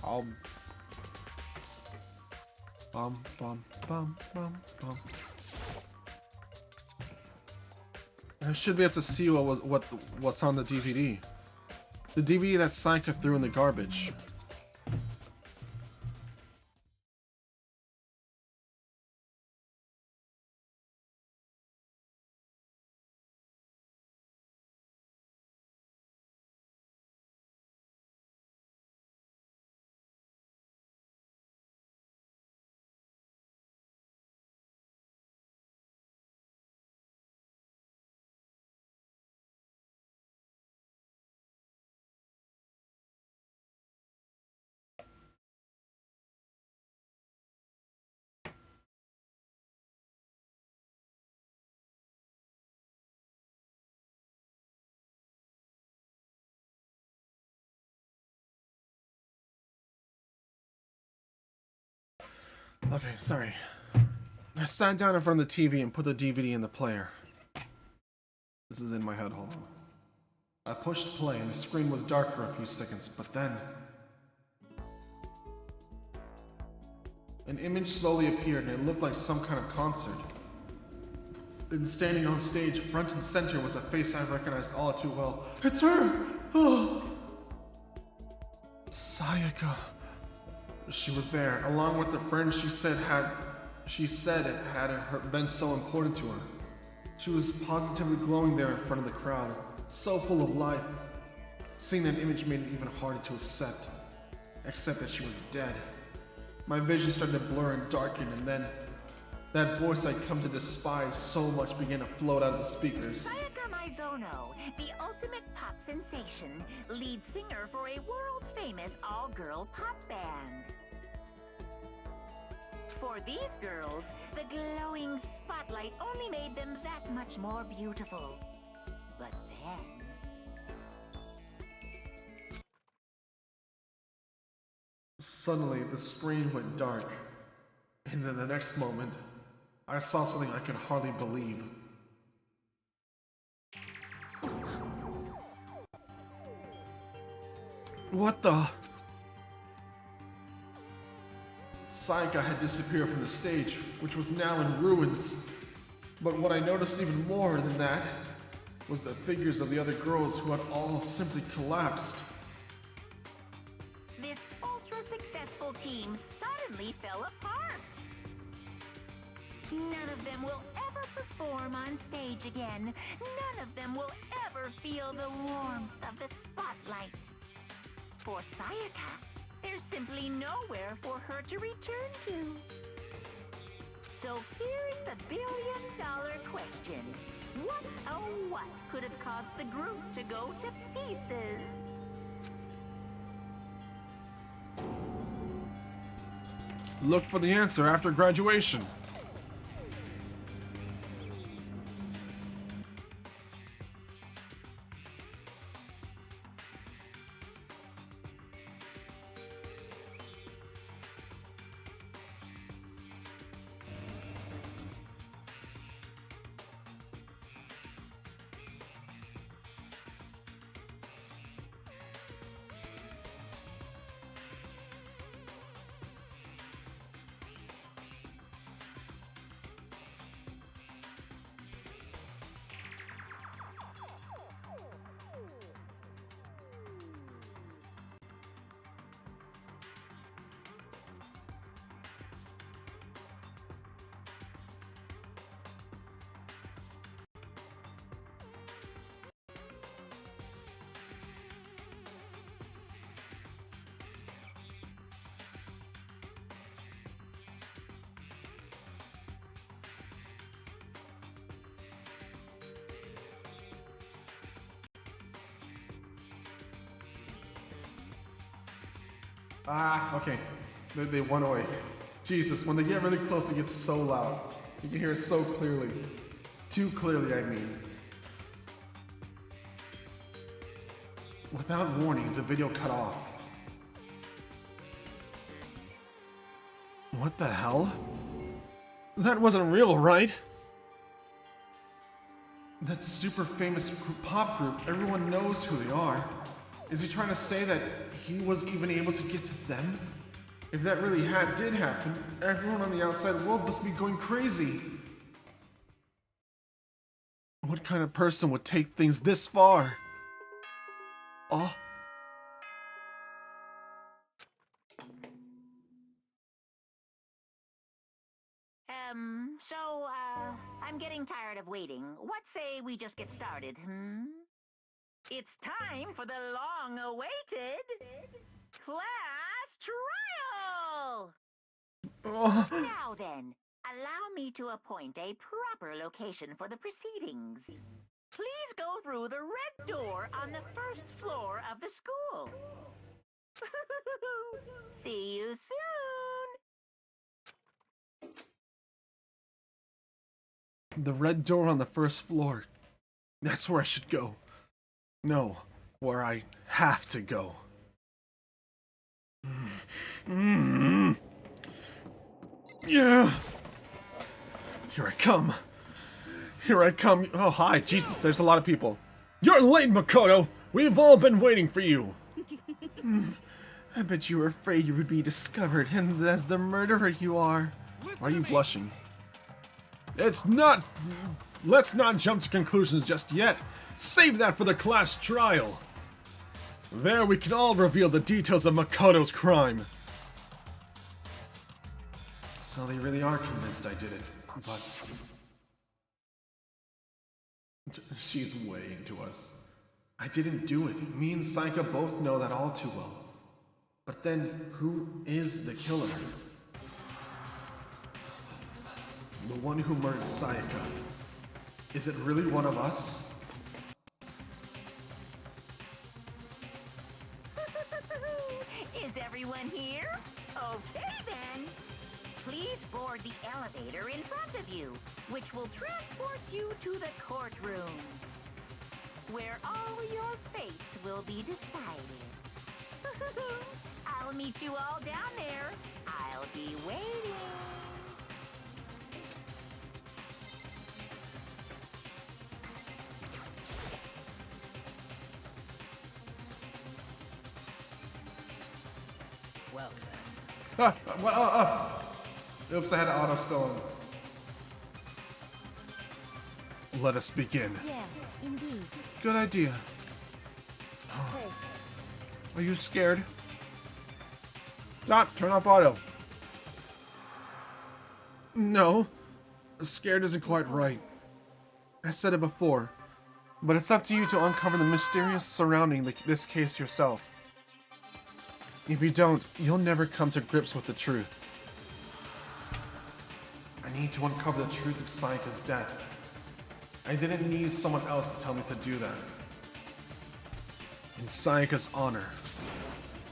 I'll bum bum bum bum bum. I should be able to see what's on the DVD. The DVD that Saika threw in the garbage. Okay, sorry. I sat down in front of the TV and put the DVD in the player. This is in my head, hold on. I pushed play and the screen was dark for a few seconds, but then an image slowly appeared and it looked like some kind of concert. Then standing on stage, front and center, was a face I recognized all too well. It's her! Oh. Sayaka. She was there, along with the friend she said had been so important to her. She was positively glowing there in front of the crowd, so full of life. Seeing that image made it even harder to accept that she was dead. My vision started to blur and darken, and then that voice I'd come to despise so much began to float out of the speakers. Sayaka Maizono, the ultimate pop sensation, lead singer for a world-famous all-girl pop band. For these girls, the glowing spotlight only made them that much more beautiful. But then... Suddenly, the screen went dark, and then the next moment, I saw something I could hardly believe. What the? Sayaka had disappeared from the stage, which was now in ruins. But what I noticed even more than that was the figures of the other girls who had all simply collapsed. This ultra-successful team suddenly fell apart. None of them will ever perform on stage again. None of them will ever feel the warmth of the spotlight. For Sayaka, there's simply nowhere for her to return to. So here's the billion-dollar question. What, oh what, could have caused the group to go to pieces? Look for the answer after graduation. Okay. They went away. Jesus, when they get really close, it gets so loud. You can hear it so clearly. Too clearly, I mean. Without warning, the video cut off. What the hell? That wasn't real, right? That super famous pop group, everyone knows who they are. Is he trying to say that he was even able to get to them? If that really did happen, everyone on the outside world must be going crazy. What kind of person would take things this far? Oh. I'm getting tired of waiting. What say we just get started, It's time for the long-awaited class trial! Oh. Now then, allow me to appoint a proper location for the proceedings. Please go through the red door on the first floor of the school. See you soon! The red door on the first floor. That's where I should go. No, where I have to go. Yeah. Here I come. Here I come. Oh, hi. Jesus, there's a lot of people. You're late, Makoto. We've all been waiting for you. I bet you were afraid you would be discovered, and as the murderer you are. Why are you blushing? It's not... Let's not jump to conclusions just yet. Save that for the class trial. There we can all reveal the details of Makoto's crime. So they really are convinced I did it, but... She's way into us. I didn't do it. Me and Saika both know that all too well. But then, who is the killer? The one who murdered Sayaka. Is it really one of us? Is everyone here? Okay then. Please board the elevator in front of you, which will transport you to the courtroom, where all your fate will be decided. I'll meet you all down there. I'll be waiting. Welcome. Oops, I had an auto skull. Let us begin. Yes, indeed. Good idea. Hey, Are you scared? Stop, turn off auto. No, scared isn't quite right. I said it before, but it's up to you to uncover the mysterious surrounding this case yourself. If you don't, you'll never come to grips with the truth. I need to uncover the truth of Sayaka's death. I didn't need someone else to tell me to do that. In Sayaka's honor.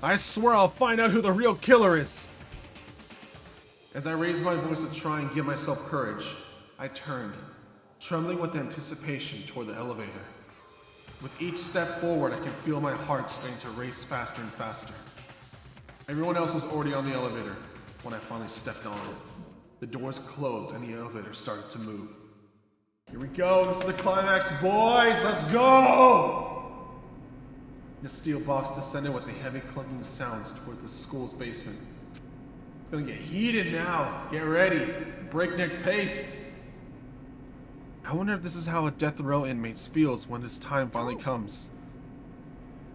I swear I'll find out who the real killer is! As I raised my voice to try and give myself courage, I turned, trembling with anticipation toward the elevator. With each step forward, I can feel my heart starting to race faster and faster. Everyone else was already on the elevator when I finally stepped on it. The doors closed and the elevator started to move. Here we go, this is the climax, boys! Let's go! The steel box descended with the heavy clunking sounds towards the school's basement. It's gonna get heated now. Get ready. Breakneck pace. I wonder if this is how a death row inmate feels when his time finally comes.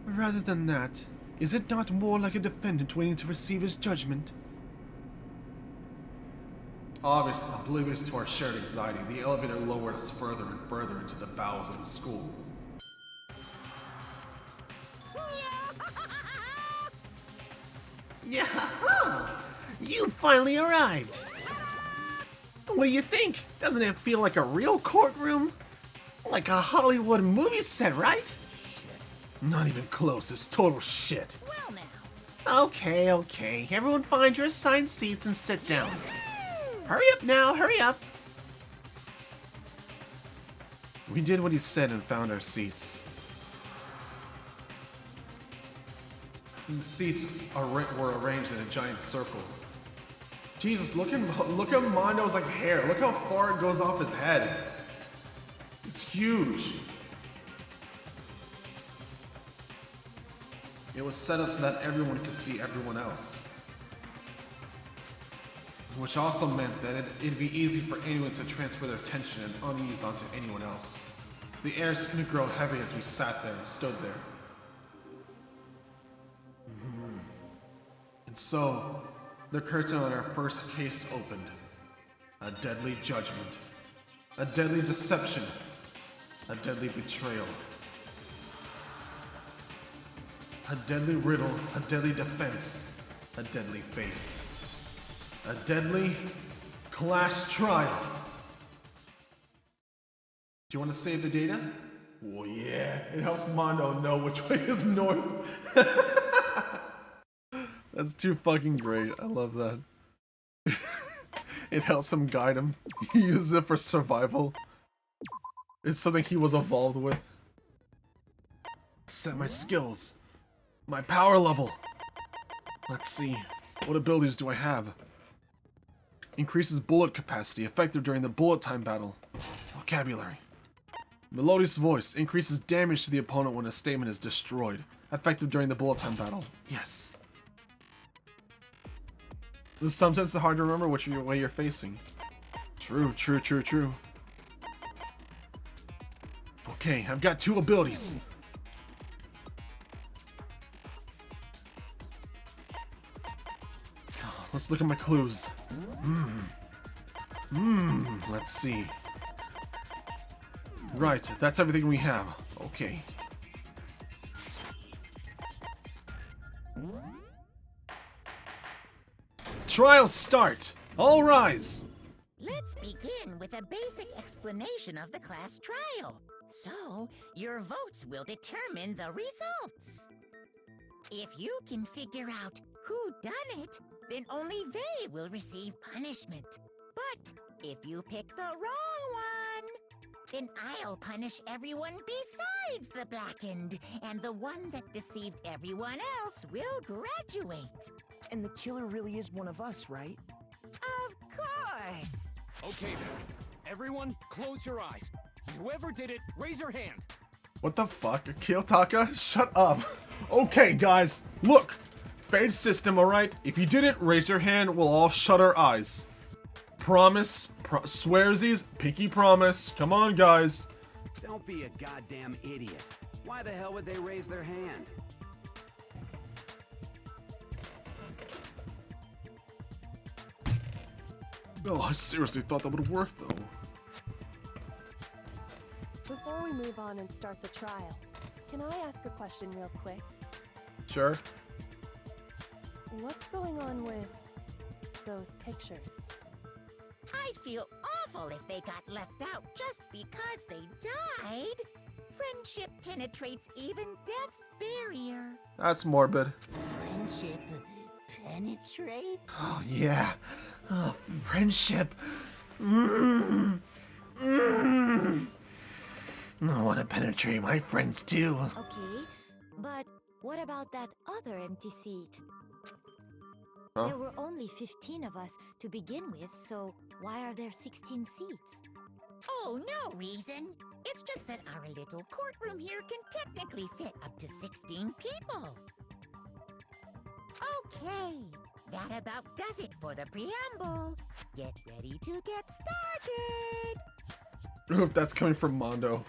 Rather than that, is it not more like a defendant waiting to receive his judgment? Obviously, oblivious to our shared anxiety, the elevator lowered us further and further into the bowels of the school. Yahoo! You finally arrived! What do you think? Doesn't it feel like a real courtroom? Like a Hollywood movie set, right? Not even close, it's total shit. Well now. Okay. Everyone find your assigned seats and sit down. Hurry up now, hurry up! We did what he said and found our seats. The seats were arranged in a giant circle. Jesus, look at Mondo's like hair. Look how far it goes off his head. It's huge. It was set up so that everyone could see everyone else. Which also meant that it'd be easy for anyone to transfer their tension and unease onto anyone else. The air seemed to grow heavy as we sat there and stood there. And so, the curtain on our first case opened. A deadly judgment. A deadly deception. A deadly betrayal. A deadly riddle. A deadly defense. A deadly fate. A deadly class trial. Do you want to save the data? Oh yeah, it helps Mondo know which way is north. That's too fucking great. I love that. It helps him guide him. He uses it for survival. It's something he was evolved with. Set my skills. My power level. Let's see. What abilities do I have? Increases bullet capacity, effective during the bullet time battle. Vocabulary. Melodious voice, increases damage to the opponent when a statement is destroyed. Effective during the bullet time battle. Yes. Sometimes it's hard to remember which way you're facing. True. Okay, I've got 2 abilities. Let's look at my clues. Let's see. Right, that's everything we have. Okay. Trial start! All rise! Let's begin with a basic explanation of the class trial. So, your votes will determine the results. If you can figure out who done it, then only they will receive punishment. But if you pick the wrong one, then I'll punish everyone besides the blackened, and the one that deceived everyone else will graduate. And the killer really is one of us, right? Of course. Okay then. Everyone, close your eyes. Whoever did it, raise your hand. What the fuck? Kiyotaka? Shut up. Okay, guys. Look. Fade system, alright? If you didn't, raise your hand. We'll all shut our eyes. Promise. Swearsies. Pinky promise. Come on, guys. Don't be a goddamn idiot. Why the hell would they raise their hand? Oh, I seriously thought that would work, though. Before we move on and start the trial, can I ask a question real quick? Sure. What's going on with those pictures? I'd feel awful if they got left out just because they died. Friendship penetrates even death's barrier. That's morbid. Friendship penetrates? Oh, yeah. Oh, friendship. I want to penetrate my friends, too. Okay, but what about that other empty seat? Huh? There were only 15 of us to begin with, so why are there 16 seats? Oh, no reason. It's just that our little courtroom here can technically fit up to 16 people. Okay, that about does it for the preamble. Get ready to get started. If that's coming from Mondo.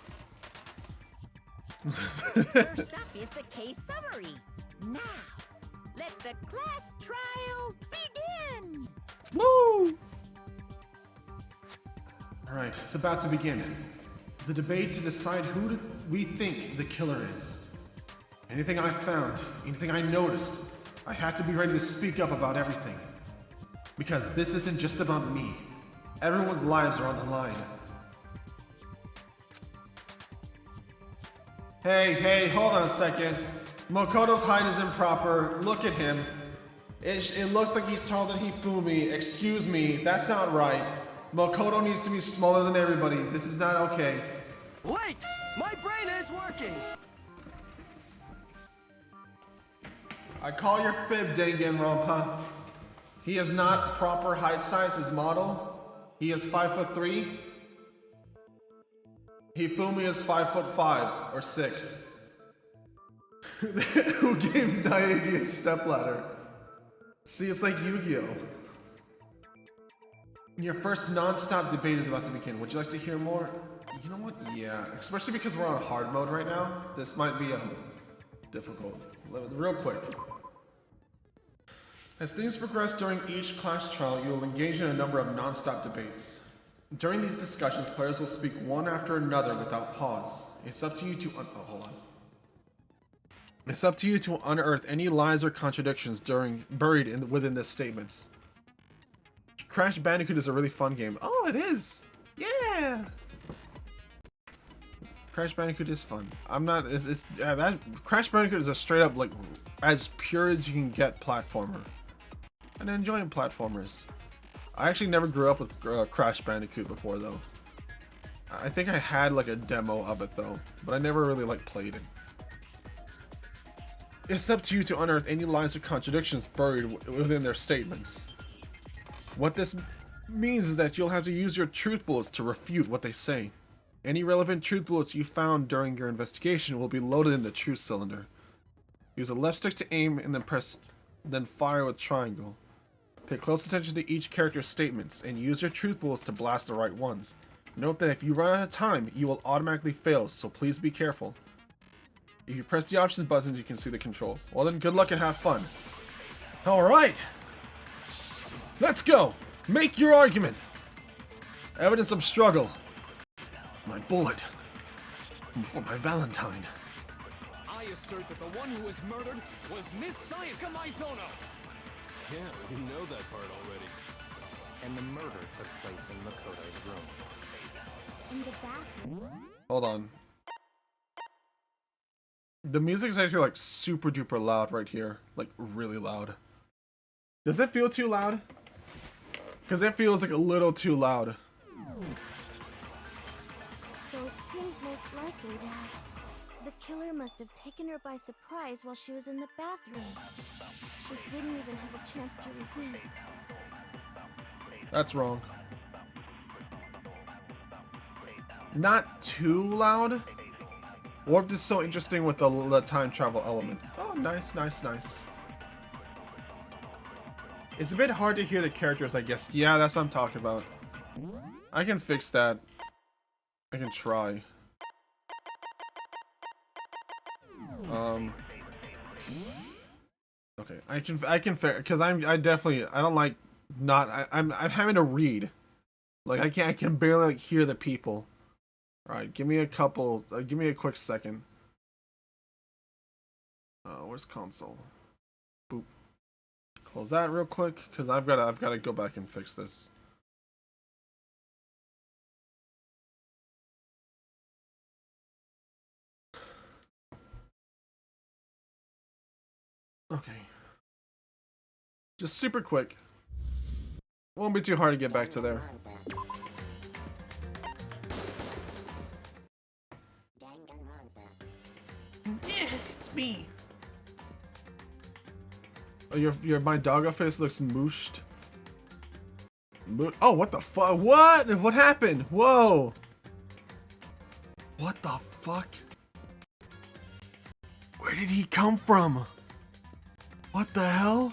First up is the case summary. Now, let the class trial begin. Woo! Alright, it's about to begin. The debate to decide who we think the killer is. Anything I found, anything I noticed, I had to be ready to speak up about everything. Because this isn't just about me. Everyone's lives are on the line. Hey, hold on a second. Makoto's height is improper. Look at him. It looks like he's taller than Hifumi. Excuse me, that's not right. Makoto needs to be smaller than everybody. This is not okay. Wait! My brain is working! I call your fib, Danganronpa. He is not proper height size as model. He is 5'3". Hifumi is 5'5" or 6. Who gave Naegi a stepladder? See, it's like Yu-Gi-Oh! Your first non-stop debate is about to begin. Would you like to hear more? You know what? Yeah, especially because we're on hard mode right now. This might be difficult. Real quick. As things progress during each class trial, you will engage in a number of non-stop debates. During these discussions, players will speak one after another without pause. It's up to you to hold on. It's up to you to unearth any lies or contradictions buried within the statements. Crash Bandicoot is a really fun game. Oh, it is. Yeah. Crash Bandicoot is fun. I'm not. That Crash Bandicoot is a straight up like as pure as you can get platformer. And enjoying platformers. I actually never grew up with Crash Bandicoot before though. I think I had like a demo of it though, but I never really like played it. It's up to you to unearth any lies or contradictions buried within their statements. What this means is that you'll have to use your truth bullets to refute what they say. Any relevant truth bullets you found during your investigation will be loaded in the truth cylinder. Use a left stick to aim and then fire with triangle. Pay close attention to each character's statements and use your truth bullets to blast the right ones. Note that if you run out of time, you will automatically fail, so please be careful. If you press the options buttons, you can see the controls. Well then, good luck and have fun. Alright! Let's go! Make your argument! Evidence of struggle. My bullet. For my Valentine. I assert that the one who was murdered was Miss Sayaka Maizono! Yeah, we know that part already. And the murder took place in Makoto's room. In the bathroom? Hold on. The music's actually like super duper loud right here. Like really loud. Does it feel too loud? Because it feels like a little too loud. So it seems most likely that the killer must have taken her by surprise while she was in the bathroom. She didn't even have a chance to resist. That's wrong. Not too loud. Warped is so interesting with the time travel element. Oh, nice, nice, nice. It's a bit hard to hear the characters, I guess. Yeah, that's what I'm talking about. I can fix that. I can try. Okay, I can fix because I don't like not I'm having to read. Like I can barely like hear the people. All right, give me a couple. Give me a quick second. Where's console? Boop. Close that real quick because I've got to go back and fix this. Okay. Just super quick. Won't be too hard to get back to there. Yeah, it's me. Oh, my doggo face looks mooshed. Oh, what the fuck? What? What happened? Whoa. What the fuck? Where did he come from? What the hell?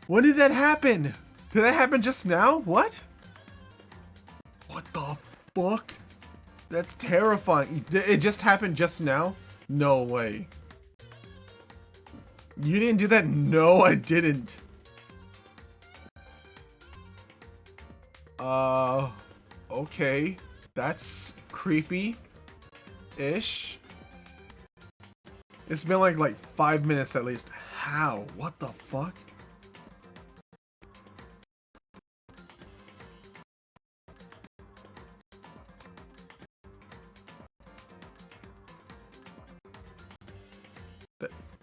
When did that happen? Did that happen just now? What? What the fuck? That's terrifying. It just happened just now? No way. You didn't do that? No, I didn't. Okay. That's creepy-ish. It's been like 5 minutes at least. How? What the fuck?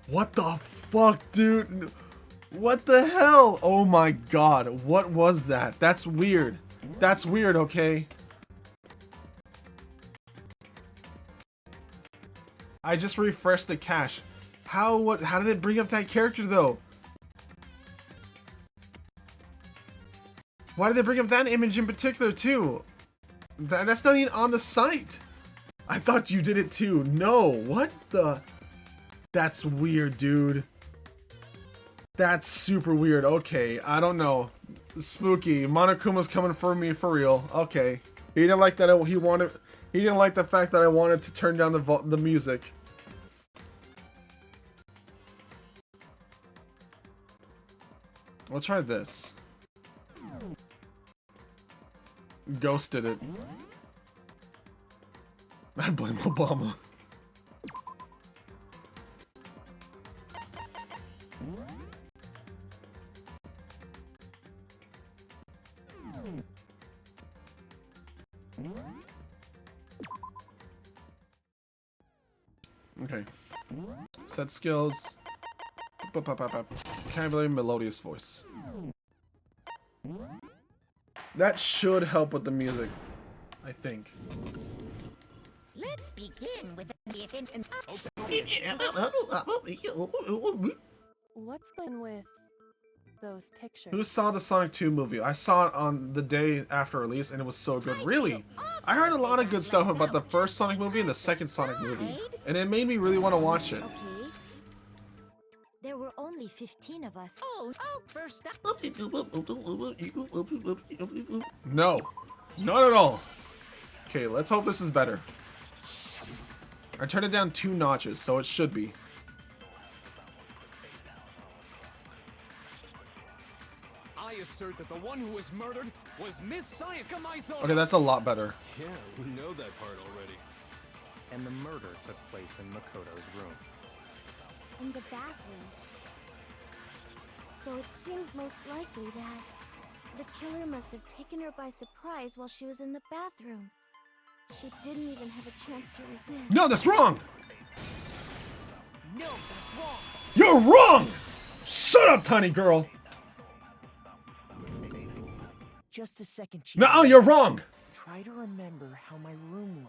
What the fuck, dude? What the hell? Oh my god. What was that? That's weird. That's weird, okay? I just refreshed the cache. How did it bring up that character though? Why did they bring up that image in particular too? That's not even on the site. I thought you did it too. No, what the? That's weird, dude. That's super weird. Okay, I don't know. Spooky. Monokuma's coming for me for real. Okay. He didn't like that. He didn't like the fact that I wanted to turn down the music. We'll try this. Ghosted it. I blame Obama. Okay. Set skills. Vocabulary, melodious voice. That should help with the music, I think. Let's begin with What's going with those pictures? Who saw the Sonic 2 movie? I saw it on the day after release and it was so good. Really? I heard a lot of good stuff about the first Sonic movie and the second Sonic movie. And it made me really want to watch it. Okay. There were only 15 of us. First up. No. Not at all. Okay, let's hope this is better. I turned it down 2 notches, so it should be. I assert that the one who was murdered was Miss Sayaka Maizono. Okay, that's a lot better. Yeah, we know that part already. And the murder took place in Makoto's room. In the bathroom. So it seems most likely that the killer must have taken her by surprise while she was in the bathroom. She didn't even have a chance to resist. No, that's wrong! No, that's wrong. You're wrong! Shut up, tiny girl! Just a second, Chief. No, you're wrong! Try to remember how my room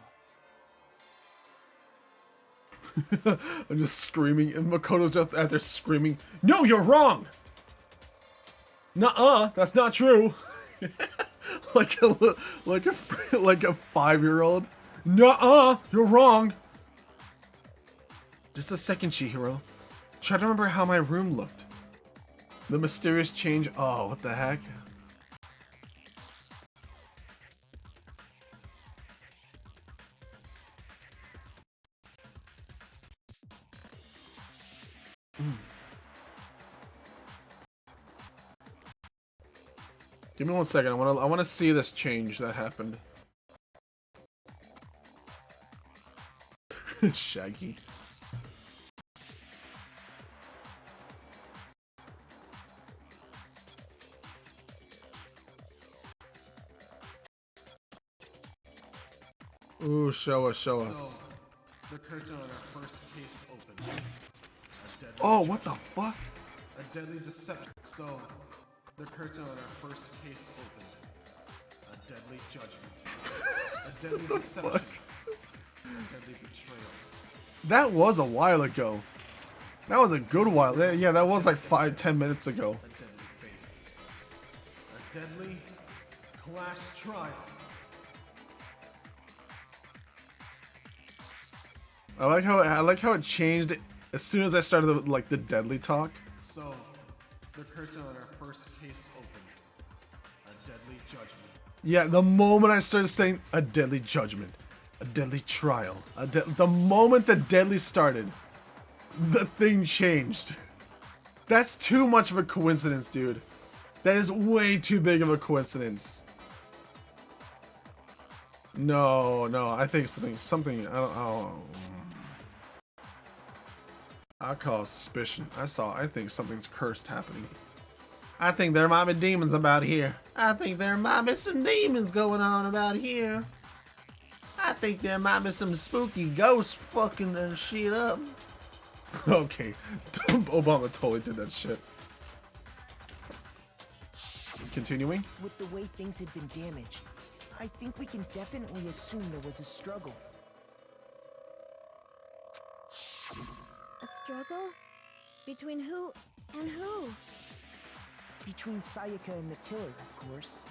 looked. I'm just screaming, and Makoto's just out there screaming, "No, you're wrong!" Nuh-uh, that's not true. like a 5-year-old. Nuh-uh, you're wrong. Just a second, Chihiro. Try to remember how my room looked. The mysterious change. Oh, what the heck? Give me 1 second. I want to see this change that happened. Shaggy. Ooh, show us. So, the curtain on our first case opened. Oh, what the fuck? A deadly deception. So, the curtain on our first case opened. A deadly judgment. A deadly deception. Fuck? A deadly betrayal. That was a while ago. That was a good while. Yeah, that was like 5-10 minutes ago. A deadly fate. A deadly class trial. I like how it changed as soon as I started the deadly talk. So, the curtain on our first case opened. A deadly judgment. Yeah, the moment I started saying a deadly judgment, a deadly trial, the moment the deadly started, the thing changed. That's too much of a coincidence, dude. That is way too big of a coincidence. No, I think something. I call suspicion. I think something's cursed happening. I think there might be demons about here. I think there might be some demons going on about here. I think there might be some spooky ghosts fucking shit up. Okay, Obama totally did that shit. Continuing. With the way things had been damaged, I think we can definitely assume there was a struggle. A struggle? Between who and who? Between Sayaka and the killer, of course.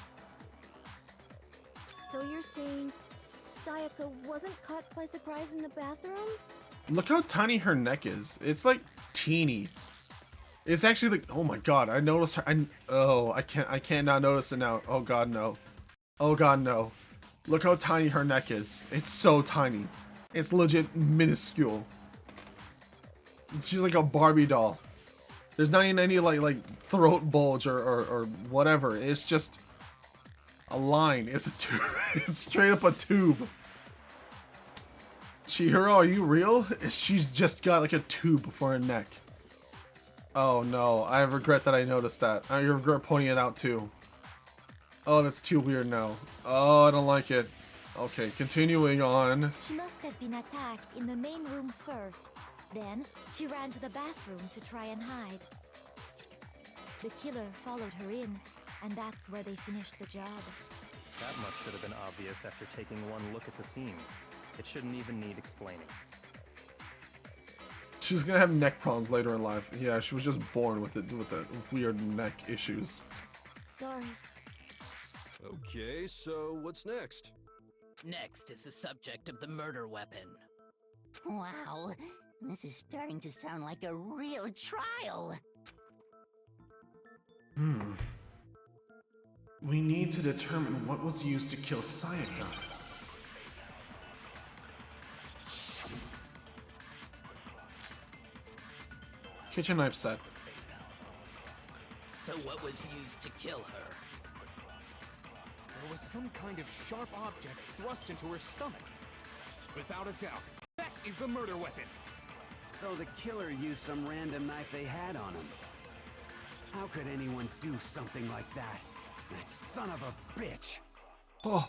So you're saying Sayaka wasn't caught by surprise in the bathroom? Look how tiny her neck is. It's like teeny. It's actually like, oh my god, I noticed her. I can't not notice it now. Oh god, no. Oh god, no. Look how tiny her neck is. It's so tiny. It's legit minuscule. She's like a Barbie doll. There's not even any like throat bulge or whatever. It's just a line. It's a tube. It's straight up a tube. Chihiro, are you real? She's just got like a tube for her neck. Oh no, I regret that I noticed that. I regret pointing it out too. Oh, that's too weird now. Oh, I don't like it. Okay, continuing on. She must have been attacked in the main room first. Then, she ran to the bathroom to try and hide. The killer followed her in, and that's where they finished the job. That much should have been obvious after taking one look at the scene. It shouldn't even need explaining. She's gonna have neck problems later in life. Yeah, she was just born with the weird neck issues. Sorry. Okay, so what's next? Next is the subject of the murder weapon. Wow, this is starting to sound like a real trial. We need to determine what was used to kill Sayaka. Kitchen knife set. So what was used to kill her? There was some kind of sharp object thrust into her stomach. Without a doubt, that is the murder weapon. So the killer used some random knife they had on him. How could anyone do something like that? That son of a bitch! Oh.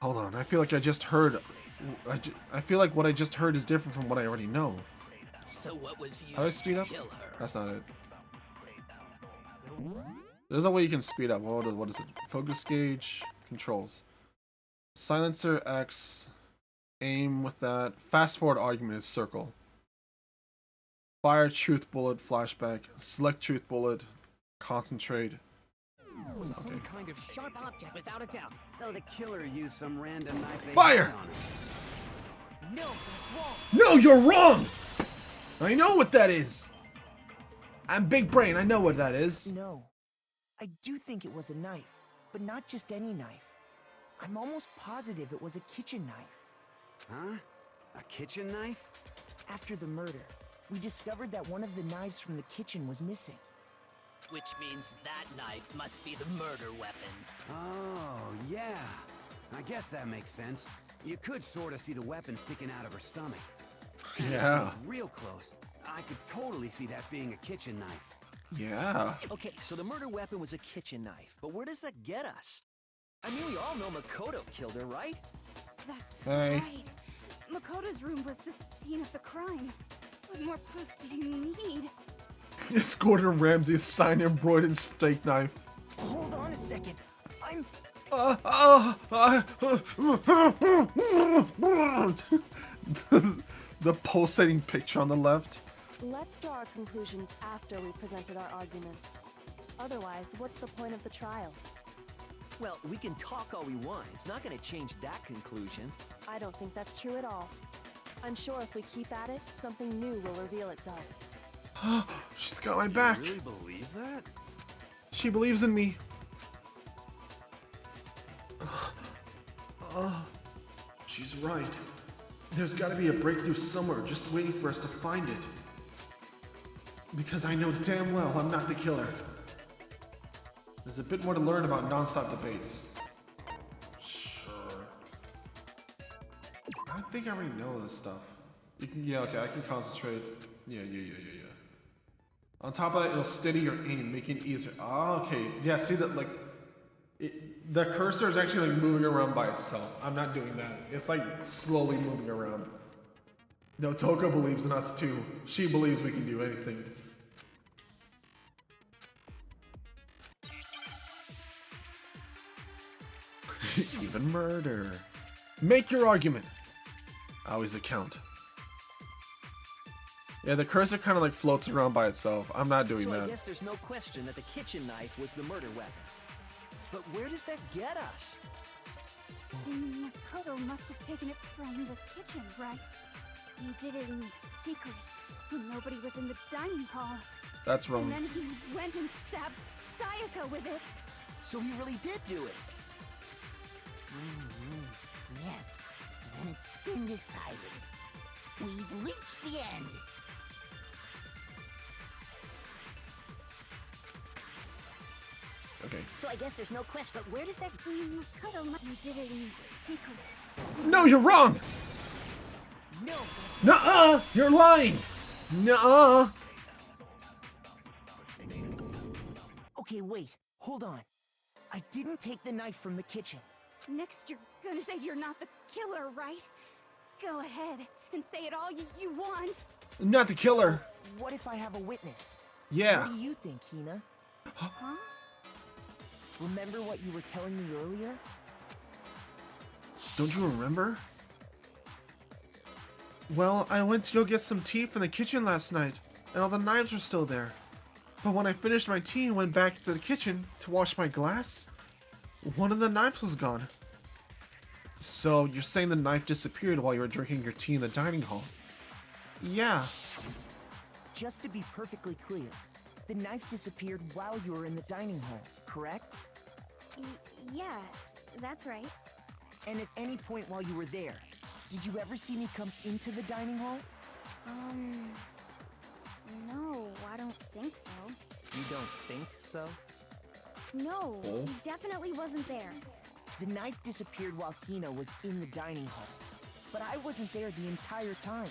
Hold on, I feel like I just heard... I feel like what I just heard is different from what I already know. So what was How do I used speed to up? kill her? That's not it. There's no way you can speed up. What is it? Focus gauge, controls. Silencer X, aim with that. Fast forward argument is circle. Fire truth bullet, flashback. Select truth bullet, concentrate. It was some kind of sharp object, without a doubt. So the killer used some random knife they Fire! had on him. No, that's wrong. No, you're wrong! I know what that is! I'm big brain, I know what that is. No. I do think it was a knife, but not just any knife. I'm almost positive it was a kitchen knife. Huh? A kitchen knife? After the murder, we discovered that one of the knives from the kitchen was missing. Which means that knife must be the murder weapon. Oh, yeah. I guess that makes sense. You could sort of see the weapon sticking out of her stomach. Yeah. Real close. I could totally see that being a kitchen knife. Yeah. Okay, so the murder weapon was a kitchen knife, but where does that get us? I mean, we all know Makoto killed her, right? That's Hey. right. Makoto's room was the scene of the crime. What more proof do you need? It's Gordon Ramsay's sign embroidered steak knife. Hold on a second. I'm... The pulsating picture on the left. Let's draw our conclusions after we presented our arguments. Otherwise, what's the point of the trial? Well, we can talk all we want. It's not going to change that conclusion. I don't think that's true at all. I'm sure if we keep at it, something new will reveal itself. She's got my back. You really believe that? She believes in me. She's right. There's got to be a breakthrough somewhere, just waiting for us to find it. Because I know damn well I'm not the killer. There's a bit more to learn about non-stop debates. Sure. I think I already know this stuff. Yeah, okay, I can concentrate. Yeah. On top of that, it'll steady your aim, making it easier. Ah, okay. Yeah, see that, like, the cursor is actually like moving around by itself. I'm not doing that. It's like slowly moving around. No, Toko believes in us too. She believes we can do anything. Even murder. Make your argument. Always account. Yeah, the cursor kind of like floats around by itself. I'm not doing So that. I guess there's no question that the kitchen knife was the murder weapon. But where does that get us? Makoto must have taken it from the kitchen, right? He did it in secret when nobody was in the dining hall. That's wrong. And then he went and stabbed Sayaka with it. So he really did do it. Yes, and it's been decided. We've reached the end. Okay. So I guess there's no question, but where does that... Makoto did it in secret. No, you're wrong! No, Nuh-uh! You're lying! Nuh-uh! Okay, wait. Hold on. I didn't take the knife from the kitchen. Next, you're gonna say you're not the killer, right? Go ahead and say it all you want. Not the killer. What if I have a witness? Yeah. What do you think, Hina? Huh? Remember what you were telling me earlier? Don't you remember? Well, I went to go get some tea from the kitchen last night, and all the knives were still there. But when I finished my tea and went back to the kitchen to wash my glass, one of the knives was gone. So, you're saying the knife disappeared while you were drinking your tea in the dining hall? Yeah. Just to be perfectly clear, the knife disappeared while you were in the dining hall, correct? Yeah, that's right. And at any point while you were there, did you ever see me come into the dining hall? No, I don't think so. You don't think so? No, Oh. he definitely wasn't there. The knife disappeared while Hina was in the dining hall, but I wasn't there the entire time.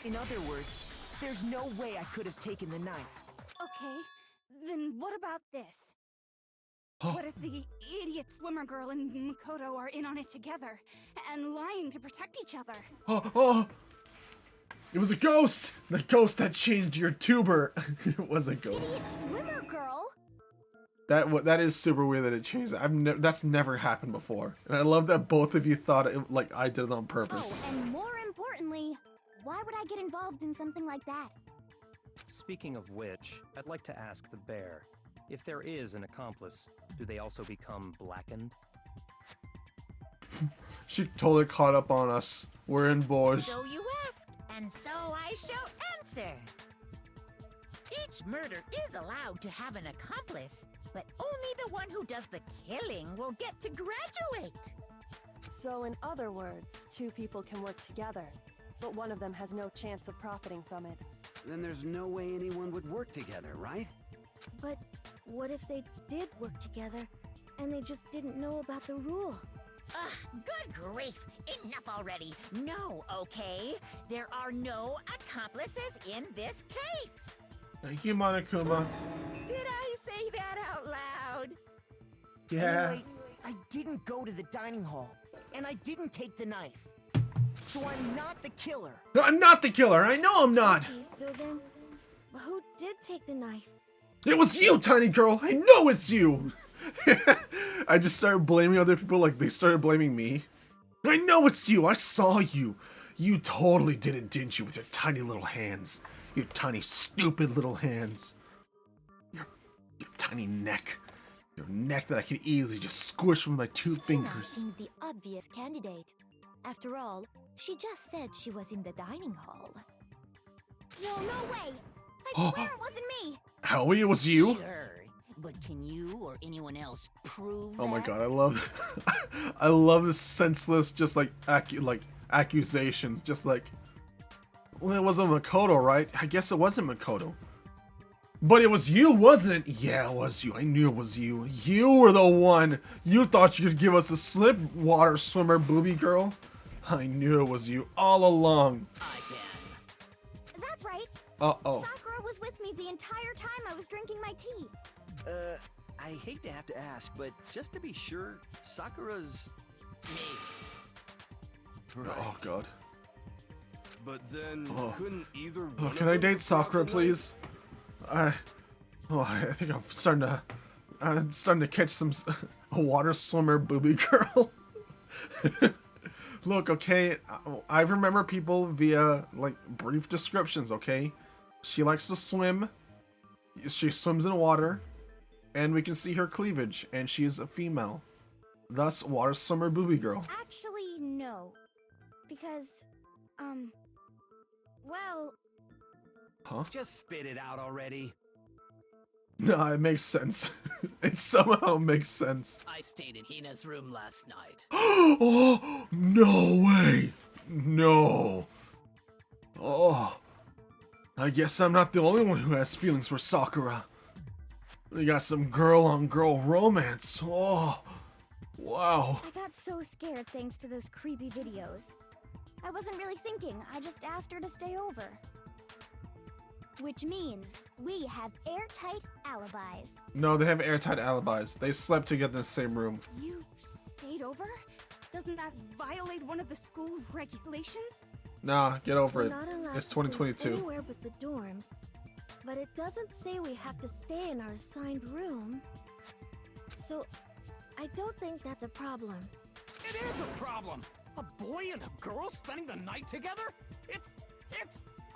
In other words, there's no way I could have taken the knife. Okay, then what about this? What if the idiot swimmer girl and Makoto are in on it together and lying to protect each other? Oh! It was a ghost! The ghost that changed your tuber! It was a ghost. Idiot swimmer girl? That is super weird that it changed. That's never happened before. And I love that both of you thought it like I did it on purpose. Oh, and more importantly, why would I get involved in something like that? Speaking of which, I'd like to ask the bear, if there is an accomplice, do they also become blackened? She totally caught up on us. We're in, boys. So you ask, and so I shall answer. Each murder is allowed to have an accomplice, but only the one who does the killing will get to graduate. So in other words, two people can work together, but one of them has no chance of profiting from it. Then there's no way anyone would work together, right? But what if they did work together and they just didn't know about the rule? Ugh, good grief! Enough already! No, okay? There are no accomplices in this case! Thank you, Monokuma. Did I say that out loud? Yeah. Anyway, I didn't go to the dining hall, and I didn't take the knife. So I'm not the killer. No, I'm not the killer. I know I'm not. Okay, so then, who did take the knife? It was you, tiny girl. I know it's you. I just started blaming other people like they started blaming me. I know it's you. I saw you. You totally did it, didn't you, with your tiny little hands? Your tiny, stupid little hands. Your tiny neck. Your neck that I could easily just squish with my two Hina fingers. seems the obvious candidate. After all, she just said she was in the dining hall. No, no way! I swear it wasn't me! Howie, it was you? Sure, but can you or anyone else prove Oh my that? god, I love I love this senseless just like accusations, just like, well, it wasn't Makoto, right? I guess it wasn't Makoto. But it was you, wasn't it? Yeah, it was you. I knew it was you. You were the one. You thought you could give us a slip, water swimmer booby girl. I knew it was you all along. I can. That's right. Uh-oh. Sakura was with me the entire time I was drinking my tea. I hate to have to ask, but just to be sure, Sakura's... Me. Right. Oh god. But then, Oh. couldn't either one Oh, of can I them date have Sakura, gotten please? I think I'm starting to catch some a water swimmer booby girl. Look, okay, I remember people via, like, brief descriptions, okay? She likes to swim. She swims in water. And we can see her cleavage, and she is a female. Thus, water swimmer booby girl. Actually, no. Because, well... Huh? Just spit it out already. No, it makes sense. It somehow makes sense. I stayed in Hina's room last night. Oh, no way. No. Oh. I guess I'm not the only one who has feelings for Sakura. We got some girl-on-girl romance. Oh. Wow. I got so scared thanks to those creepy videos. I wasn't really thinking, I just asked her to stay over. Which means we have airtight alibis. No, they have airtight alibis. They slept together in the same room. You stayed over? Doesn't that violate one of the school regulations? Nah, get over We're it. not allowed It's to sleep 2022. anywhere but the dorms, but it doesn't say we have to stay in our assigned room. So, I don't think that's a problem. It is a problem. A boy and a girl spending the night together? It's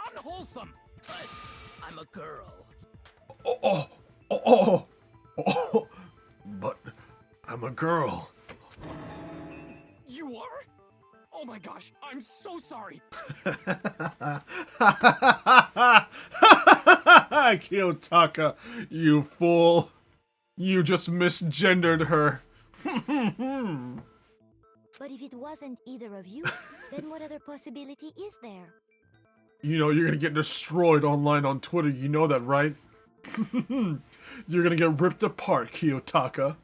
unwholesome. But I'm a girl. But I'm a girl. You are? Oh my gosh, I'm so sorry. Kiyotaka, you fool. You just misgendered her. But if it wasn't either of you, then what other possibility is there? You know, you're gonna get destroyed online on Twitter, you know that, right? You're gonna get ripped apart, Kiyotaka.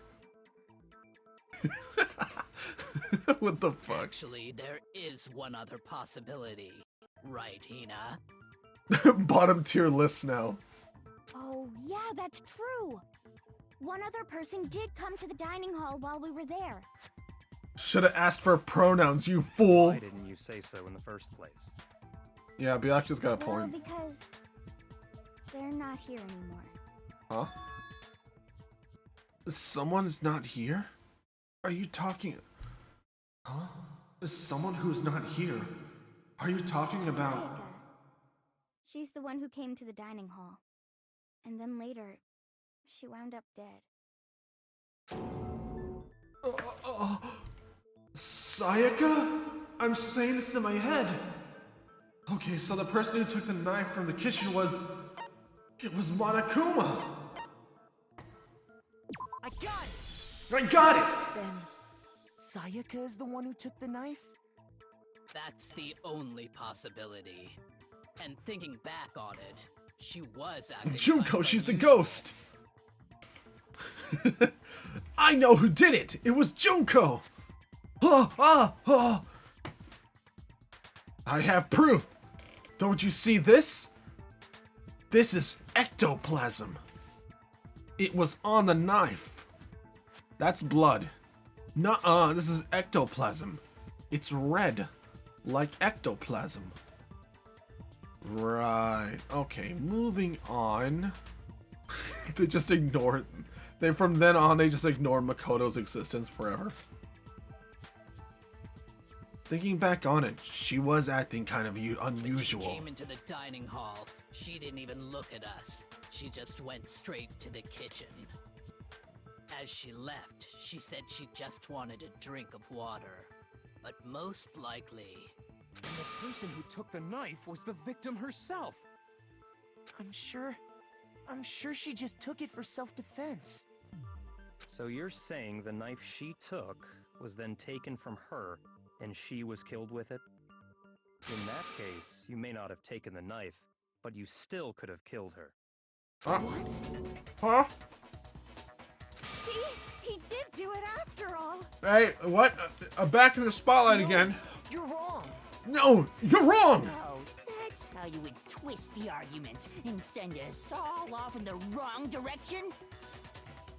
What the fuck? Actually, there is one other possibility. Right, Hina? Bottom tier list now. Oh, yeah, that's true. One other person did come to the dining hall while we were there. Should've asked for pronouns, you fool. Why didn't you say so in the first place? Yeah, Byakuya's got a Well, point. because they're not here anymore. Huh? Someone's not here? Are you talking... Huh? Someone who's not here? Are you talking about... Sayaka. She's the one who came to the dining hall. And then later, she wound up dead. Sayaka? I'm saying this in my head. Okay, so the person who took the knife from the kitchen was... It was Monokuma! I got it! I got it! Then, Sayaka is the one who took the knife? That's the only possibility. And thinking back on it, she was acting Junko, she's the ghost! I know who did it! It was Junko! I have proof! Don't you see this? This is ectoplasm. It was on the knife. That's blood. Nuh-uh, this is ectoplasm. It's red, like ectoplasm. Right. Okay, moving on. They just ignore it. From then on, they just ignore Makoto's existence forever. Thinking back on it, she was acting kind of unusual. When she came into the dining hall, she didn't even look at us. She just went straight to the kitchen. As she left, she said she just wanted a drink of water. But most likely... And the person who took the knife was the victim herself. I'm sure she just took it for self-defense. So you're saying the knife she took was then taken from her, and she was killed with it? In that case, you may not have taken the knife, but you still could have killed her. What? Huh? See? He did do it after all. Hey, what? Back in the spotlight again. You're wrong. No, you're wrong! Oh, that's how you would twist the argument and send us all off in the wrong direction?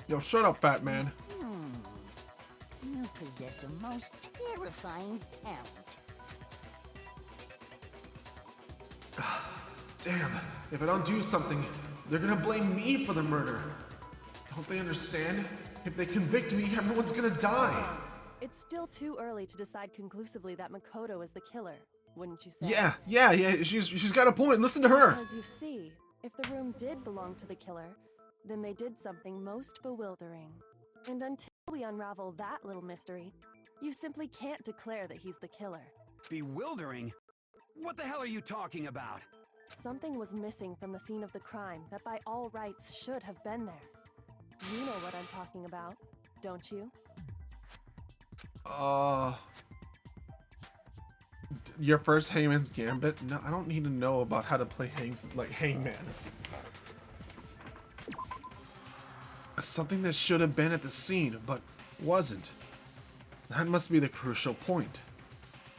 Yo, shut up, fat man. You possess a most terrifying talent. Damn, if I don't do something, they're gonna blame me for the murder. Don't they understand? If they convict me, everyone's gonna die. It's still too early to decide conclusively that Makoto is the killer, wouldn't you say? Yeah. She's got a point. Listen to her. Because you see, if the room did belong to the killer, then they did something most bewildering. And until we unravel that little mystery, you simply can't declare that he's the killer. Bewildering? What the hell are you talking about? Something was missing from the scene of the crime that by all rights should have been there. You know what I'm talking about, don't you? Your first Hangman's Gambit? No, I don't need to know about how to play Hangman. Something that should have been at the scene, but wasn't. That must be the crucial point.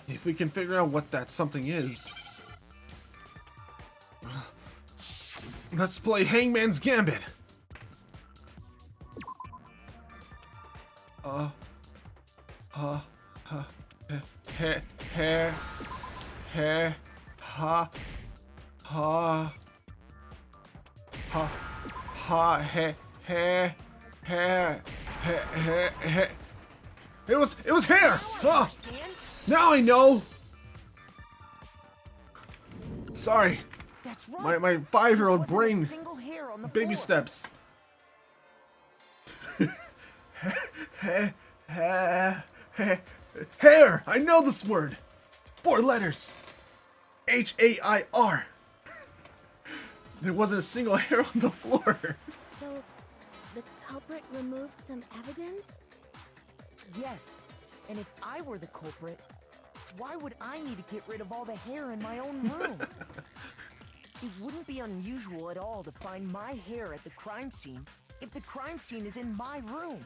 If we can figure out what that something is... Let's play Hangman's Gambit! It was hair! Huh. Now I know! Sorry. That's right. My 5-year-old brain. Single hair on the Baby floor. steps. Hair! I know this word. 4 letters. H-A-I-R. There wasn't a single hair on the floor. So, the culprit removed some evidence? Yes. And if I were the culprit, why would I need to get rid of all the hair in my own room? It wouldn't be unusual at all to find my hair at the crime scene if the crime scene is in my room.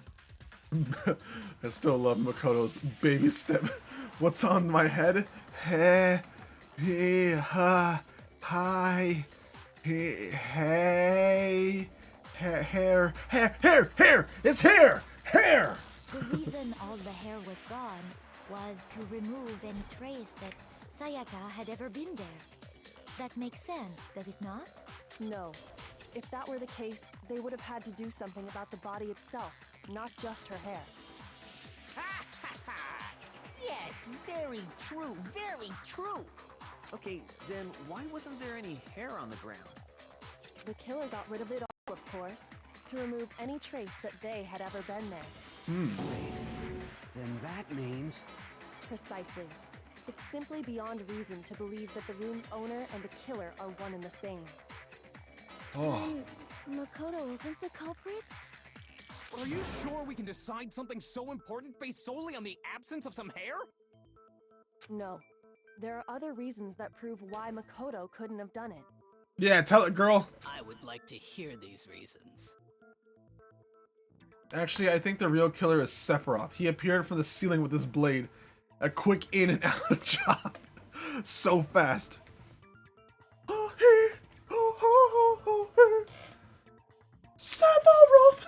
I still love Makoto's baby step. What's on my head? Hey, hair, it's hair. The reason all the hair was gone was to remove any trace that Sayaka had ever been there. That makes sense, does it not? No. If that were the case, they would have had to do something about the body itself, not just her hair. Yes, very true, very true. Okay, then why wasn't there any hair on the ground? The killer got rid of it all, of course, to remove any trace that they had ever been there. Then that means... Precisely. It's simply beyond reason to believe that the room's owner and the killer are one and the same. Then Makoto isn't the culprit? Are you sure we can decide something so important based solely on the absence of some hair? No. There are other reasons that prove why Makoto couldn't have done it. Yeah, tell it, girl. I would like to hear these reasons. Actually, I think the real killer is Sephiroth. He appeared from the ceiling with his blade. A quick in and out job. So fast. Sephiroth!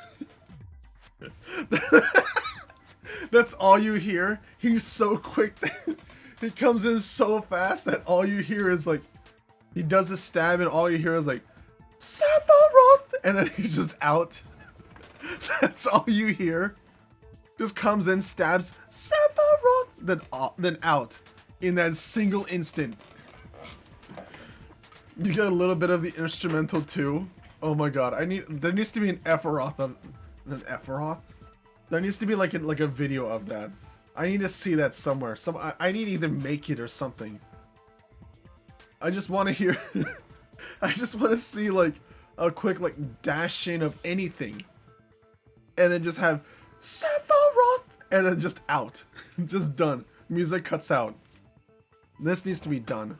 That's all you hear. He's so quick that he comes in so fast that all you hear is like, he does the stab and all you hear is like, Sephiroth! And then he's just out. That's all you hear. Just comes in, stabs, Sephiroth! Then out. In that single instant. You get a little bit of the instrumental too. Oh my god, there needs to be an Ephiroth of... An Ephiroth? There needs to be like a video of that. I need to see that somewhere. I need to either make it or something. I just want to hear... I just want to see like a quick like dash in of anything. And then just have Sephiroth! And then just out. Just done. Music cuts out. This needs to be done.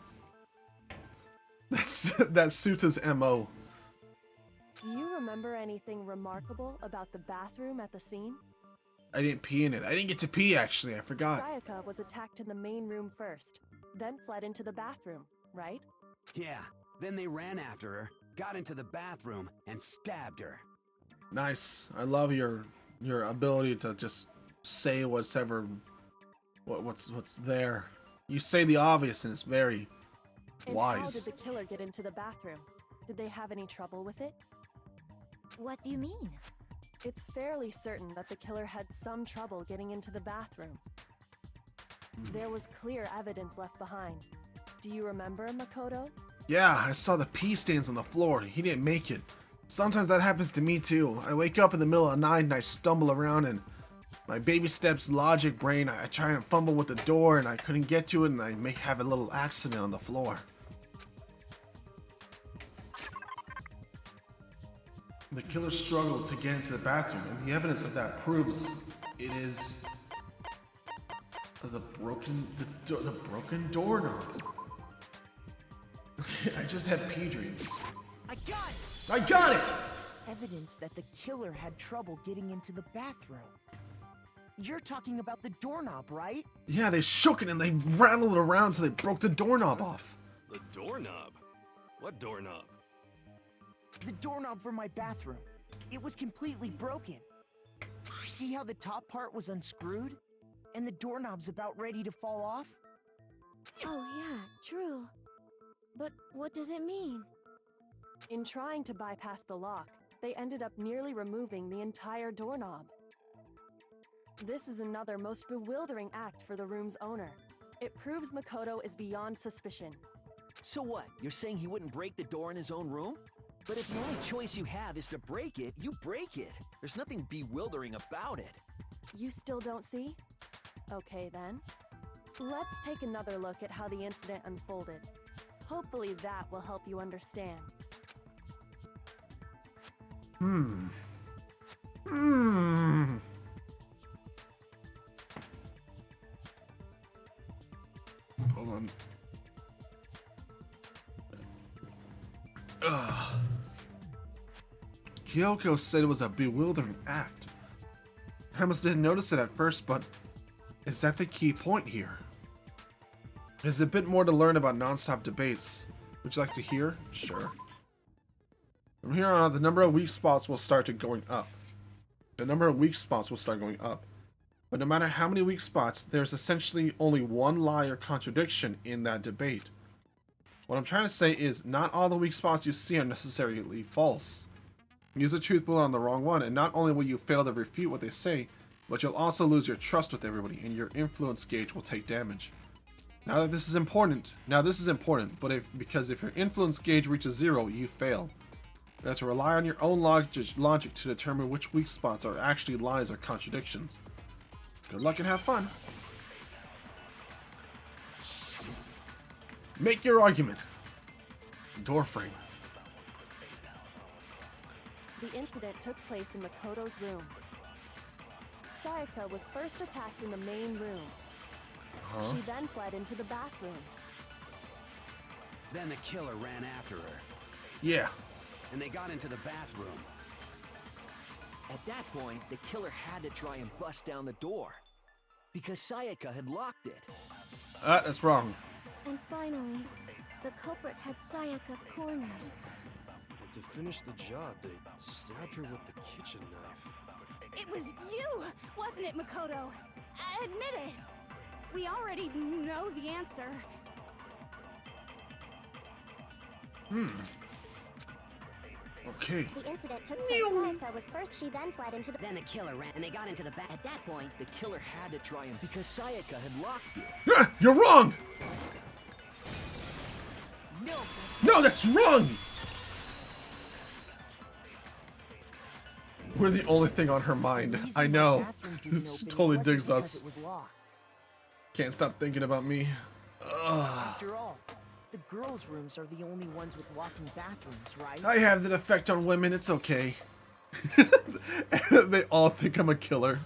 That suits his MO. Do you remember anything remarkable about the bathroom at the scene? I didn't pee in it. I didn't get to pee, actually. I forgot. Sayaka was attacked in the main room first, then fled into the bathroom, right? Yeah, then they ran after her, got into the bathroom, and stabbed her. Nice. I love your ability to just say what's there. You say the obvious and it's very wise. How did the killer get into the bathroom? Did they have any trouble with it? What do you mean? It's fairly certain that the killer had some trouble getting into the bathroom. There was clear evidence left behind. Do you remember, Makoto? Yeah, I saw the pee stains on the floor. He didn't make it. Sometimes that happens to me too. I wake up in the middle of the night and I stumble around and my baby steps logic brain. I try and fumble with the door and I couldn't get to it and I may have a little accident on the floor. The killer struggled to get into the bathroom, and the evidence of that proves it is the broken doorknob. I just had pee dreams. I got it! I got it! Evidence that the killer had trouble getting into the bathroom. You're talking about the doorknob, right? Yeah, they shook it and they rattled it around until they broke the doorknob off. The doorknob? What doorknob? The doorknob for my bathroom. It was completely broken. See how the top part was unscrewed? And the doorknob's about ready to fall off? Oh yeah, true. But what does it mean? In trying to bypass the lock, they ended up nearly removing the entire doorknob. This is another most bewildering act for the room's owner. It proves Makoto is beyond suspicion. So what? You're saying he wouldn't break the door in his own room? But if the only choice you have is to break it, you break it. There's nothing bewildering about it. You still don't see? Okay then. Let's take another look at how the incident unfolded. Hopefully that will help you understand. Hold on. Kyoko said it was a bewildering act. I almost didn't notice it at first, but is that the key point here? There's a bit more to learn about non-stop debates. Would you like to hear? Sure. From here on, the number of weak spots will start going up. But no matter how many weak spots, there's essentially only one lie or contradiction in that debate. What I'm trying to say is, not all the weak spots you see are necessarily false. Use a truth bullet on the wrong one, and not only will you fail to refute what they say, but you'll also lose your trust with everybody, and your influence gauge will take damage. This is important, but because if your influence gauge reaches 0, you fail. You have to rely on your own logic to determine which weak spots are actually lies or contradictions. Good luck and have fun. Make your argument. Door frame. The incident took place in Makoto's room. Sayaka was first attacked in the main room. She then fled into the bathroom. Then the killer ran after her. Yeah. And they got into the bathroom. At that point, the killer had to try and bust down the door. Because Sayaka had locked it. That's wrong. And finally, the culprit had Sayaka cornered. And to finish the job, they stabbed her with the kitchen knife. It was you, wasn't it, Makoto? Admit it. We already know the answer. Okay. The incident took place. Sayaka was first. She then fled into the. Then the killer ran, and they got into the back. At that point, The killer had to try and because Sayaka had locked it. You're wrong! No, No, that's wrong! We're the only thing on her mind. I know. She totally digs us. it was locked. Can't stop thinking about me. Ugh. After all, the girls' rooms are the only ones with walking bathrooms, right? I have that effect on women, it's okay. They all think I'm a killer.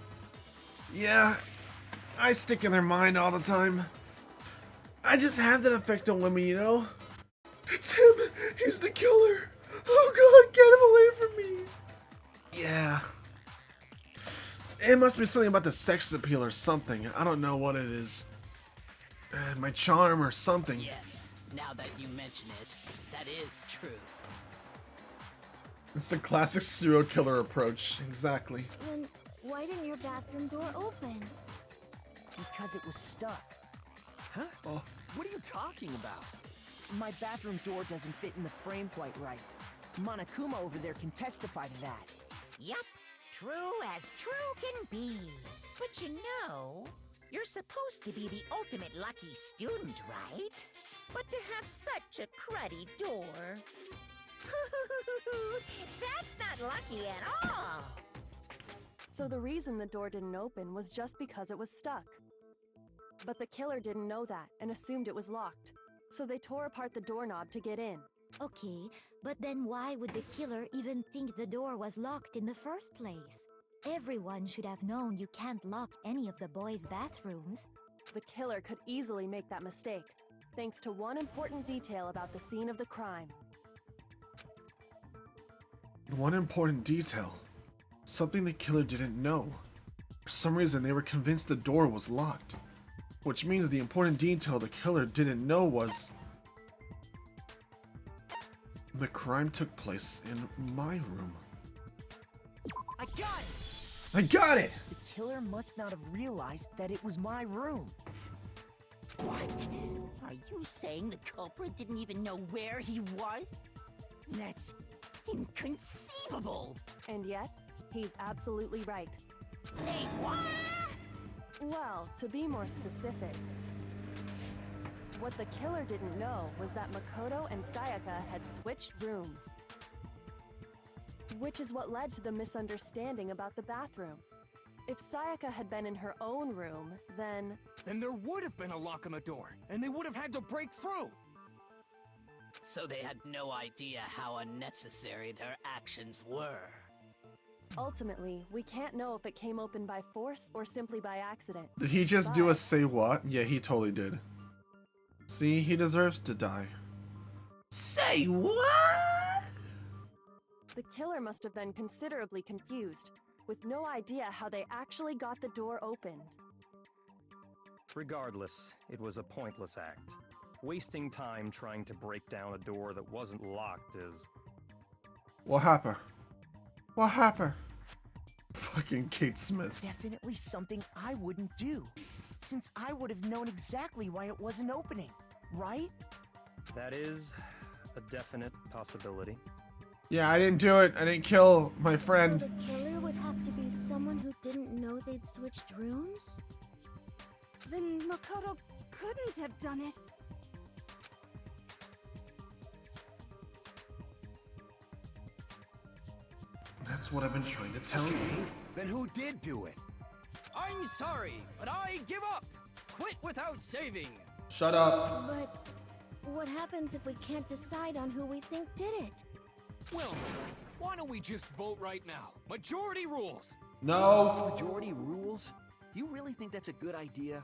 Yeah, I stick in their mind all the time. I just have that effect on women, you know? It's him! He's the killer! Oh god, get him away from me! Yeah. It must be something about the sex appeal or something. I don't know what it is. My charm or something. Yes, now that you mention it, that is true. It's the classic serial killer approach. Exactly. Then why didn't your bathroom door open? Because it was stuck. Huh? Oh. What are you talking about? My bathroom door doesn't fit in the frame quite right. Monokuma over there can testify to that. Yup, True as true can be. But you know, you're supposed to be the ultimate lucky student, right? But to have such a cruddy door... That's not lucky at all! So the reason the door didn't open was just because it was stuck. But the killer didn't know that and assumed it was locked. So they tore apart the doorknob to get in. Okay, but then why would the killer even think the door was locked in the first place? Everyone should have known you can't lock any of the boys' bathrooms. The killer could easily make that mistake, thanks to one important detail about the scene of the crime. One important detail. Something the killer didn't know. For some reason, they were convinced the door was locked. Which means the important detail the killer didn't know was... the crime took place in my room. I got it! I got it! The killer must not have realized that it was my room. What? Are you saying the culprit didn't even know where he was? That's inconceivable! And yet, he's absolutely right. Say what? Well, to be more specific, what the killer didn't know was that Makoto and Sayaka had switched rooms. Which is what led to the misunderstanding about the bathroom. If Sayaka had been in her own room, then there would have been a lock on the door, and they would have had to break through! So they had no idea how unnecessary their actions were. ultimately, we can't know if it came open by force or simply by accident. Did he just do a say what? Yeah, he totally did. See, he deserves to die. Say what? The killer must have been considerably confused, with no idea how they actually got the door opened. Regardless, it was a pointless act. Wasting time trying to break down a door that wasn't locked is... What happened? What happened? Fucking Kate Smith. Definitely something I wouldn't do, since I would have known exactly why it wasn't opening, right? That is a definite possibility. Yeah, I didn't do it. I didn't kill my friend. So the killer would have to be someone who didn't know they'd switched rooms? Then Makoto couldn't have done it. That's what I've been trying to tell you. Then who did do it? I'm sorry, but I give up! Quit without saving! Shut up. But what happens if we can't decide on who we think did it? Well, why don't we just vote right now? Majority rules! No. Majority rules? You really think that's a good idea?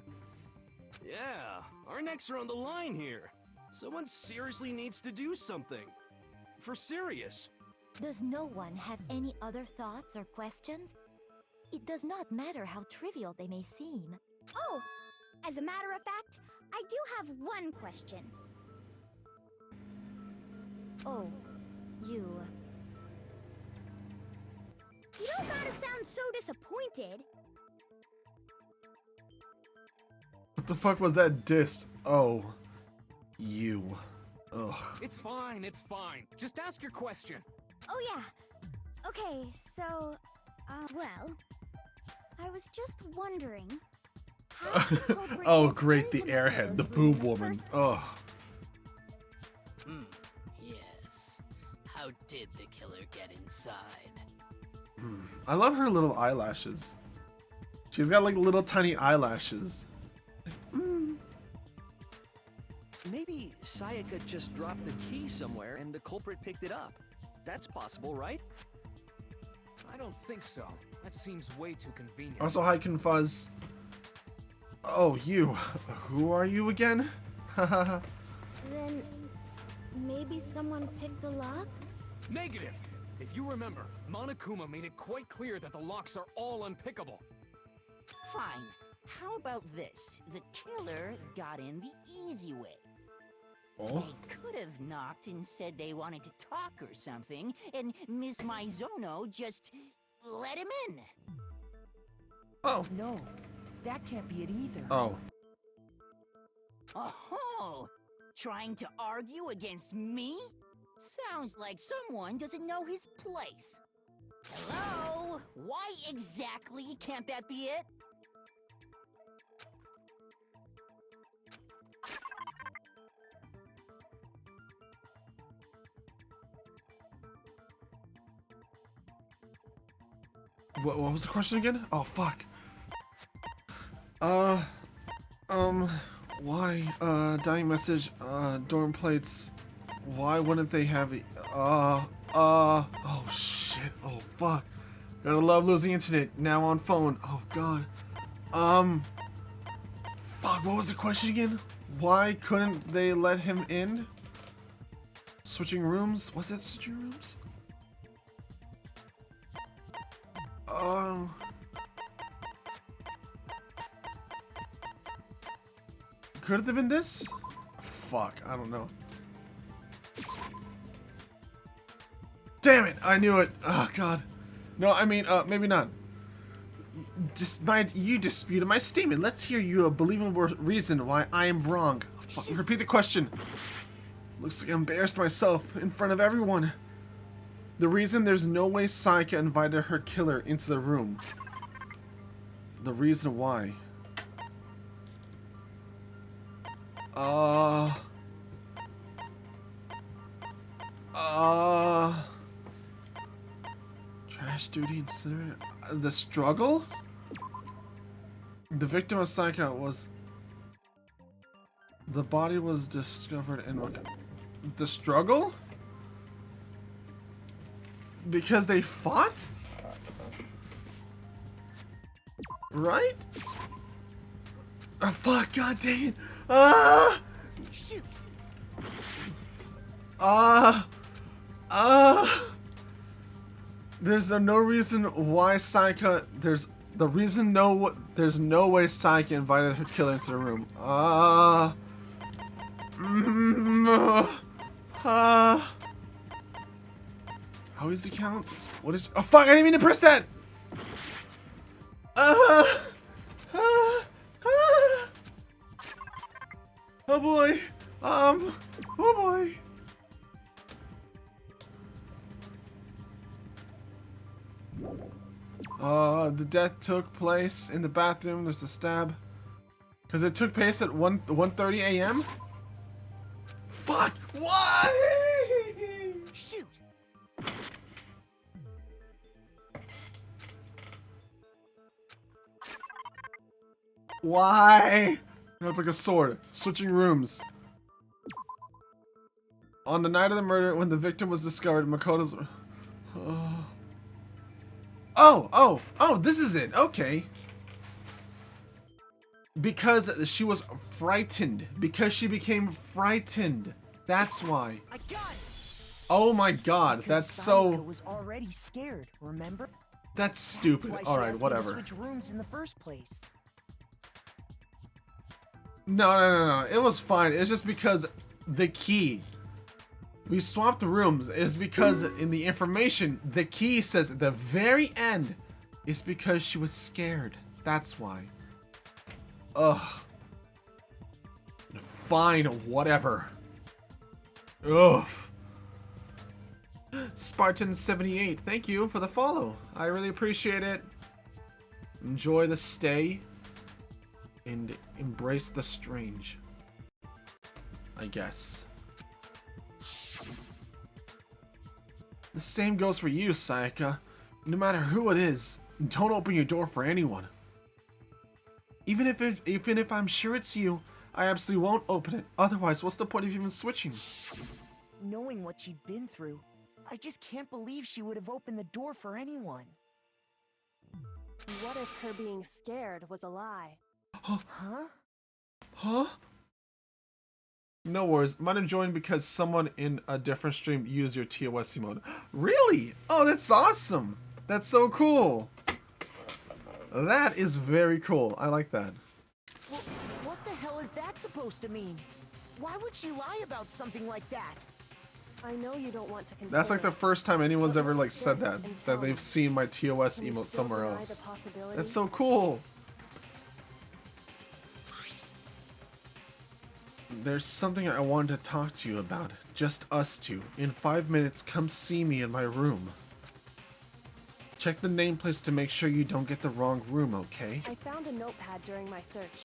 Yeah, our necks are on the line here. Someone seriously needs to do something. For serious. Does no one have any other thoughts or questions? It does not matter how trivial they may seem. Oh, as a matter of fact, I do have one question. Oh, you... You don't gotta sound so disappointed. What the fuck was that diss? Oh. You. Ugh. It's fine, it's fine. Just ask your question. Oh yeah. Okay, so, well, I was just wondering. How did the culprit Oh, get great, into the airhead, the Makoto's room in boob woman. first Ugh. Yes. How did the killer get inside? I love her little eyelashes. She's got like little tiny eyelashes. Maybe Sayaka just dropped the key somewhere and the culprit picked it up. That's possible, right? I don't think so. That seems way too convenient. Also, hi, Confuzz. Oh, you. Who are you again? Then maybe someone picked the lock? Negative! If you remember, Monokuma made it quite clear that the locks are all unpickable. Fine. How about this? The killer got in the easy way. Oh? They could have knocked and said they wanted to talk or something, and Miss Maizono just let him in. Oh. No, that can't be it either. Oh. Oh, trying to argue against me? Sounds like someone doesn't know his place. Hello? Why exactly can't that be it? What was the question again? Oh, fuck. Why? Dying message, dorm plates. Why wouldn't they have it? Oh shit. Oh, fuck. Gotta love losing internet. Now on phone. Oh, God. Fuck, what was the question again? Why couldn't they let him in? Switching rooms? Was it switching rooms? Could it have been this? Fuck, I don't know. Damn it, I knew it. Oh, God. No, I mean, maybe not. You disputed my statement. Let's hear you a believable reason why I am wrong. Repeat the question. Looks like I embarrassed myself in front of everyone. The reason there's no way Sayaka invited her killer into the room. The reason why. Trash duty incinerator. The struggle? The victim of Sayaka was... The body was discovered in what... The struggle? Because they fought? Right? Oh, fuck, god dang it. Shoot. There's no reason why Sayaka... There's no way Sayaka invited her killer into the room. How is the count? What is... Oh, fuck, I didn't mean to press that! Oh, boy. Oh, boy. The death took place in the bathroom. There's a stab. Because it took place at 1:30 a.m.? Fuck! Why? Shoot! Why? Up like a sword. Switching rooms. On the night of the murder, when the victim was discovered, Makoto's... Oh, this is it. Okay. Because she was frightened. Because she became frightened. That's why. I got it. Oh my god, Because that's Sayaka so... was already scared, remember? That's stupid. That's why she Alright, asked me to whatever. switch rooms in the first place. No. It was fine. It's just because the key. We swapped the rooms. It's because in the information, the key says at the very end, it's because she was scared. That's why. Ugh. Fine, whatever. Ugh. Spartan78, thank you for the follow. I really appreciate it. Enjoy the stay. And embrace the strange. I guess. The same goes for you, Sayaka. No matter who it is, don't open your door for anyone. Even if I'm sure it's you, I absolutely won't open it. Otherwise, what's the point of even switching? Knowing what she'd been through, I just can't believe she would have opened the door for anyone. What if her being scared was a lie? Huh? Huh? No worries. Might have joined because someone in a different stream used your TOS emote. Really? Oh, that's awesome. That's so cool. That is very cool. I like that. Well, what the hell is that supposed to mean? Why would she lie about something like that? I know you don't want to consider. That's like the first time anyone's ever like said that they've seen my TOS emote somewhere else. That's so cool. There's something I wanted to talk to you about. Just us two. In 5 minutes, come see me in my room. Check the nameplates to make sure you don't get the wrong room, okay? I found a notepad during my search.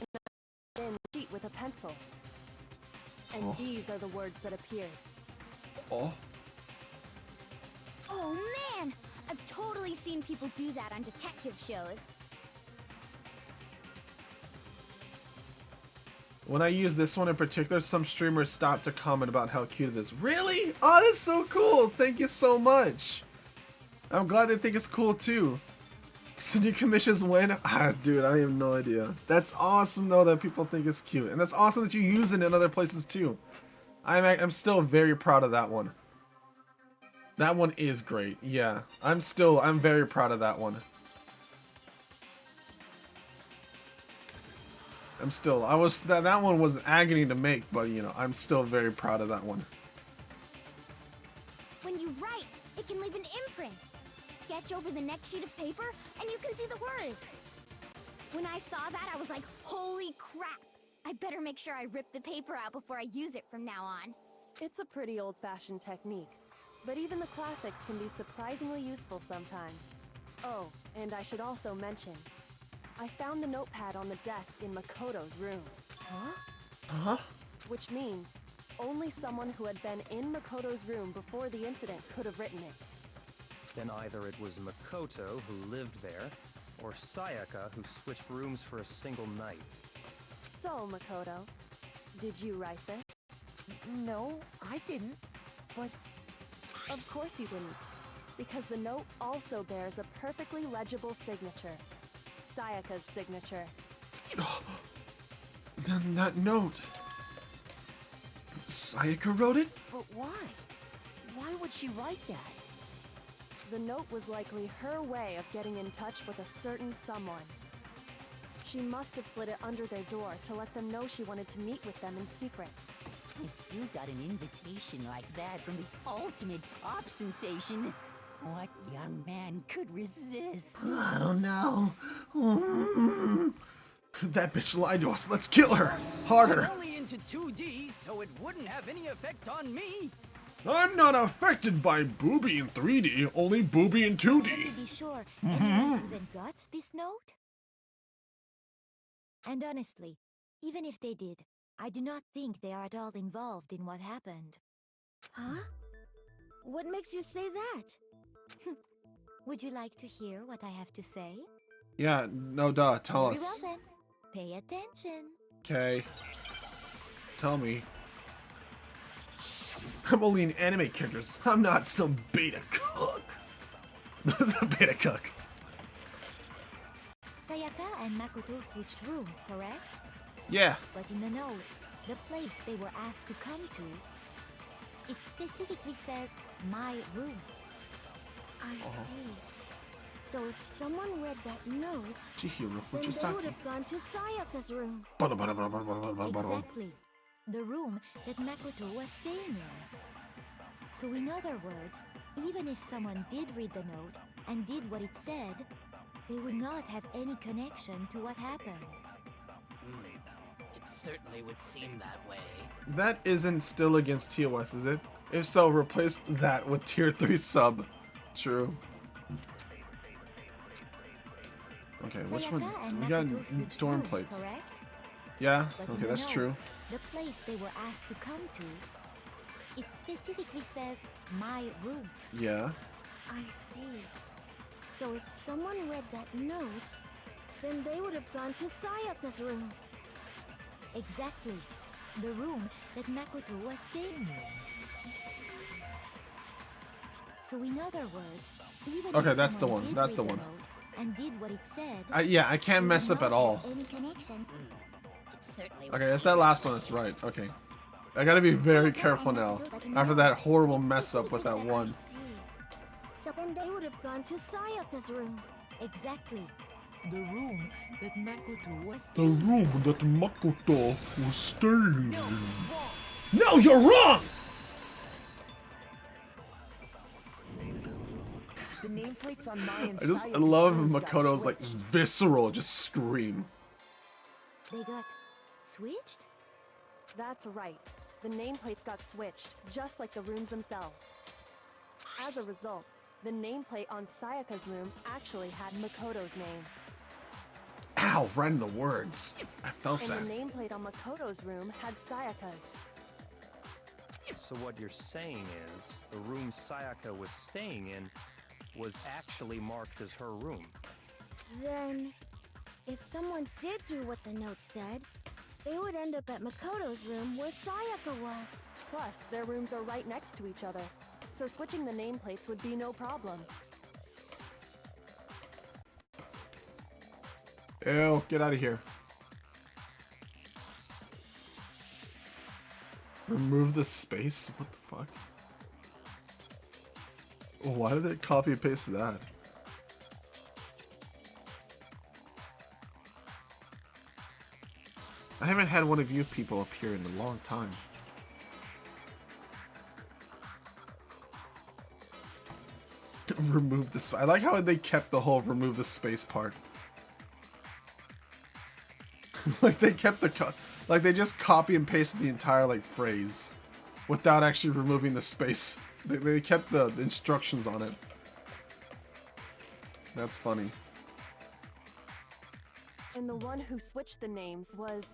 And I wrote in a sheet with a pencil. And these are the words that appeared. Oh. Oh man! I've totally seen people do that on detective shows. When I use this one in particular, some streamers stop to comment about how cute it is. Really? Oh, that's so cool. Thank you so much. I'm glad they think it's cool too. So new commissions win? Ah, dude, I have no idea. That's awesome though that people think it's cute. And that's awesome that you use it in other places too. I'm still very proud of that one. That one is great. Yeah, I'm very proud of that one. That one was agony to make, but you know, I'm still very proud of that one. When you write, it can leave an imprint. Sketch over the next sheet of paper, and you can see the words. When I saw that, I was like, holy crap! I better make sure I rip the paper out before I use it from now on. It's a pretty old-fashioned technique, but even the classics can be surprisingly useful sometimes. Oh, and I should also mention, I found the notepad on the desk in Makoto's room. Huh? Huh? Which means only someone who had been in Makoto's room before the incident could have written it. Then either it was Makoto who lived there, or Sayaka who switched rooms for a single night. So, Makoto, did you write this? No, I didn't. But of course you didn't, because the note also bears a perfectly legible signature. Sayaka's signature. Then that note. Sayaka wrote it? But why? Why would she write that? The note was likely her way of getting in touch with a certain someone. She must have slid it under their door to let them know she wanted to meet with them in secret. If you got an invitation like that from the ultimate pop sensation, what young man could resist? I don't know. That bitch lied to us. Let's kill her. Harder. I'm only into 2D, so it wouldn't have any effect on me. I'm not affected by Booby in 3D, only Booby in 2D. To be sure, anyone even got this note? And honestly, even if they did, I do not think they are at all involved in what happened. Huh? What makes you say that? Would you like to hear what I have to say? Yeah, no duh, tell Very us. well then. Pay attention. Okay. Tell me. I'm only in anime characters. I'm not some beta cook. The beta cook. Sayaka and Makoto switched rooms, correct? Yeah. But in the note, the place they were asked to come to, it specifically says, my room. I see. So if someone read that note, Chihiro then they Fujisaki. would have gone to Sayaka's room. Exactly. The room that Makoto was staying in. So in other words, even if someone did read the note and did what it said, they would not have any connection to what happened. It certainly would seem that way. That isn't still against TOS, is it? If so, replace that with tier 3 sub. True. Okay, which one? We got storm plates. Correct? Yeah, But in okay, the that's note, true. The place they were asked to come to, it specifically says, my room. Yeah. I see. So if someone read that note, then they would have gone to Sayaka's room. Exactly. The room that Makoto was staying in. So in other words, even Okay, if that's the someone one. did That's the read one. note and did what it said, Yeah, I can't they mess would up at not all. have any connection. It certainly Okay, it's that last one that's right. Okay. I gotta be very careful now. After that horrible mess up with that one. So then they would have gone to Sayaka's room. Exactly. The room that Makoto was The room that Makoto was staying in. No, you're wrong! The nameplates on my and I love Makoto's like visceral just scream. They got switched? That's right. The nameplates got switched, just like the rooms themselves. As a result, The nameplate on Sayaka's room actually had Makoto's name. Ow, right in the words. I felt And that. the nameplate on Makoto's room had Sayaka's. So what you're saying is, the room Sayaka was staying in was actually marked as her room. Then, if someone did do what the note said, they would end up at Makoto's room where Sayaka was. Plus, their rooms are right next to each other, so switching the nameplates would be no problem. Ew, get out of here. Remove the space? What the fuck? Why did they copy and paste that? I haven't had one of you people appear in a long time. Remove the space. I like how they kept the whole remove the space part. Like they kept the like they just copy and pasted the entire like phrase without actually removing the space. They kept the instructions on it. That's funny. And the one who switched the names was...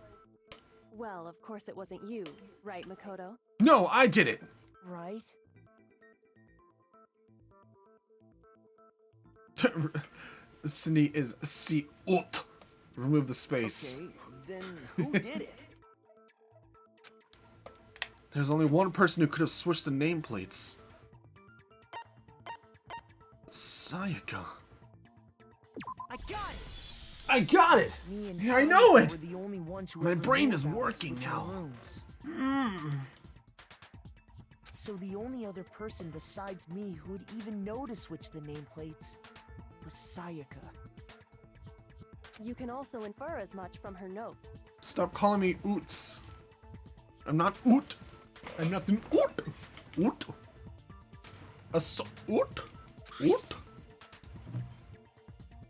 Well, of course it wasn't you, right, Makoto? No, I did it! Right? Cindy is si-ut. Remove the space. Okay, then who did it? There's only one person who could have switched the nameplates. Sayaka. I got it! I got it! Me and Yeah, I Sayaka know it! were the only ones who My ever brain knew is about working switching now. rooms. So the only other person besides me who would even know to switch the nameplates was Sayaka. You can also infer as much from her note. Stop calling me Oots. I'm not Oot. I'm not an Oot. Oot. Oot. Oot.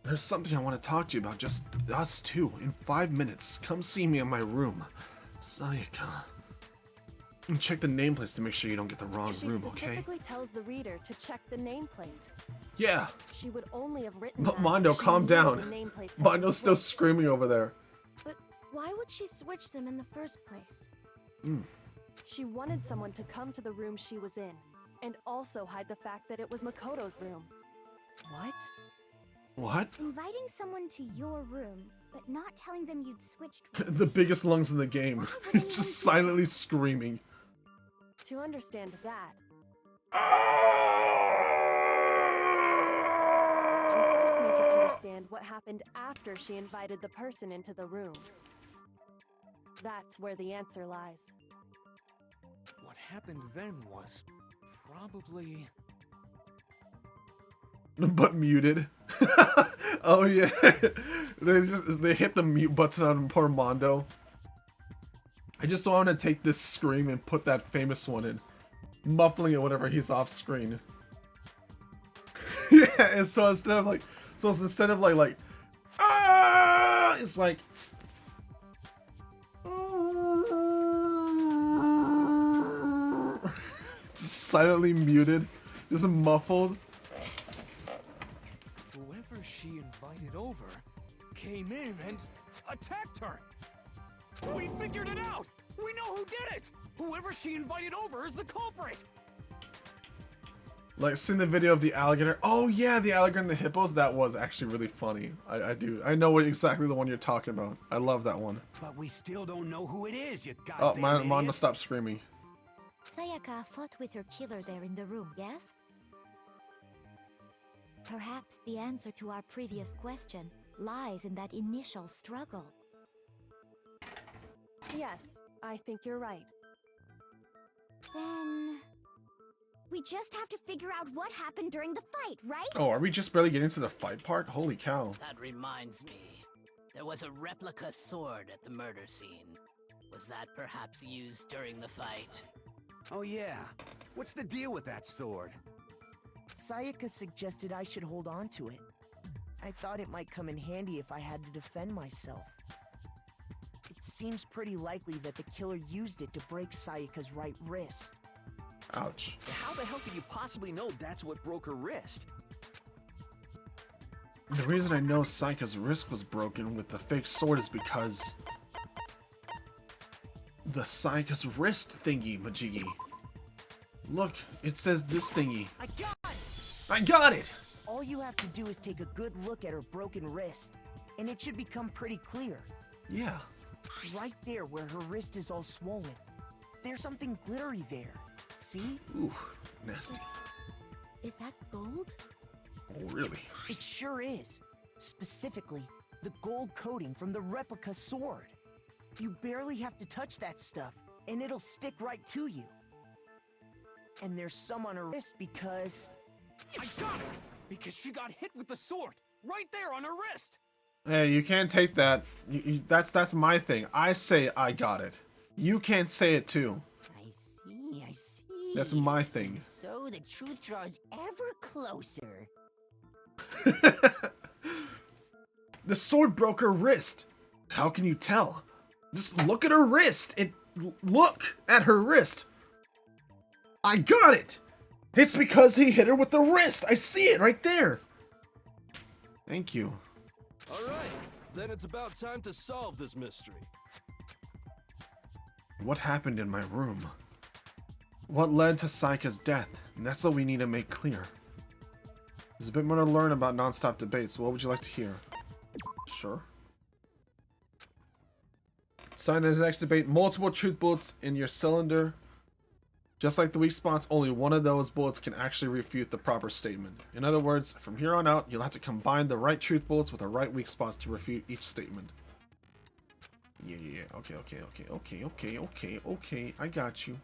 There's something I want to talk to you about, just us two, in 5 minutes. Come see me in my room. Sayaka. And check the nameplates to make sure you don't get the wrong She room, okay? specifically tells the reader to check the nameplate. Yeah. She would only have written But that Mondo, if she calm knew down. the nameplates had been Mondo's still switched. screaming over there. But why would she switch them in the first place? She wanted someone to come to the room she was in, and also hide the fact that it was Makoto's room. What? What? Inviting someone to your room, but not telling them you'd switched The biggest lungs in the game. He's just silently screaming. To understand that, you first need to understand what happened after she invited the person into the room. That's where the answer lies. What happened then was probably... But muted. Oh yeah. They hit the mute button on poor Mondo. I just want to take this scream and put that famous one in. Muffling it whenever he's off screen. Yeah, and so instead of like ah, it's like silently muted, just muffled. Whoever she invited over came in and attacked her. We figured it out! We know who did it! Whoever she invited over is the culprit! Like, seen the video of the alligator. Oh yeah, the alligator and the hippos. That was actually really funny. I know exactly the one you're talking about. I love that one. But we still don't know who it is, you Oh, goddamn Mondo, idiot. stop screaming. Sayaka fought with her killer there in the room, yes? Perhaps the answer to our previous question lies in that initial struggle. Yes, I think you're right. Then... we just have to figure out what happened during the fight, right? Oh, are we just barely getting to the fight part? Holy cow. That reminds me. There was a replica sword at the murder scene. Was that perhaps used during the fight? Oh yeah. What's the deal with that sword? Sayaka suggested I should hold on to it. I thought it might come in handy if I had to defend myself. It seems pretty likely that the killer used it to break Sayaka's right wrist. Ouch. How the hell could you possibly know that's what broke her wrist? The reason I know Saika's wrist was broken with the fake sword is because the Saika's wrist thingy, Majiggy. Look, it says this thingy. I got it! All you have to do is take a good look at her broken wrist, and it should become pretty clear. Yeah. Right there where her wrist is all swollen. There's something glittery there. See? Ooh, nasty. Is that gold? Oh, really? It sure is. Specifically, the gold coating from the replica sword. You barely have to touch that stuff, and it'll stick right to you. And there's some on her wrist because... I got it! Because she got hit with the sword! Right there on her wrist! Hey, you can't take that. That's my thing. I say I got it. You can't say it too. I see. That's my thing. So the truth draws ever closer. The sword broke her wrist. How can you tell? Just look at her wrist. Look at her wrist. I got it. It's because he hit her with the wrist. I see it right there. Thank you. All right, then it's about time to solve this mystery. What happened in my room? What led to Saika's death? And that's what we need to make clear. There's a bit more to learn about non-stop debates. What would you like to hear? Sure. Sign the next debate. Multiple truth bullets in your cylinder. Just like the weak spots, only one of those bullets can actually refute the proper statement. In other words, from here on out, you'll have to combine the right truth bullets with the right weak spots to refute each statement. Yeah. Okay. I got you.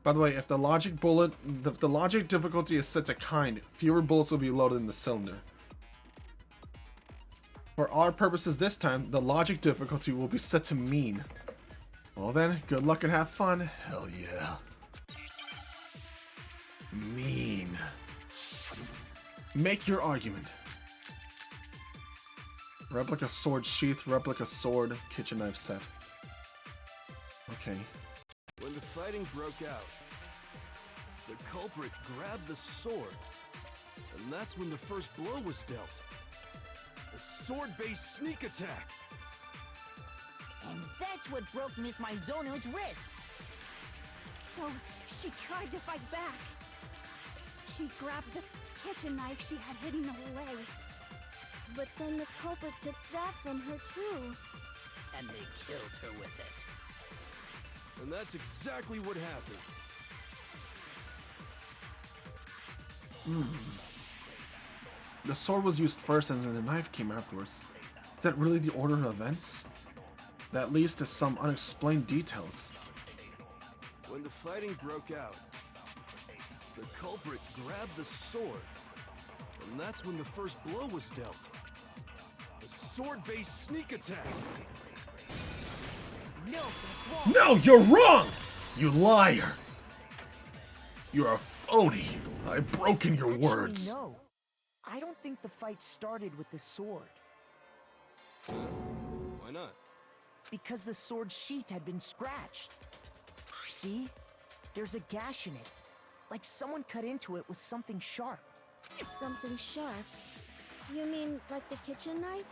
By the way, if the logic difficulty is set to kind, fewer bullets will be loaded in the cylinder. For our purposes this time, the logic difficulty will be set to mean. Well then, good luck and have fun. Hell yeah. Mean. Make your argument. Replica sword sheath, replica sword, kitchen knife set. Okay. When the fighting broke out, the culprit grabbed the sword, and that's when the first blow was dealt. A sword-based sneak attack. And that's what broke Miss Maizono's wrist. So she tried to fight back. She grabbed the kitchen knife she had hidden away. But then the culprit took that from her too. And they killed her with it. And that's exactly what happened. The sword was used first and then the knife came afterwards. Is that really the order of events? That leads to some unexplained details. When the fighting broke out, the culprit grabbed the sword, and that's when the first blow was dealt. A sword-based sneak attack. No, that's wrong. No, you're wrong! You liar! You're a phony. I've broken your words. No, I don't think the fight started with the sword. Why not? Because the sword sheath had been scratched. See? There's a gash in it. Like someone cut into it with something sharp. Something sharp? You mean like the kitchen knife?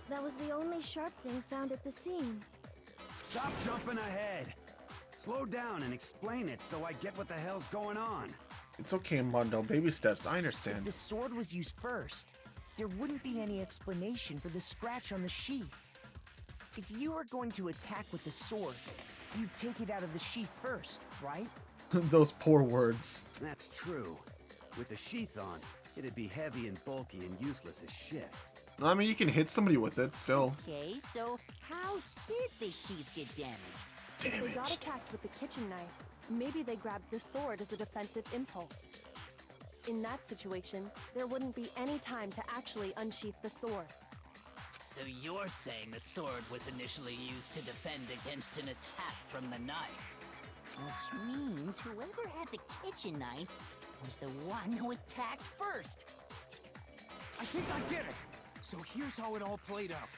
That was the only sharp thing found at the scene. Stop jumping ahead. Slow down and explain it so I get what the hell's going on. It's okay, Mondo. Baby steps. I If understand. the sword was used first, there wouldn't be any explanation for the scratch on the sheath. If you were going to attack with the sword, you'd take it out of the sheath first, right? Those poor words. That's true. With the sheath on, it'd be heavy and bulky and useless as shit. I mean, you can hit somebody with it still. Okay, so how did the sheath get damaged? If they got attacked with the kitchen knife, maybe they grabbed the sword as a defensive impulse. In that situation, there wouldn't be any time to actually unsheath the sword. So you're saying the sword was initially used to defend against an attack from the knife? Which means whoever had the kitchen knife was the one who attacked first. I think I get it. So here's how it all played out.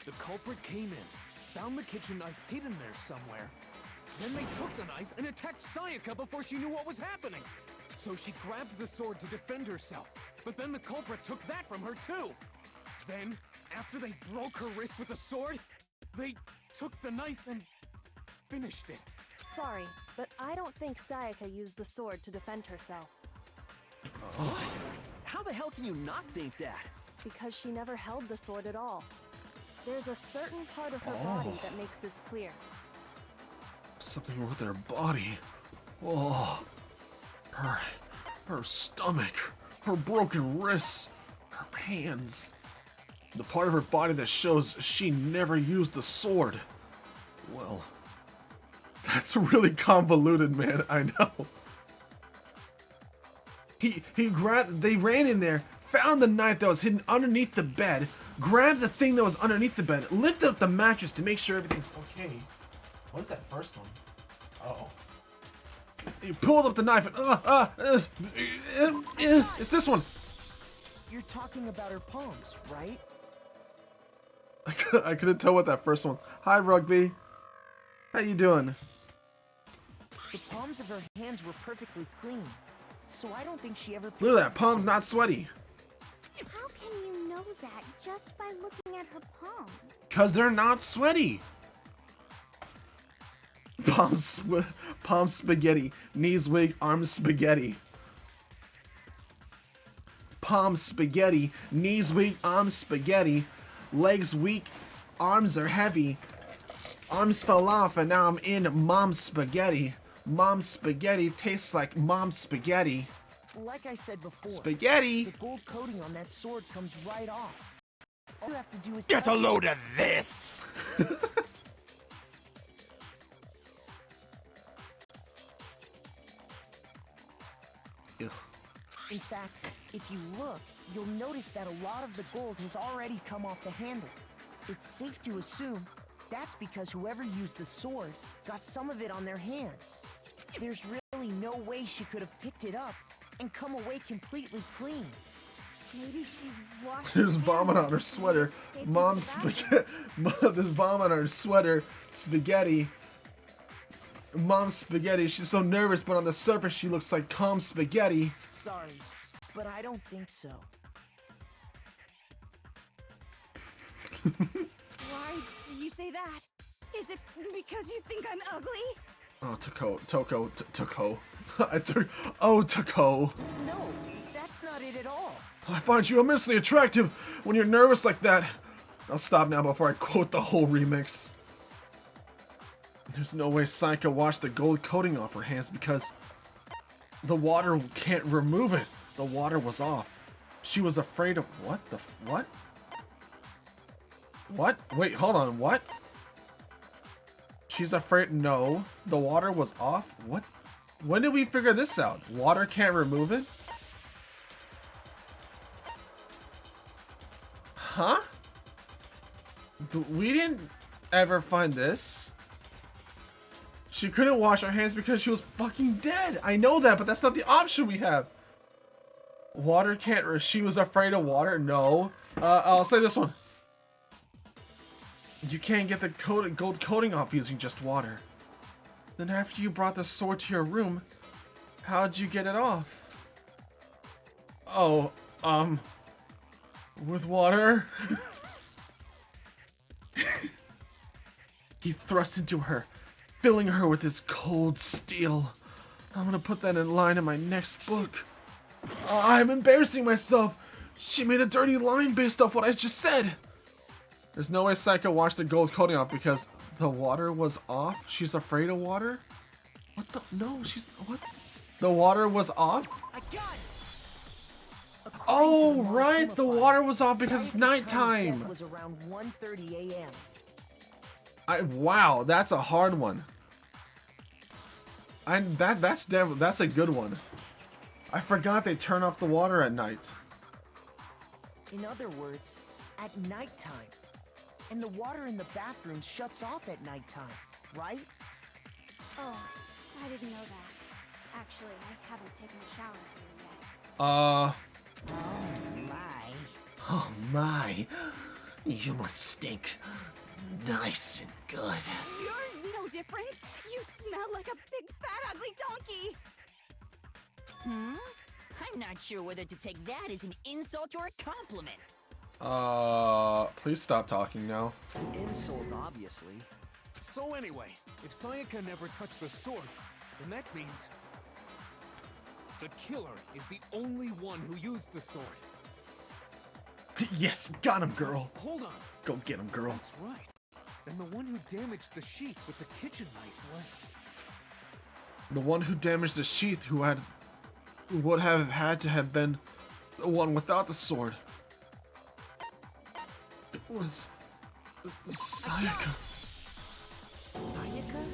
The culprit came in. found the kitchen knife hidden there somewhere. Then they took the knife and attacked Sayaka before she knew what was happening. So she grabbed the sword to defend herself, but then the culprit took that from her too. Then, after they broke her wrist with the sword, they took the knife and finished it. Sorry, but I don't think Sayaka used the sword to defend herself. What? How the hell can you not think that? Because she never held the sword at all. There's a certain part of her body that makes this clear. Something wrong with her body. Oh, her stomach, her broken wrists, her hands. The part of her body that shows she never used the sword. Well, that's really convoluted, man. I know. They ran in there, found the knife that was hidden underneath the bed, grabbed the thing that was underneath the bed, lifted up the mattress to make sure everything's okay. What is that first one? Uh-oh. You pulled up the knife and it's this one. You're talking about her palms, right? I couldn't tell what that first one. Hi, Rugby. How you doing? The palms of her hands were perfectly clean, so I don't think she ever. Look at that, palms not sweaty. How can you know that just by looking at her palms? Cause they're not sweaty. Palms spaghetti, knees weak, arms spaghetti. Palms spaghetti, knees weak, arms spaghetti, legs weak, arms are heavy. Arms fell off and now I'm in mom's spaghetti. Mom's spaghetti tastes like mom's spaghetti. Like I said before, spaghetti. The gold coating on that sword comes right off. All you have to do is get a load of this. In fact, if you look, you'll notice that a lot of the gold has already come off the handle. It's safe to assume that's because whoever used the sword got some of it on their hands. There's really no way she could have picked it up and come away completely clean. Maybe she washed. There's vomit on her sweater. Mom's spaghetti. There's vomit on her sweater. Spaghetti. Mom's spaghetti. She's so nervous, but on the surface she looks like calm spaghetti. Sorry, but I don't think so. Why do you say that? Is it because you think I'm ugly? Oh, Toko. Toko. No, that's not it at all. I find you immensely attractive when you're nervous like that. I'll stop now before I quote the whole remix. There's no way Sayaka washed the gold coating off her hands because the water can't remove it. The water was off. She was afraid of what? What? What? Wait, hold on. What? She's afraid. No, the water was off. What? When did we figure this out? Water can't remove it? Huh? We didn't ever find this. She couldn't wash her hands because she was fucking dead. I know that, but that's not the option we have. Water can't. She was afraid of water. No. I'll say this one. You can't get the gold coating off using just water. Then after you brought the sword to your room, how'd you get it off? Oh, with water? He thrust into her, filling her with his cold steel. I'm gonna put that in line in my next book. I'm embarrassing myself. She made a dirty line based off what I just said. There's no way Sayaka washed the gold coating off because the water was off. She's afraid of water? What the? No, she's... What? The water was off? Oh, right. The water was off because it's nighttime. Was around 1:30 a.m. Wow, that's a hard one. That's a good one. I forgot they turn off the water at night. In other words, at nighttime. And the water in the bathroom shuts off at nighttime, right? Oh, I didn't know that. Actually, I haven't taken a shower here yet. Oh my. Oh my. You must stink. Nice and good. You're no different. You smell like a big, fat, ugly donkey. I'm not sure whether to take that as an insult or a compliment. Please stop talking now. Insult, obviously. So anyway, if Sayaka never touched the sword, then that means the killer is the only one who used the sword. Yes, got him, girl. Hold on. Go get him, girl. That's right. And the one who damaged the sheath with the kitchen knife was... The one who damaged the sheath would have had to have been the one without the sword. It was Sayaka. Sayaka?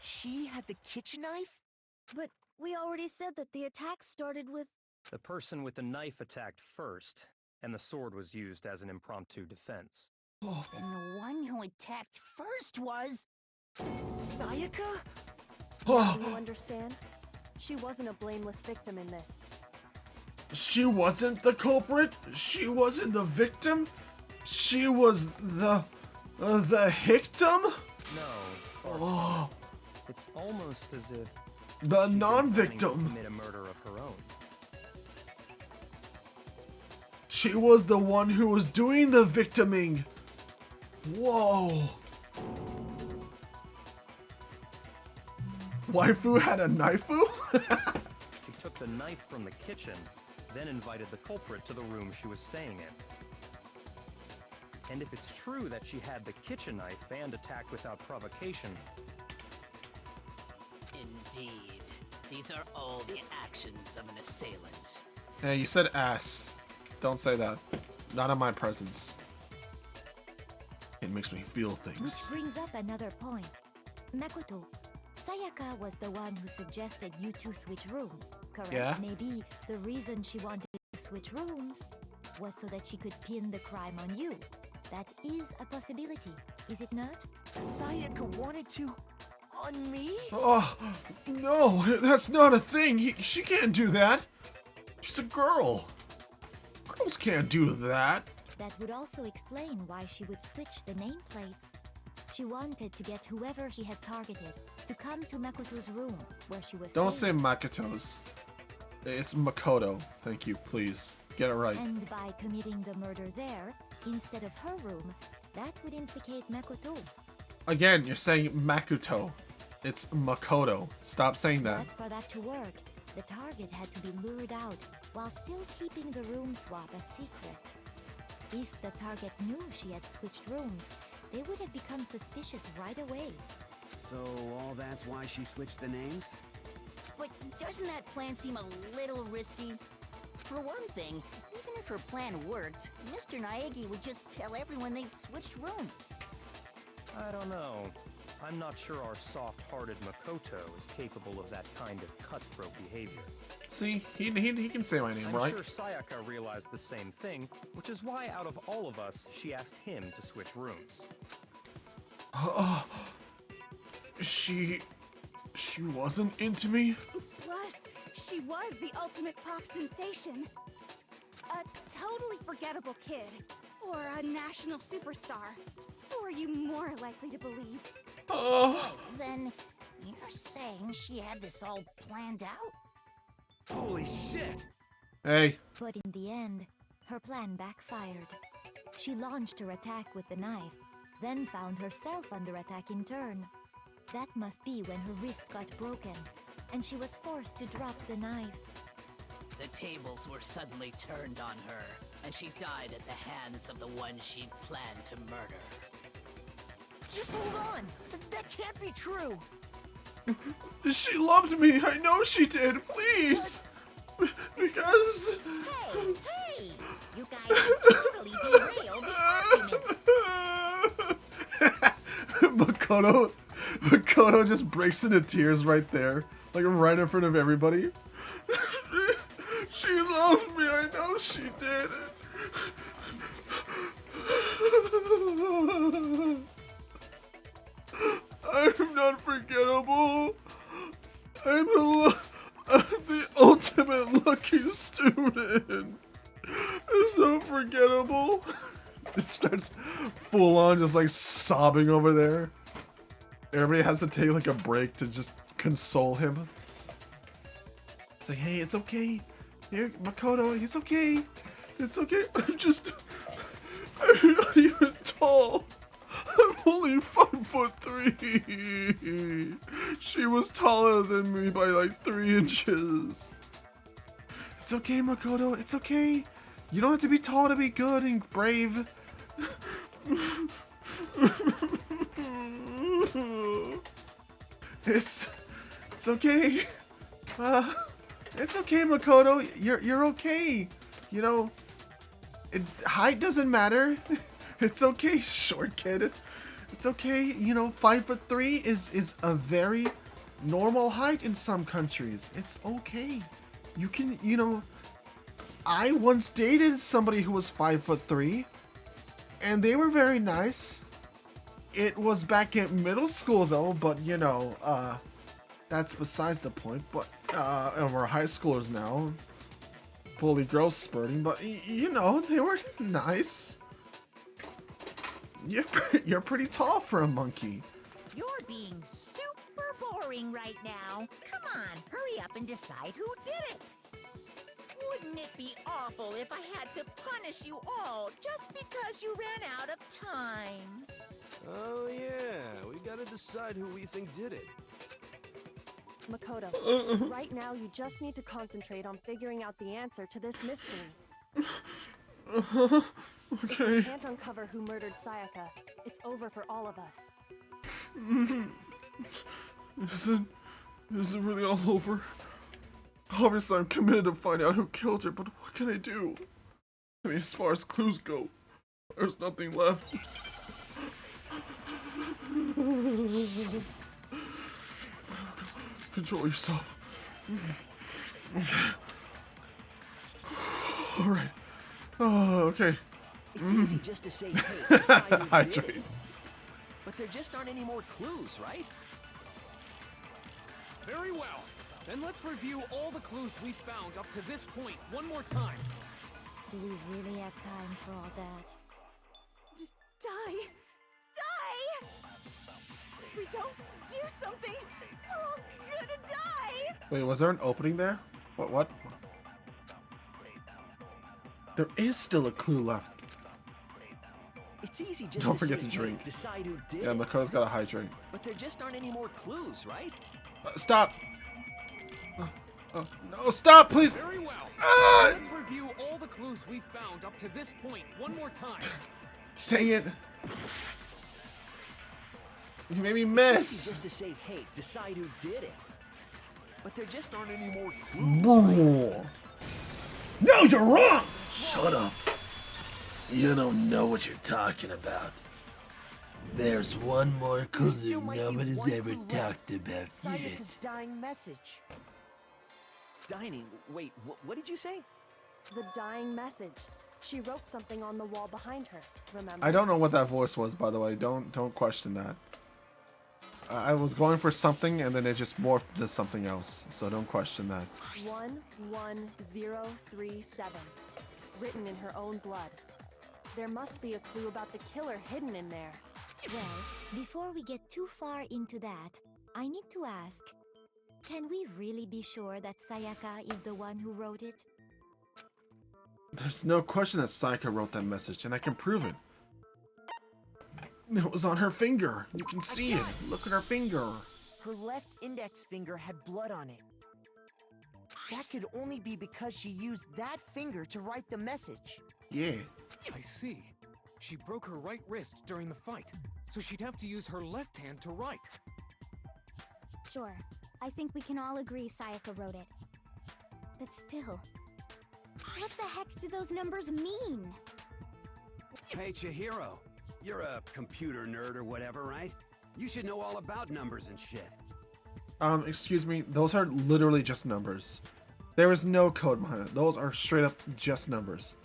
She had the kitchen knife? But we already said that the attack started with... The person with the knife attacked first, and the sword was used as an impromptu defense. And the one who attacked first was... Sayaka? Do you understand? She wasn't a blameless victim in this. She wasn't the culprit. She wasn't the victim. She was the victim. No. Oh, It's almost as if the she'd been planning to non-victim. commit a murder of her own. She was the one who was doing the victiming. Whoa. Waifu had a knifeu? She took the knife from the kitchen, then invited the culprit to the room she was staying in. And if it's true that she had the kitchen knife and attacked without provocation... Indeed. These are all the actions of an assailant. Hey, you said ass. Don't say that. Not in my presence. It makes me feel Which things. brings up another point. Makoto, Sayaka was the one who suggested you two switch rooms, correct? Yeah. Maybe the reason she wanted to switch rooms was so that she could pin the crime on you. That is a possibility, is it not? Sayaka wanted to... on me? Oh, no, that's not a thing. She can't do that. She's a girl. Girls can't do that. That would also explain why she would switch the nameplates. She wanted to get whoever she had targeted to come to Makoto's room, where she was Don't say staying. Makoto's. It's Makoto. Thank you, please. Get it right. And by committing the murder there, instead of her room, that would implicate Makoto. Again, you're saying Makoto. It's Makoto. Stop saying that. But for that to work, the target had to be lured out while still keeping the room swap a secret. If the target knew she had switched rooms, they would have become suspicious right away. So all that's why she switched the names? But doesn't that plan seem a little risky? For one thing, even if her plan worked, Mr. Naegi would just tell everyone they'd switched rooms. I don't know. I'm not sure our soft-hearted Makoto is capable of that kind of cutthroat behavior. See, he can say my name, I'm right? sure Sayaka realized the same thing, which is why out of all of us, she asked him to switch rooms. She wasn't into me? Plus, she was the ultimate pop sensation. A totally forgettable kid. Or a national superstar. Who are you more likely to believe? Then, you're saying she had this all planned out? Holy shit! Hey. But in the end, her plan backfired. She launched her attack with the knife, then found herself under attack in turn. That must be when her wrist got broken, and she was forced to drop the knife. The tables were suddenly turned on her, and she died at the hands of the one she'd planned to murder. Just hold on! That can't be true! She loved me. I know she did. Please. Because... Hey! You guys totally derailed the argument. Makoto just breaks into tears right there. Like right in front of everybody. She loved me. I know she did. I'm not forgettable. I'm the ultimate lucky student. It's so forgettable. It starts full on just like sobbing over there. Everybody has to take like a break to just console him. It's like, hey, it's okay. Here, Makoto, it's okay. It's okay. I'm not even tall. I'm only 5'3". She was taller than me by like 3 inches. It's okay, Makoto. It's okay. You don't have to be tall to be good and brave. It's okay. It's okay, Makoto. You're okay. You know, height doesn't matter. It's okay, short kid. It's okay. You know, 5'3" is a very normal height in some countries. It's okay. You can, you know, I once dated somebody who was 5'3", and they were very nice. It was back in middle school though, but you know, that's besides the point. But and we're high schoolers now, fully growth spurting. But you know, they were nice. You're pretty tall for a monkey. You're being super boring right now. Come on, hurry up and decide who did it. Wouldn't it be awful if I had to punish you all just because you ran out of time? Oh yeah, we gotta decide who we think did it. Makoto, right now you just need to concentrate on figuring out the answer to this mystery. If you can't uncover who murdered Sayaka, it's over for all of us. Is it really all over? Obviously, I'm committed to find out who killed her, but what can I do? I mean, as far as clues go, there's nothing left. Control yourself. Alright. Oh, okay. It's easy just to say, hey, decide who did Hydrate. it. But there just aren't any more clues, right? Very well. Then let's review all the clues we found up to this point one more time. Do we really have time for all that? Die! Die! If we don't do something, we're all gonna die! Wait, was there an opening there? What? There is still a clue left. It's easy just Don't to forget say, to drink. hey, decide who did Yeah, it. Makoto's gotta hydrate. But there just aren't any more clues, right? Stop! No, stop, please! Very well. Let's review all the clues we found up to this point one more time. Dang it! You made me It's miss! easy just to say, hey, decide who did it. But there just aren't any more clues. No, you're wrong! Shut up. You don't know what you're talking about. There's one more clue nobody's ever talked about yet. Sayaka's dying message. Dining. Wait, what did you say? The dying message. She wrote something on the wall behind her, remember? I don't know what that voice was, by the way. Don't question that. I was going for something, and then it just morphed into something else. So don't question that. 11037. Written in her own blood. There must be a clue about the killer hidden in there. Well, before we get too far into that, I need to ask, can we really be sure that Sayaka is the one who wrote it? There's no question that Sayaka wrote that message, and I can prove it. It was on her finger. You can see it. Look at her finger. Her left index finger had blood on it. That could only be because she used that finger to write the message. Yeah. I see. She broke her right wrist during the fight, so she'd have to use her left hand to write. Sure, I think we can all agree Sayaka wrote it. But still, what the heck do those numbers mean? Hey, Chihiro. You're a computer nerd or whatever, right? You should know all about numbers and shit. Excuse me. Those are literally just numbers. There is no code behind it. Those are straight up just numbers.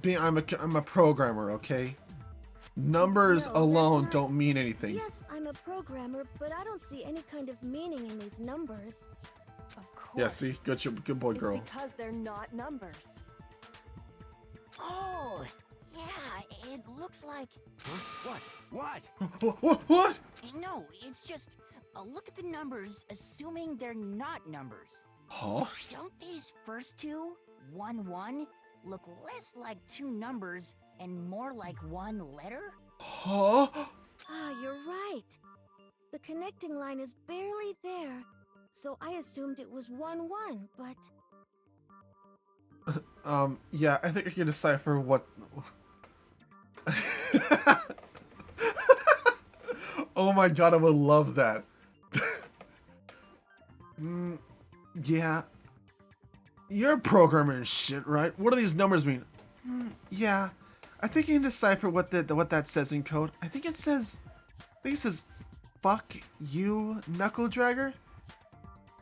I'm a programmer, okay? Numbers No, alone that's not- don't mean anything. Yes, I'm a programmer, but I don't see any kind of meaning in these numbers. Of course. Yeah, see? Good boy, girl. It's because they're not numbers. Oh, Yeah, it looks like... Huh? What? What? No, it's just... look at the numbers, assuming they're not numbers. Huh? Don't these first two, 1, 1, look less like two numbers and more like one letter? Huh? Ah, you're right. The connecting line is barely there, so I assumed it was 1, 1, but... Yeah, I think I can decipher what... Oh my god, I would love that. Yeah. You're a programmer and shit, right? What do these numbers mean? Yeah. I think you can decipher what that says in code. I think it says... fuck you, knuckle dragger?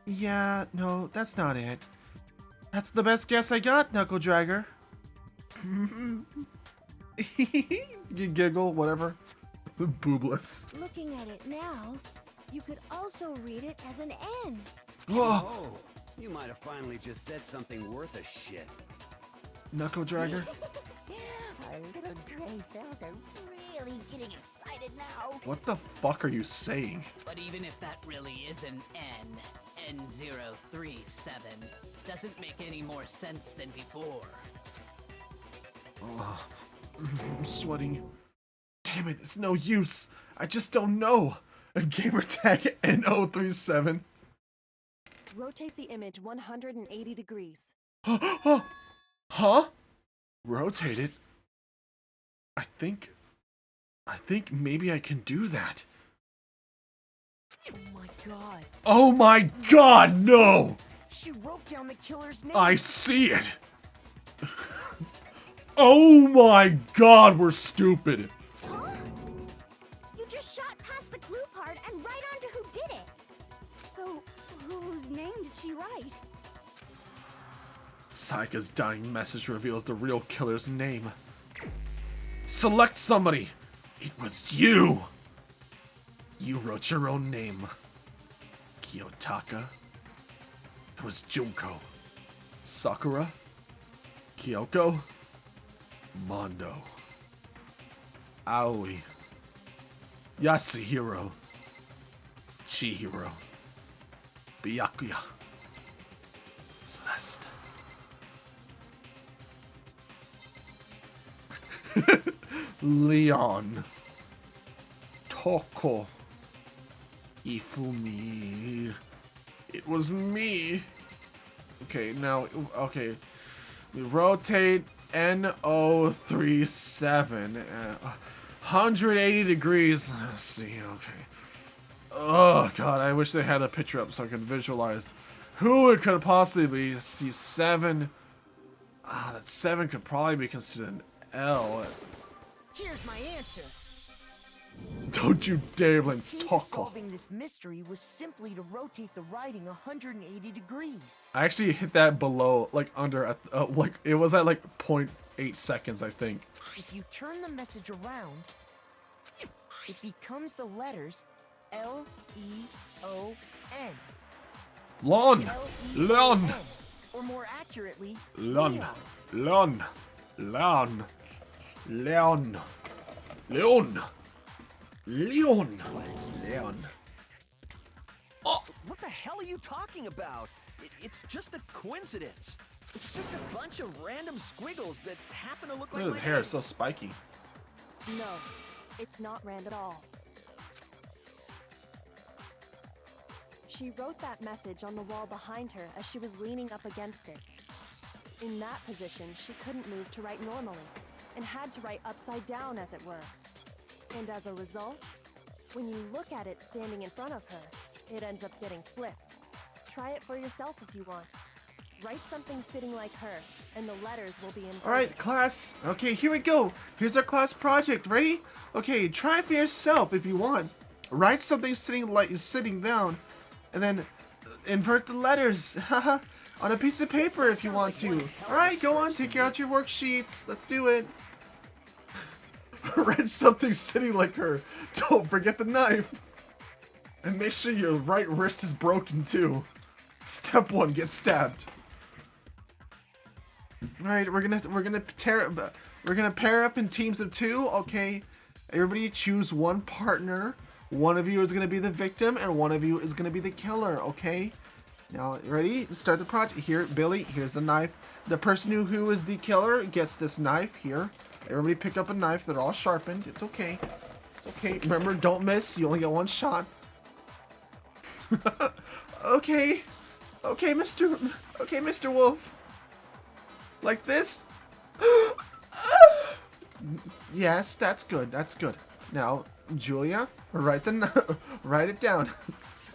Yeah, no, that's not it. That's the best guess I got, knuckle dragger. You giggle, whatever. Boobless. Looking at it now, you could also read it as an N. Oh, you might have finally just said something worth a shit. Knuckle dragger? Our little gray cells are really getting excited now. What the fuck are you saying? But even if that really is an N037, doesn't make any more sense than before. Oh, I'm sweating. Damn it, it's no use. I just don't know. A gamer tag N037. Rotate the image 180 degrees. Huh? Rotate it? I think maybe I can do that. Oh my god. Oh my god, no! She wrote down the killer's name. I see it. Oh my god, we're stupid. Huh? You just shot past the clue part and right onto who did it. So, whose name did she write? Sayaka's dying message reveals the real killer's name. Select somebody. It was you. You wrote your own name. Kiyotaka. It was Junko. Sakura. Kyoko. Mondo. Aoi. Yasuhiro. Chihiro. Byakuya. Celeste. Leon. Toko. Ifumi. It was me. Okay, now, okay. We rotate N037. 180 degrees. Let's see, okay. Oh, God, I wish they had a picture up so I could visualize who it could possibly be. See, 7. That 7 could probably be considered an L. Here's my answer. Don't you dare blame The key to Toko. solving this mystery was simply to rotate the writing 180 degrees. I actually hit that below, like under, like it was at like 0.8 seconds, I think. If you turn the message around, it becomes the letters L-E-O-N. Lon! L-E-O-N. Lon! Or more accurately, Lon! Leon. Lon! Leon! Leon! Leon! Leon! Oh, what the hell are you talking about? It's just a coincidence. It's just a bunch of random squiggles that happen to look Look like at my his hair, name. it's so spiky. No, it's not random at all. She wrote that message on the wall behind her as she was leaning up against it. In that position, she couldn't move to write normally, and had to write upside down, as it were. And as a result, when you look at it standing in front of her, it ends up getting flipped. Try it for yourself if you want. Write something sitting like her, and the letters will be inverted. Alright, class. Okay, here we go. Here's our class project. Ready? Okay, try it for yourself if you want. Write something sitting down, and then invert the letters on a piece of paper if you want to. Alright, go on, take out your worksheets. Let's do it. Write something sitting like her. Don't forget the knife. And make sure your right wrist is broken too. Step 1, get stabbed. Alright, we're gonna tear it. We're gonna pair up in teams of 2, okay? Everybody choose one partner. One of you is gonna be the victim, and one of you is gonna be the killer, okay? Now, ready? Start the project. Here, Billy, here's the knife. The person who is the killer gets this knife here. Everybody pick up a knife. They're all sharpened. It's okay. It's okay. Remember, don't miss. You only get one shot. Okay. Okay, Mr. Wolf. Like this? Yes, that's good. That's good. Now, Julia, write it down.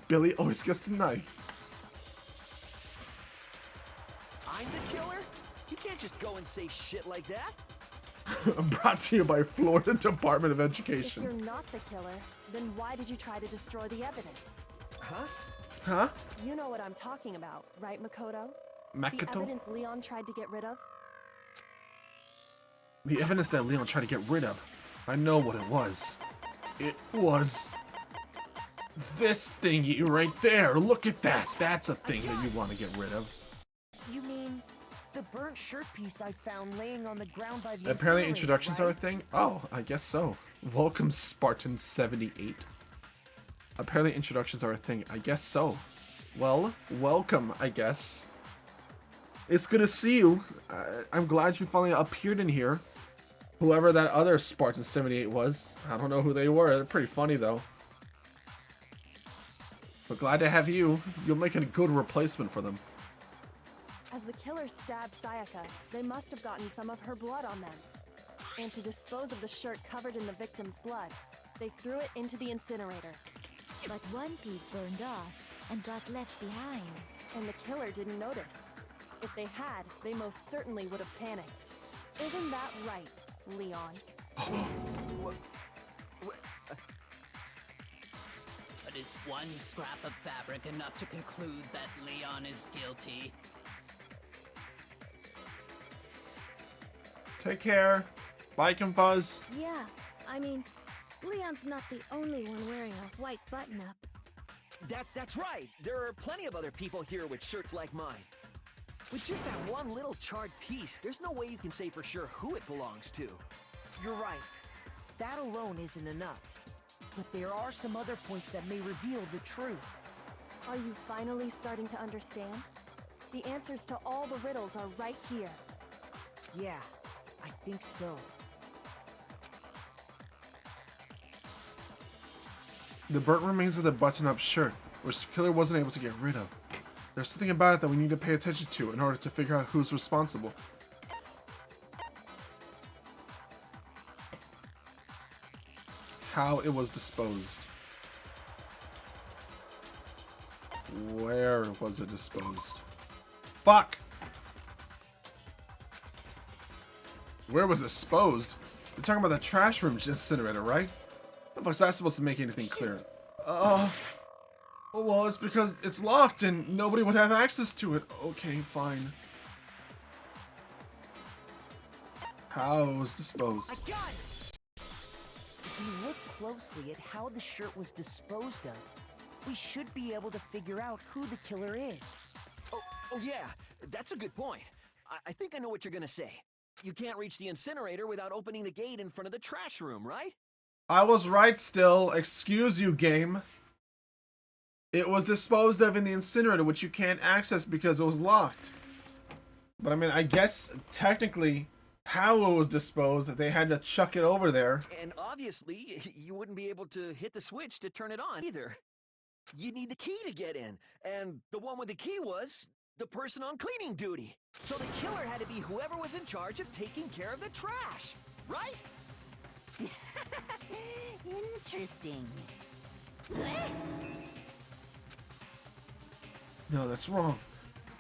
Billy always gets the knife. I'm the killer? You can't just go and say shit like that. Brought to you by Florida Department of If Education. you're not the killer, then why did you try to destroy the evidence? Huh? Huh? You know what I'm talking about, right, Makoto? The Makoto? evidence Leon tried to get rid of? The evidence that Leon tried to get rid of. I know what it was. It was this thingy right there. Look at that. That's a thing that you want to get rid of. You mean the burnt shirt piece I found laying on the ground by the Apparently incinerator, introductions are a right? thing? Oh, I guess so. Welcome, Spartan 78. Apparently introductions are a thing. I guess so. Well, welcome, I guess. It's good to see you. I'm glad you finally appeared in here. Whoever that other Spartan 78 was. I don't know who they were. They're pretty funny, though. But glad to have you. You'll make a good replacement for them. As the killer stabbed Sayaka, they must have gotten some of her blood on them. And to dispose of the shirt covered in the victim's blood, they threw it into the incinerator. But one piece burned off and got left behind. And the killer didn't notice. If they had, they most certainly would have panicked. Isn't that right, Leon? But is one scrap of fabric enough to conclude that Leon is guilty? Take care. Bye, Confuzz. Yeah, I mean, Leon's not the only one wearing a white button-up. That's right. There are plenty of other people here with shirts like mine. With just that one little charred piece, there's no way you can say for sure who it belongs to. You're right. That alone isn't enough. But there are some other points that may reveal the truth. Are you finally starting to understand? The answers to all the riddles are right here. Yeah, I think so. The burnt remains of the button-up shirt, which the killer wasn't able to get rid of. There's something about it that we need to pay attention to in order to figure out who's responsible. How it was disposed. Where was it disposed? Fuck! Where was it disposed? You're talking about the trash room incinerator, right? What the fuck's that supposed to make anything clear? Well, it's because it's locked and nobody would have access to it. Okay, fine. How it was disposed. I got it! If you look closely at how the shirt was disposed of, we should be able to figure out who the killer is. Oh yeah, that's a good point. I think I know what you're gonna say. You can't reach the incinerator without opening the gate in front of the trash room, right? I was right still. Excuse you, game. It was disposed of in the incinerator, which you can't access because it was locked. But I mean, I guess technically how it was disposed, they had to chuck it over there. And obviously, you wouldn't be able to hit the switch to turn it on either. You'd need the key to get in, and the one with the key was the person on cleaning duty. So the killer had to be whoever was in charge of taking care of the trash, right? Interesting. No, that's wrong.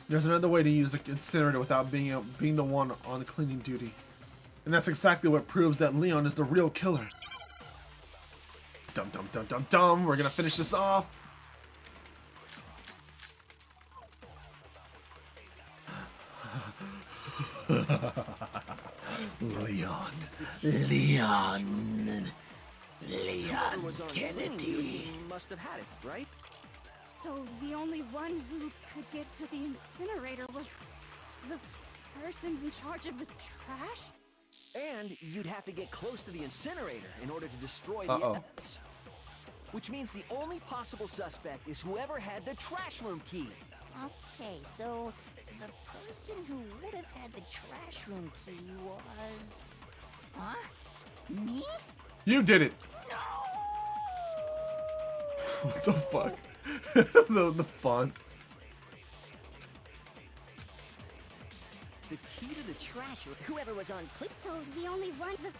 There's another way to use the incinerator without being the one on cleaning duty. And that's exactly what proves that Leon is the real killer. Dum dum dum dum dum. We're gonna finish this off. Leon. Whoever was on cleaning duty must have had it, right? So the only one who could get to the incinerator was the person in charge of the trash? And you'd have to get close to the incinerator in order to destroy the evidence. Which means the only possible suspect is whoever had the trash room key. Okay, so the person who would have had the trash room key was... Huh? Me? You did it! What the fuck? the font. The key to the trash room, whoever was on clip. So the only one, the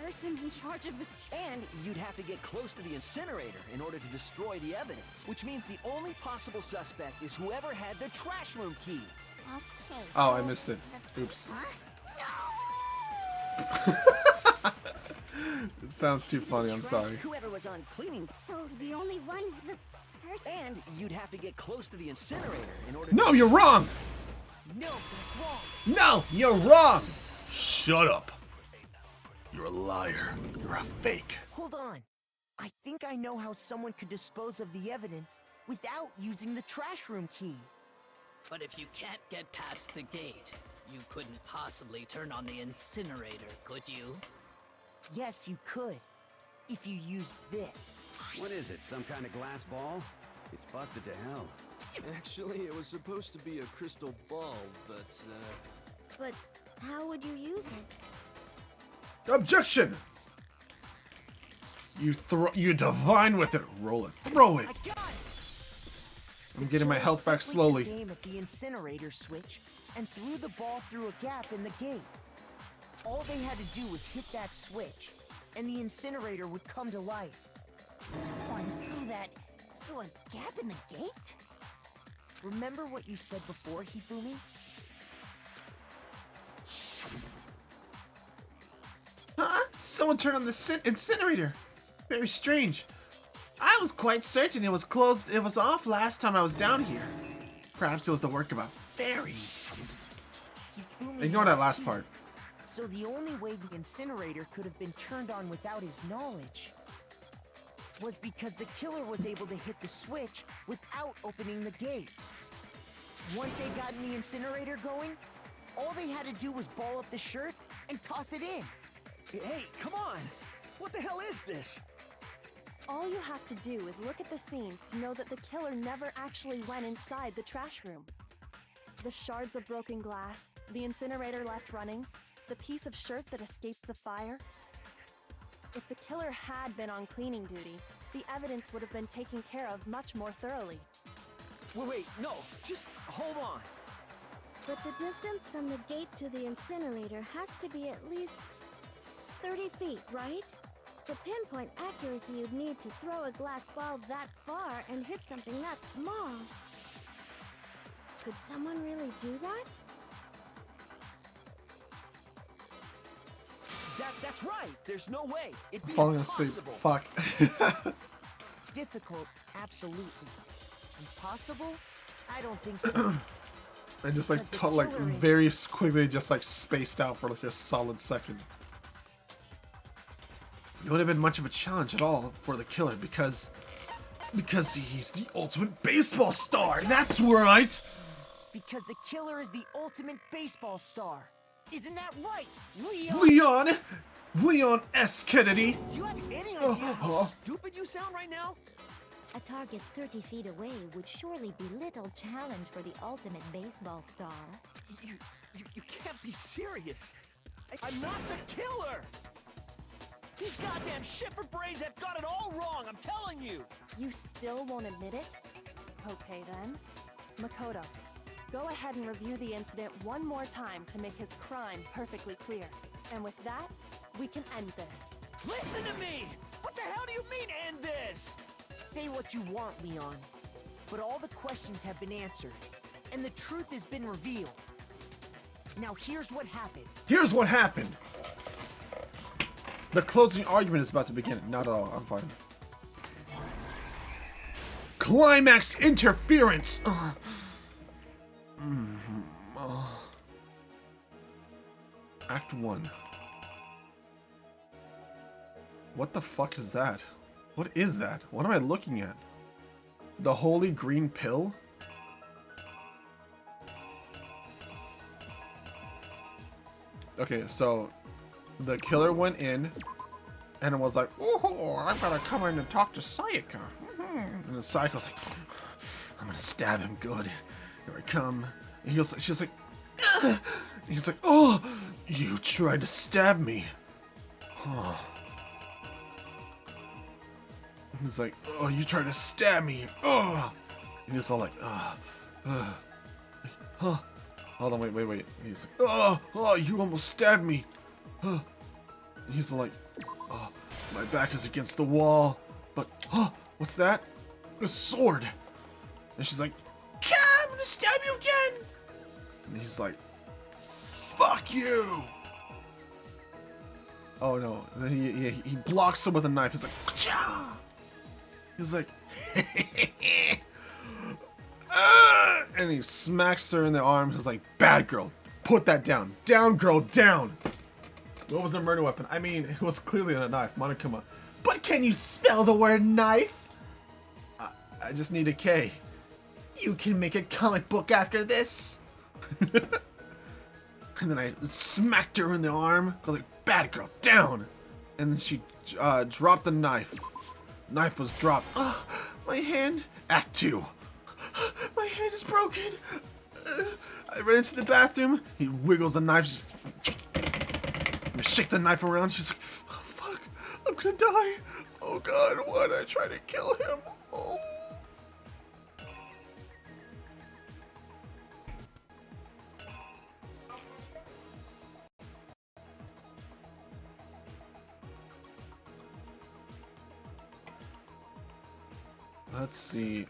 person in charge of the... And you'd have to get close to the incinerator in order to destroy the evidence. Which means the only possible suspect is whoever had the trash room key. Okay, so Oh, I missed it. Oops. It sounds too funny, I'm sorry. Whoever was on cleaning. So the only one, the person... And you'd have to get close to the incinerator in order No, you're wrong! No, that's wrong. No, you're wrong! Shut up. You're a liar. You're a fake. Hold on. I think I know how someone could dispose of the evidence without using the trash room key. But if you can't get past the gate, you couldn't possibly turn on the incinerator, could you? Yes, you could. If you used this. What is it, some kind of glass ball? It's busted to hell. Actually, it was supposed to be a crystal ball, but, But how would you use it? Objection! You divine with it. Roll it. Throw it. I'm getting my health back slowly. Took aim at the incinerator switch and threw the ball through a gap in the gate. All they had to do was hit that switch, and the incinerator would come to life. Someone threw a gap in the gate? Remember what you said before, Hifumi? Huh? Someone turned on the incinerator. Very strange. I was quite certain it was closed. It was off last time I was down here. Perhaps it was the work of a fairy. Hifumi Ignore had that a last key. part. So the only way the incinerator could have been turned on without his knowledge was because the killer was able to hit the switch without opening the gate. Once they'd gotten the incinerator going, all they had to do was ball up the shirt and toss it in. Hey, come on! What the hell is this? All you have to do is look at the scene to know that the killer never actually went inside the trash room. The shards of broken glass, the incinerator left running, the piece of shirt that escaped the fire. If the killer had been on cleaning duty, the evidence would have been taken care of much more thoroughly. Wait, no, just hold on. But the distance from the gate to the incinerator has to be at least 30 feet, right? The pinpoint accuracy you'd need to throw a glass ball that far and hit something that small. Could someone really do that? That's right. There's no way. It'd be Falling asleep. impossible. Fuck. Difficult, absolutely. Impossible? I don't think so. I just like very quickly just like spaced out for like a solid second. It wouldn't have been much of a challenge at all for the killer because he's the ultimate baseball star. That's right. Because the killer is the ultimate baseball star. Isn't that right, Leon S. Kennedy. Do you have any idea how stupid you sound right now? A target 30 feet away would surely be little challenge for the ultimate baseball star. You can't be serious. I'm not the killer. These goddamn shipper brains have got it all wrong, I'm telling you! You still won't admit it? Okay then. Makoto, go ahead and review the incident one more time to make his crime perfectly clear. And with that, we can end this. Listen to me! What the hell do you mean, end this? Say what you want, Leon. But all the questions have been answered, and the truth has been revealed. Now here's what happened. Here's what happened. The closing argument is about to begin. Not at all. I'm fine. Climax interference. Act 1. What the fuck is that? What is that? What am I looking at? The holy green pill? Okay, so the killer went in and was like, "Oh, I gotta come in and talk to Sayaka." And the Sayaka's like, "I'm gonna stab him good. Here I come." And she's like, "Ugh." He's like, "Oh, you tried to stab me." Oh. He's like, "Oh, you tried to stab me." Oh. And he's all like, huh. Hold on, wait. He's like, oh, you almost stabbed me. And he's like, oh, my back is against the wall. But, what's that? A sword. And she's like, I'm gonna stab you again. And he's like, fuck you. Oh no. And then he blocks him with a knife. He's like, Ka-cha! He's like, and he smacks her in the arm. He's like, bad girl, put that down. Down, girl, down. What was a murder weapon? I mean, it was clearly a knife. Monokuma. But can you spell the word knife? I just need a K. You can make a comic book after this. And then I smacked her in the arm. I was like, bad girl, down. And then she dropped the knife. Knife was dropped. Oh, my hand. Act 2. My hand is broken. I ran into the bathroom. He wiggles the knife. Just shake the knife around. She's like, oh, fuck, I'm gonna die. Oh god, why did I try to kill him? Oh. Let's see,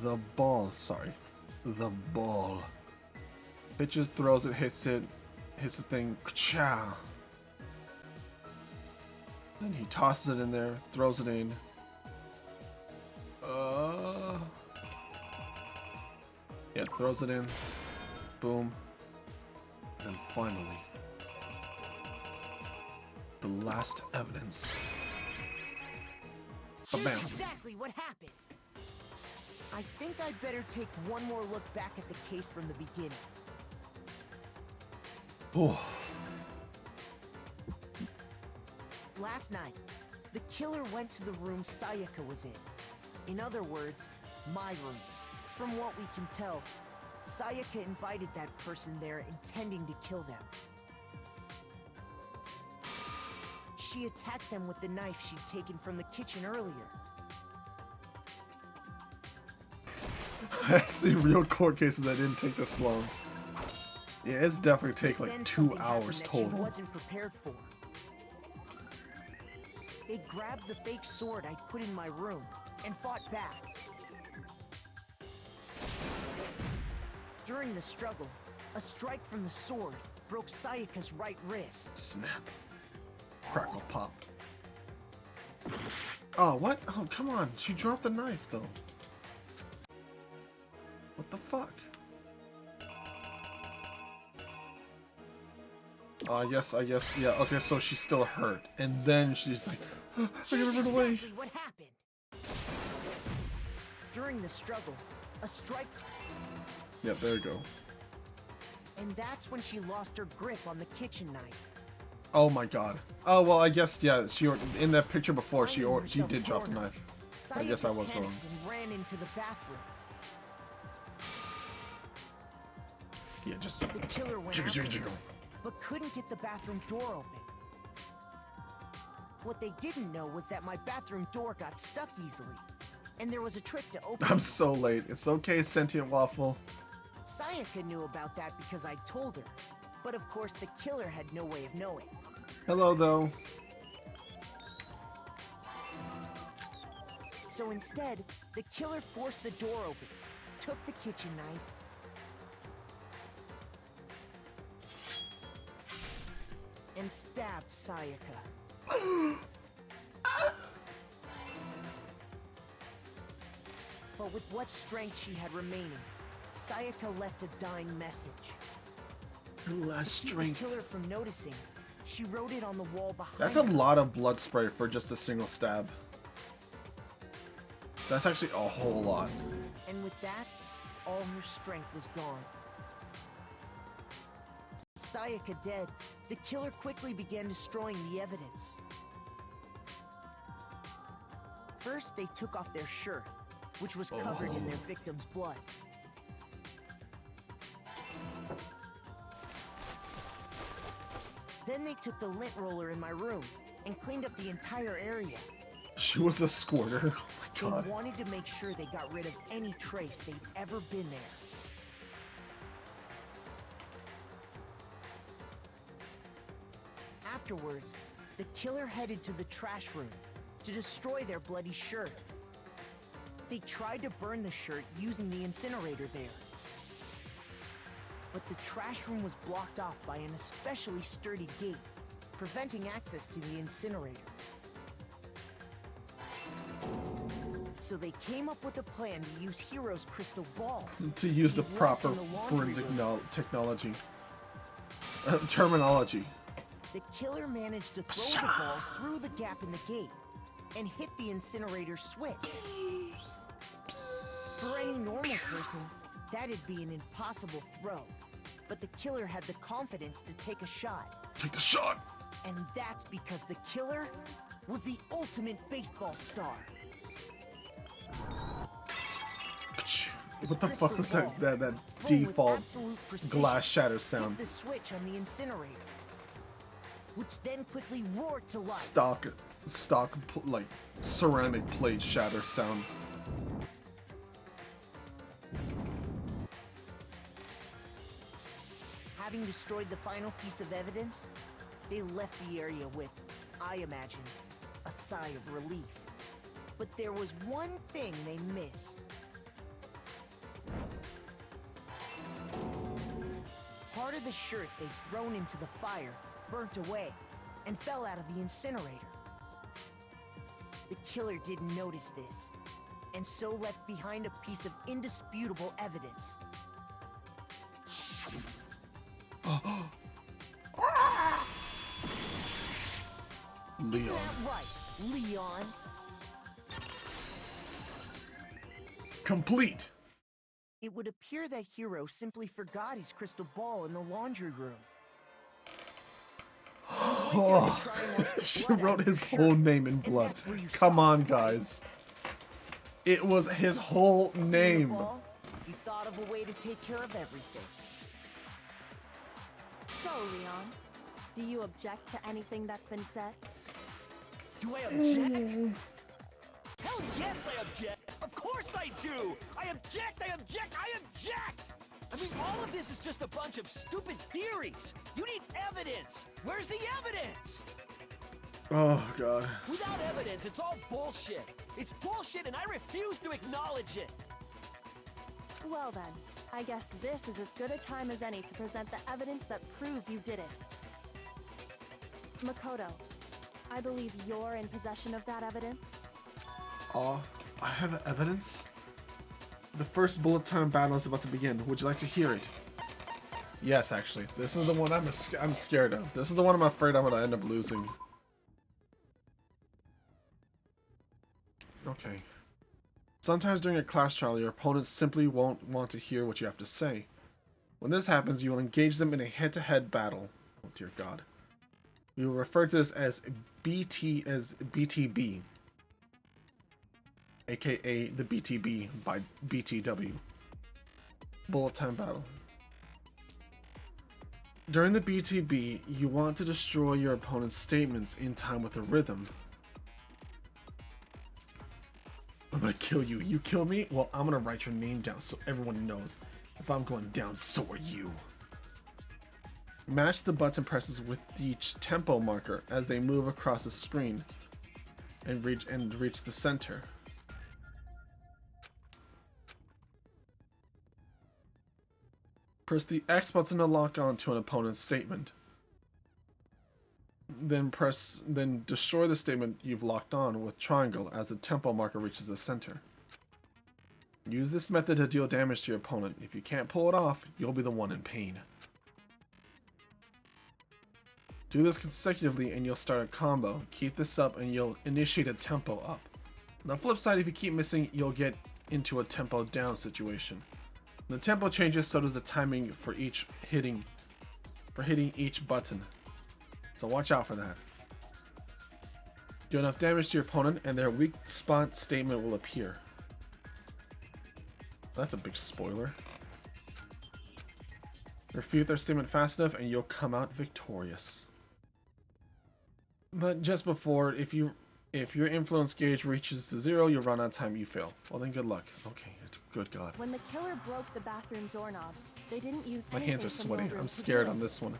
the ball, sorry. The ball. Pitches, throws it, hits the thing. Ka-chow. Then he tosses it in there, throws it in. Yeah, throws it in. Boom. And finally, the last evidence. Here's exactly what happened. I think I'd better take one more look back at the case from the beginning. Oh. Last night, the killer went to the room Sayaka was in. In other words, my room. From what we can tell, Sayaka invited that person there intending to kill them. She attacked them with the knife she'd taken from the kitchen earlier. I see real court cases that didn't take this long. Yeah, it's definitely take like 2 hours total. She wasn't prepared for. They grabbed the fake sword I put in my room and fought back. During the struggle, a strike from the sword broke Sayaka's right wrist. Snap. Crackle pop. Oh, what? Oh, come on. She dropped the knife, though. What the fuck? I guess, yeah, okay, so she's still hurt. And then she's like, I gotta run away. What happened? during the struggle, a strike... Yep, there you go. And that's when she lost her grip on the kitchen knife. Oh my god. Oh, well, I guess, yeah, she in that picture before, she did drop the knife. I guess I was wrong. And ran into the bathroom. Yeah, just... The killer went after her, but couldn't get the bathroom door open. What they didn't know was that my bathroom door got stuck easily, and there was a trick to open it. I'm so late. It's okay, Sentient Waffle. Sayaka knew about that because I told her, but of course the killer had no way of knowing. Hello, though. So instead, the killer forced the door open, took the kitchen knife, and stabbed Sayaka. But with what strength she had remaining, Sayaka left a dying message. Her last strength. To keep the killer from noticing, she wrote it on the wall behind That's a her. lot of blood spray for just a single stab. That's actually a whole lot. And with that, all her strength was gone. Sayaka dead, the killer quickly began destroying the evidence. First, they took off their shirt, which was covered in their victim's blood. Then they took the lint roller in my room and cleaned up the entire area. She was a squirter. Oh my god. They wanted to make sure they got rid of any trace they'd ever been there. Afterwards, the killer headed to the trash room to destroy their bloody shirt. They tried to burn the shirt using the incinerator there. But the trash room was blocked off by an especially sturdy gate, preventing access to the incinerator. So they came up with a plan to use Hero's crystal ball. To use the proper forensic technology. Terminology. The killer managed to throw the ball through the gap in the gate and hit the incinerator switch. For any normal person, that'd be an impossible throw. But the killer had the confidence to take a shot. Take the shot! And that's because the killer was the ultimate baseball star. What the fuck was that default glass shatter sound? Hit the switch on the incinerator, which then quickly roared to life. Stock like ceramic plate shatter sound. Having destroyed the final piece of evidence, they left the area with, I imagine, a sigh of relief. But there was one thing they missed. Part of the shirt they'd thrown into the fire burnt away and fell out of the incinerator. The killer didn't notice this, and so left behind a piece of indisputable evidence. Leon. Isn't that right, Leon? Complete. It would appear that Hero simply forgot his crystal ball in the laundry room. Oh, she wrote his whole name in blood. Come on, guys. It was his whole name. You thought of a way to take care of everything. So, Leon, do you object to anything that's been said? Do I object? Hell yes, I object! Of course I do! I object! I object! I object! I mean, all of this is just a bunch of stupid theories! You need evidence! Where's the evidence? Oh, God. Without evidence, it's all bullshit! It's bullshit and I refuse to acknowledge it! Well then, I guess this is as good a time as any to present the evidence that proves you did it. Makoto, I believe you're in possession of that evidence. I have evidence? The first bullet time battle is about to begin. Would you like to hear it? Yes, actually. This is the one I'm scared of. This is the one I'm afraid I'm gonna end up losing. Okay. Sometimes during a class trial, your opponents simply won't want to hear what you have to say. When this happens, you will engage them in a head-to-head battle. Oh dear God. We will refer to this as BTB, aka the BTB by BTW. Bullet time battle. During the BTB, you want to destroy your opponent's statements in time with the rhythm. I'm gonna kill you. You kill me? Well, I'm gonna write your name down so everyone knows. If I'm going down, so are you. Match the button presses with each tempo marker as they move across the screen and reach the center. Press the X button to lock on to an opponent's statement. Then destroy the statement you've locked on with triangle as the tempo marker reaches the center. Use this method to deal damage to your opponent. If you can't pull it off, you'll be the one in pain. Do this consecutively and you'll start a combo. Keep this up and you'll initiate a tempo up. On the flip side, if you keep missing, you'll get into a tempo down situation. When the tempo changes, so does the timing for hitting each button. So watch out for that. Do enough damage to your opponent and their weak spot statement will appear. That's a big spoiler. Refute their statement fast enough and you'll come out victorious. But just before, if your influence gauge reaches to 0, you'll run out of time, you fail. Well then, good luck. Okay, good God. When the killer broke the bathroom doorknob, they didn't use My hands are anything from sweaty. the room I'm to scared do on it. this one.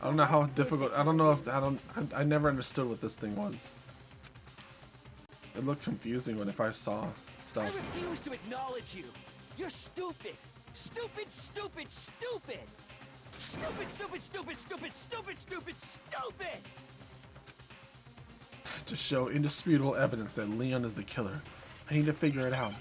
I don't know how difficult. I don't know if I never understood what this thing was. It looked confusing if I saw stuff. I refuse to acknowledge you. You're stupid. Stupid, stupid, stupid. Stupid, stupid, stupid, stupid, stupid, stupid, stupid. To show indisputable evidence that Leon is the killer, I need to figure it out.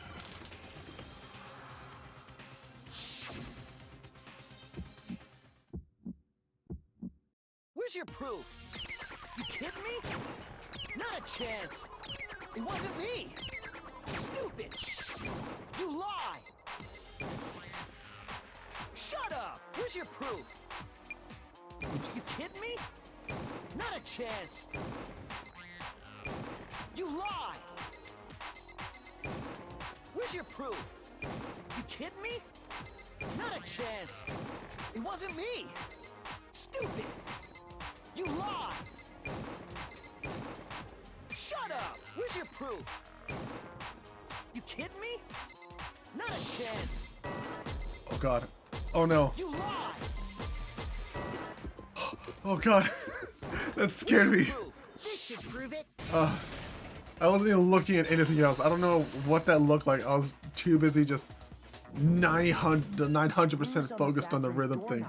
Where's your proof? You kidding me? Not a chance. It wasn't me. Stupid. You lie. Shut up. Where's your proof? Oops. You kidding me? Not a chance. You lie. Where's your proof? You kidding me? Not a chance. It wasn't me. Stupid. You lie. Shut up. Where's your proof? You kidding me? Not a chance. Oh God. Oh no. You lie. Oh God. That scared me. This should prove it. I wasn't even looking at anything else. I don't know what that looked like. I was too busy just 900% focused on the rhythm thing.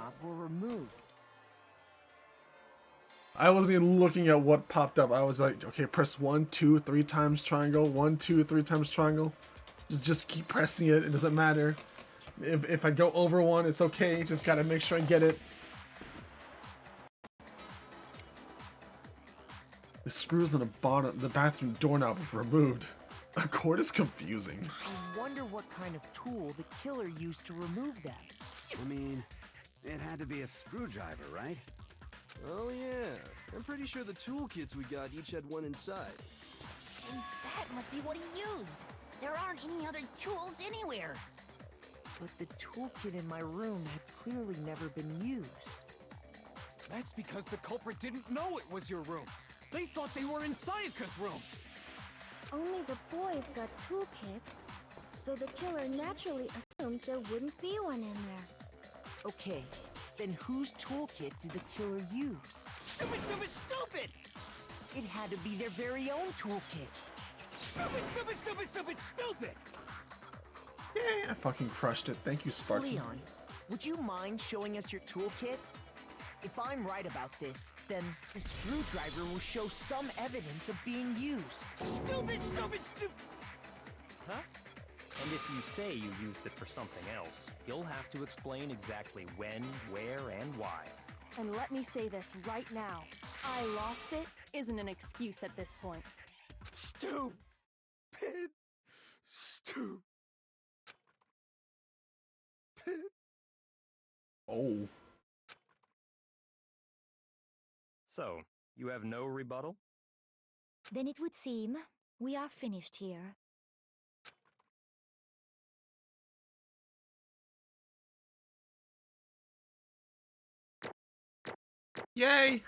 I wasn't even looking at what popped up. I was like, okay, press 1, 2, 3 times triangle. 1, 2, 3 times triangle. Just keep pressing it. It doesn't matter. If I go over one, it's okay. Just gotta make sure I get it. The screws on the bathroom doorknob was removed. A cord is confusing. I wonder what kind of tool the killer used to remove that. I mean, it had to be a screwdriver, right? Oh yeah, I'm pretty sure the toolkits we got each had one inside. And that must be what he used. There aren't any other tools anywhere. But the toolkit in my room had clearly never been used. That's because the culprit didn't know it was your room. They thought they were in Sayaka's room. Only the boys got toolkits, so the killer naturally assumed there wouldn't be one in there. Okay, then whose toolkit did the killer use? Stupid, stupid, stupid! It had to be their very own toolkit. Stupid, stupid, stupid, stupid, stupid! Yay, I fucking crushed it. Thank you, Spartan. Leon, would you mind showing us your toolkit? If I'm right about this, then the screwdriver will show some evidence of being used. Stupid, stupid, stupid! Huh? And if you say you used it for something else, you'll have to explain exactly when, where, and why. And let me say this right now. I lost it isn't an excuse at this point. Stupid! Oh. So, you have no rebuttal? Then it would seem we are finished here. Yay!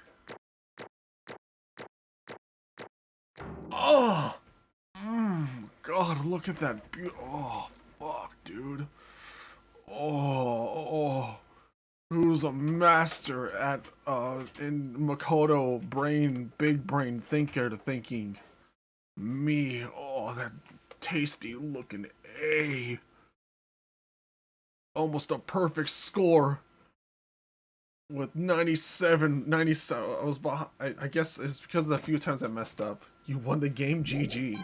Oh! God, look at that. Oh, fuck, dude. Oh. Who's a master at, in Makoto big brain thinker to thinking. Me. Oh, that tasty looking A. Almost a perfect score. With 97. I was behind. I guess it's because of the few times I messed up. You won the game, GG.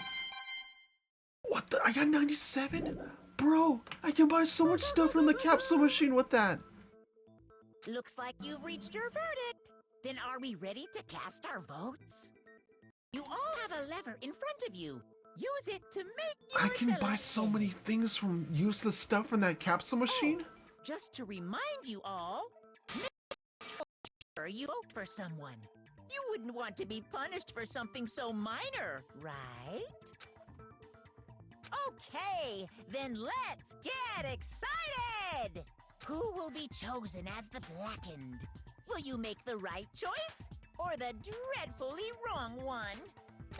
What the? I got 97? Bro, I can buy so much stuff from the capsule machine with that. Looks like you've reached your verdict. Then are we ready to cast our votes? You all have a lever in front of you. Use it to make your I can buy so many things from useless stuff from that capsule machine. Just to remind you all, make sure you vote for someone. You wouldn't want to be punished for something so minor, right? Okay, then let's get excited! Who will be chosen as the Blackened? Will you make the right choice or the dreadfully wrong one?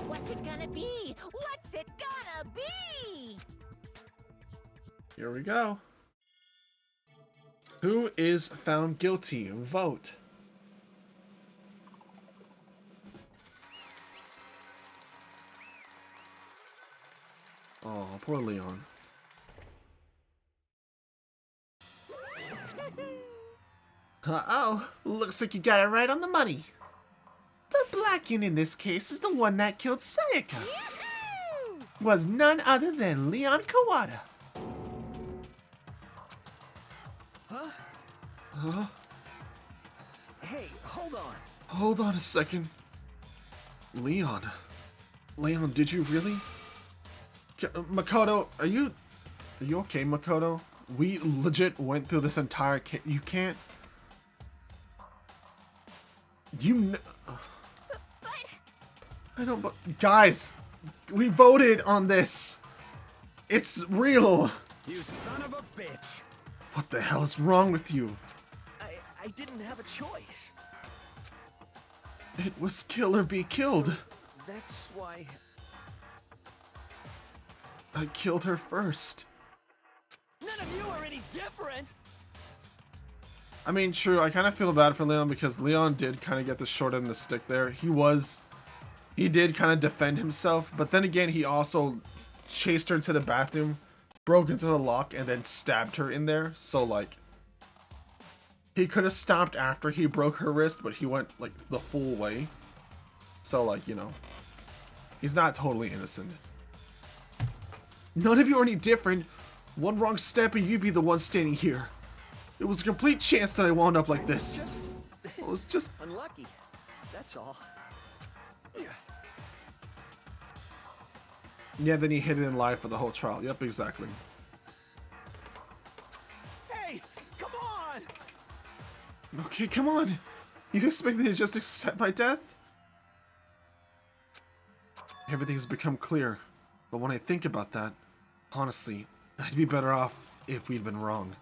What's it gonna be? What's it gonna be? Here we go. Who is found guilty? Vote. Oh, poor Leon. Uh-oh, looks like you got it right on the money. The Blackened in this case is the one that killed Sayaka. Was none other than Leon Kawada. Huh? Huh? Hey, hold on. Hold on a second. Leon, did you really? Makoto, are you okay, Makoto? We legit went through this entire you can't. I don't. But guys, we voted on this. It's real. You son of a bitch. What the hell is wrong with you? I didn't have a choice. It was kill or be killed. So that's why I killed her first. none of you are any different. I mean, true, I kind of feel bad for Leon because Leon did kind of get the short end of the stick there. He did kind of defend himself, but then again, he also chased her into the bathroom, broke into the lock, and then stabbed her in there. So, like, he could have stopped after he broke her wrist, but he went, like, the full way. So, like, you know, he's not totally innocent. None of you are any different. One wrong step and you'd be the one standing here. It was a complete chance that I wound up like this. It was just unlucky. That's all. Yeah, then he hid it in live for the whole trial. Yep, exactly. Hey, come on! Okay, come on. You expect me to just accept my death? Everything has become clear. But when I think about that, honestly, I'd be better off if we'd been wrong.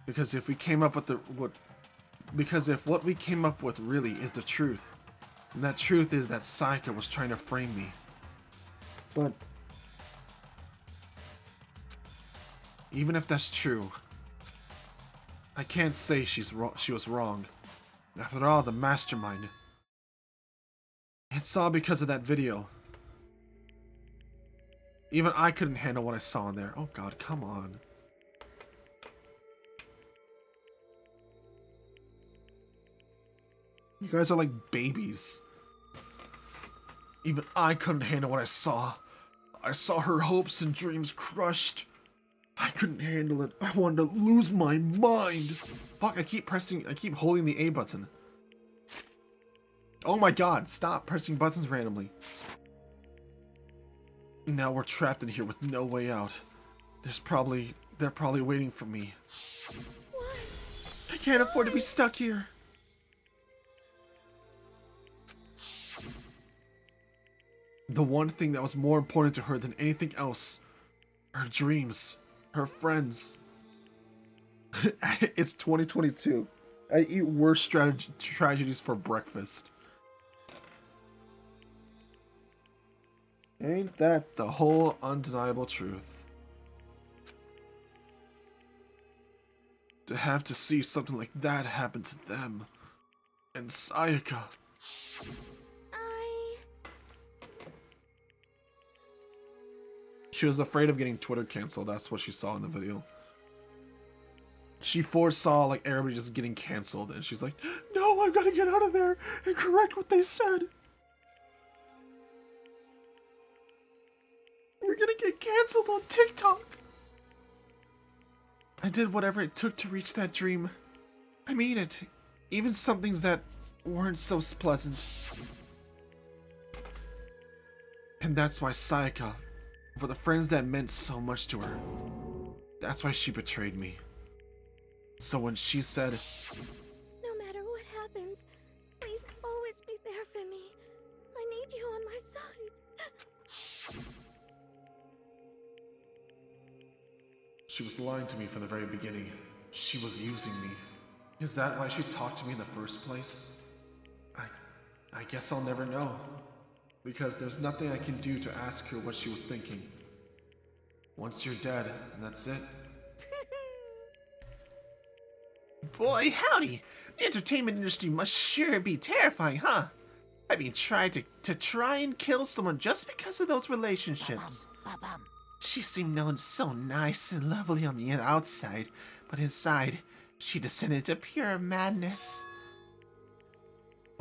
Because if we came up with if what we came up with really is the truth, and that truth is that Sayaka was trying to frame me. But even if that's true, I can't say she was wrong. After all, the mastermind. It's all because of that video. Even I couldn't handle what I saw in there. Oh god, come on. You guys are like babies. Even I couldn't handle what I saw. I saw her hopes and dreams crushed. I couldn't handle it. I wanted to lose my mind. Fuck, I keep holding the A button. Oh my god, stop pressing buttons randomly. Now we're trapped in here with no way out. They're probably waiting for me. I can't afford to be stuck here. The one thing that was more important to her than anything else, her dreams, her friends. It's 2022. I eat worse tragedies for breakfast. Ain't that the whole undeniable truth? To have to see something like that happen to them. And Sayaka. She was afraid of getting Twitter canceled. That's what she saw in the video. She foresaw like everybody just getting canceled, and she's like, "No, I've got to get out of there and correct what they said. We're gonna get canceled on TikTok." I did whatever it took to reach that dream. I mean it. Even some things that weren't so pleasant. And that's why Sayaka, for the friends that meant so much to her, that's why she betrayed me. So when she said, No matter what happens, please always be there for me. I need you on my side. she was lying to me from the very beginning. She was using me. Is that why she talked to me in the first place? I guess I'll never know. Because there's nothing I can do to ask her what she was thinking. Once you're dead, and that's it. Boy, howdy! The entertainment industry must sure be terrifying, huh? I mean, try and kill someone just because of those relationships. She seemed known so nice and lovely on the outside, but inside, she descended to pure madness.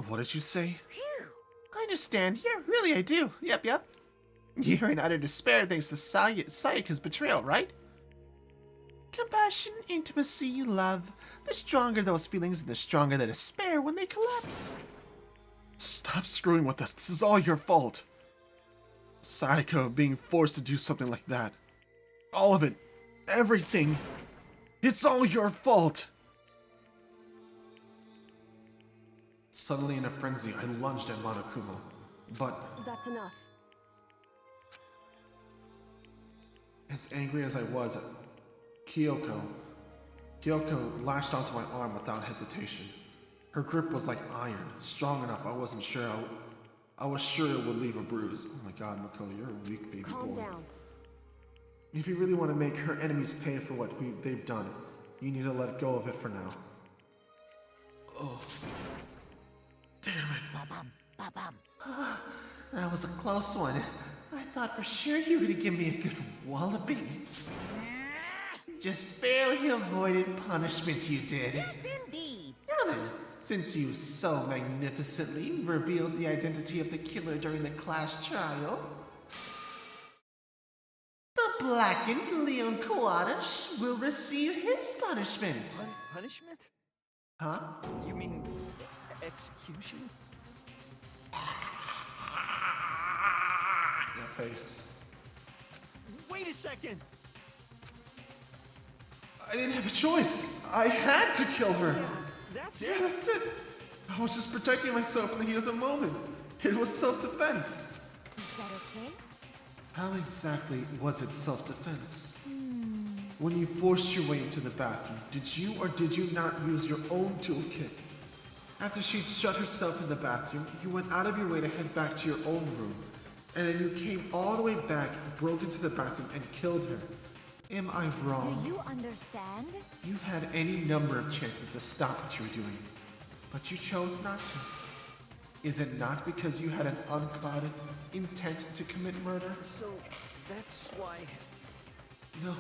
What did you say? I understand. Yeah, really, I do. Yep. You're in utter despair thanks to Sayaka's betrayal, right? Compassion, intimacy, love. The stronger those feelings, the stronger the despair when they collapse. Stop screwing with us. This is all your fault. Sayaka being forced to do something like that. All of it. Everything. It's all your fault. Suddenly in a frenzy, I lunged at Monokuma. But That's enough. as angry as I was, Kyoko lashed onto my arm without hesitation. Her grip was like iron, strong enough I wasn't sure I was sure it would leave a bruise. Oh my god, Makoto, you're a weak baby boy. Calm down. If you really want to make her enemies pay for what they've done, you need to let go of it for now. Oh. Damn it. That was a close one. I thought for sure you were going to give me a good walloping. Just barely avoided punishment, you did. Yes, indeed. Now then, since you so magnificently revealed the identity of the killer during the class trial, the blackened Leon Kawada will receive his punishment. Punishment? Huh? You mean execution? Your face. Wait a second! I didn't have a choice. I had to kill her. That's Yeah, it? that's it. I was just protecting myself in the heat of the moment. It was self-defense. Is that okay? How exactly was it self-defense? When you forced your way into the bathroom, did you or did you not use your own toolkit? After she'd shut herself in the bathroom, you went out of your way to head back to your own room. And then you came all the way back, broke into the bathroom, and killed her. Am I wrong? Do you understand? You had any number of chances to stop what you were doing, but you chose not to. Is it not because you had an unclouded intent to commit murder? So, that's why... No,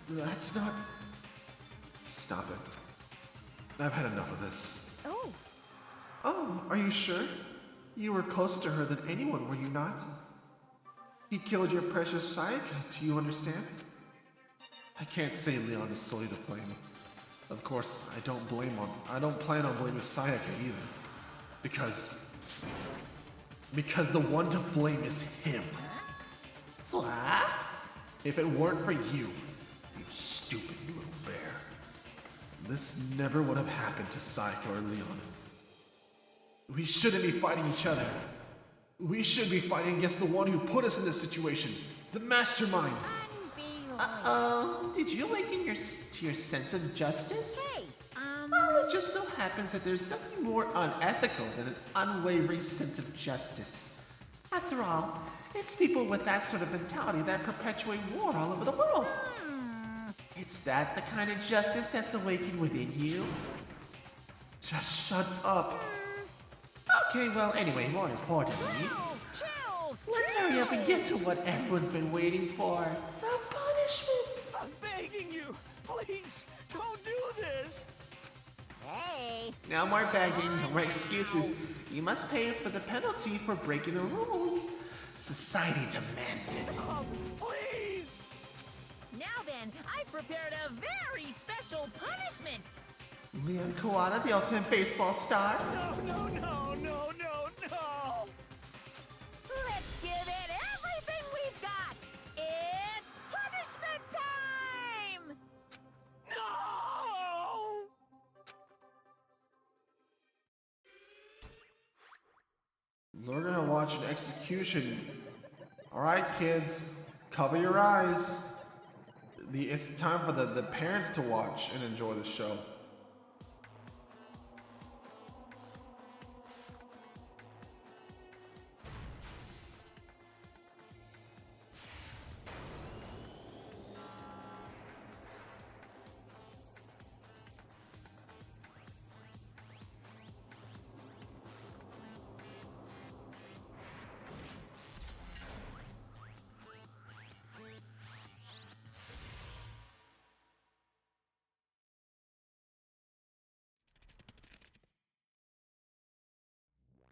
that's not... Stop it. I've had enough of this. Oh, are you sure? You were closer to her than anyone, were you not? He killed your precious Sayaka, do you understand? I can't say Leon is solely to blame. Of course, I don't plan on blaming Sayaka either. Because the one to blame is him. So, If it weren't for you, stupid little bear. This never would have happened to Sayaka or Leon. We shouldn't be fighting each other. We should be fighting against the one who put us in this situation, the mastermind. Uh-oh, did you awaken your sense of justice? Hey, Well, it just so happens that there's nothing more unethical than an unwavering sense of justice. After all, it's people with that sort of mentality that perpetuate war all over the world. It's that the kind of justice that's awakened within you? Just shut up. Okay, well, anyway, more importantly, let's hurry up and get to what everyone's been waiting for. The punishment! I'm begging you, please, don't do this. hey. No more begging, no more excuses. You must pay for the penalty for breaking the rules. Society demands it. Stop, please. Now then, I've prepared a very special punishment. Leon Koala, the ultimate baseball star. No. Let's give it everything we've got. It's punishment time! No! We're gonna watch an execution. Alright, kids, cover your eyes. It's time for the parents to watch and enjoy the show.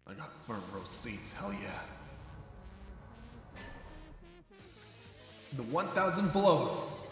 I got front row seats, hell yeah. The 1,000 blows.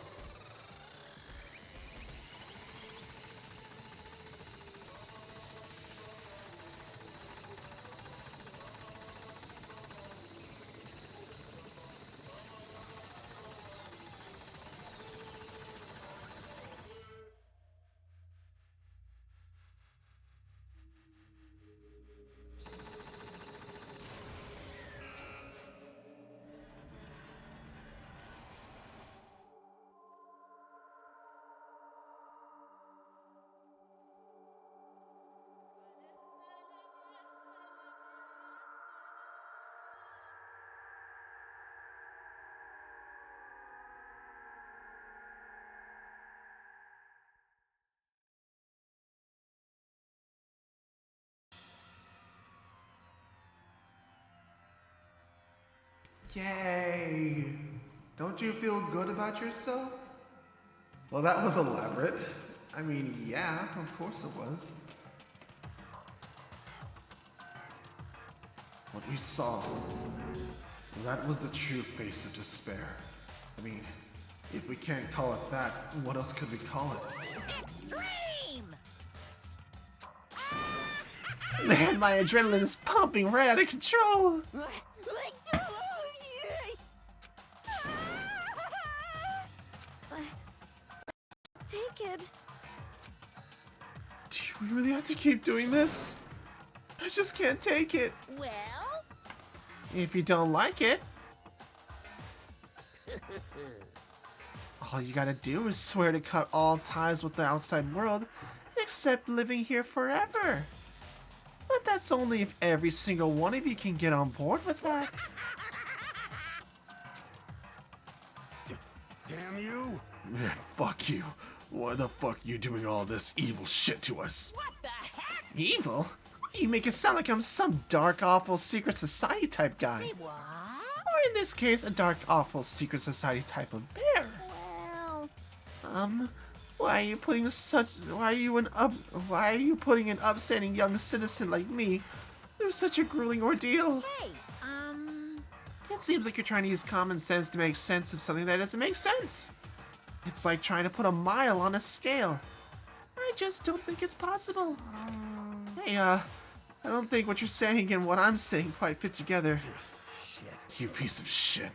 Yay! Don't you feel good about yourself? Well, that was elaborate. I mean, yeah, of course it was. What we saw, that was the true face of despair. I mean, if we can't call it that, what else could we call it? Extreme! Man, my adrenaline is pumping right out of control. Take it. Do we really have to keep doing this? I just can't take it. Well? If you don't like it, all you gotta do is swear to cut all ties with the outside world, except living here forever. But that's only if every single one of you can get on board with that. Damn you! Man, fuck you. Why the fuck you doing all this evil shit to us? What the heck? Evil? You make it sound like I'm some dark, awful secret society type guy. Say what? Or in this case, a dark, awful secret society type of bear. Well... Why are you putting an upstanding young citizen like me through such a grueling ordeal? Hey, It seems like you're trying to use common sense to make sense of something that doesn't make sense. It's like trying to put a mile on a scale. I just don't think it's possible. Hey, I don't think what you're saying and what I'm saying quite fit together. You piece of shit.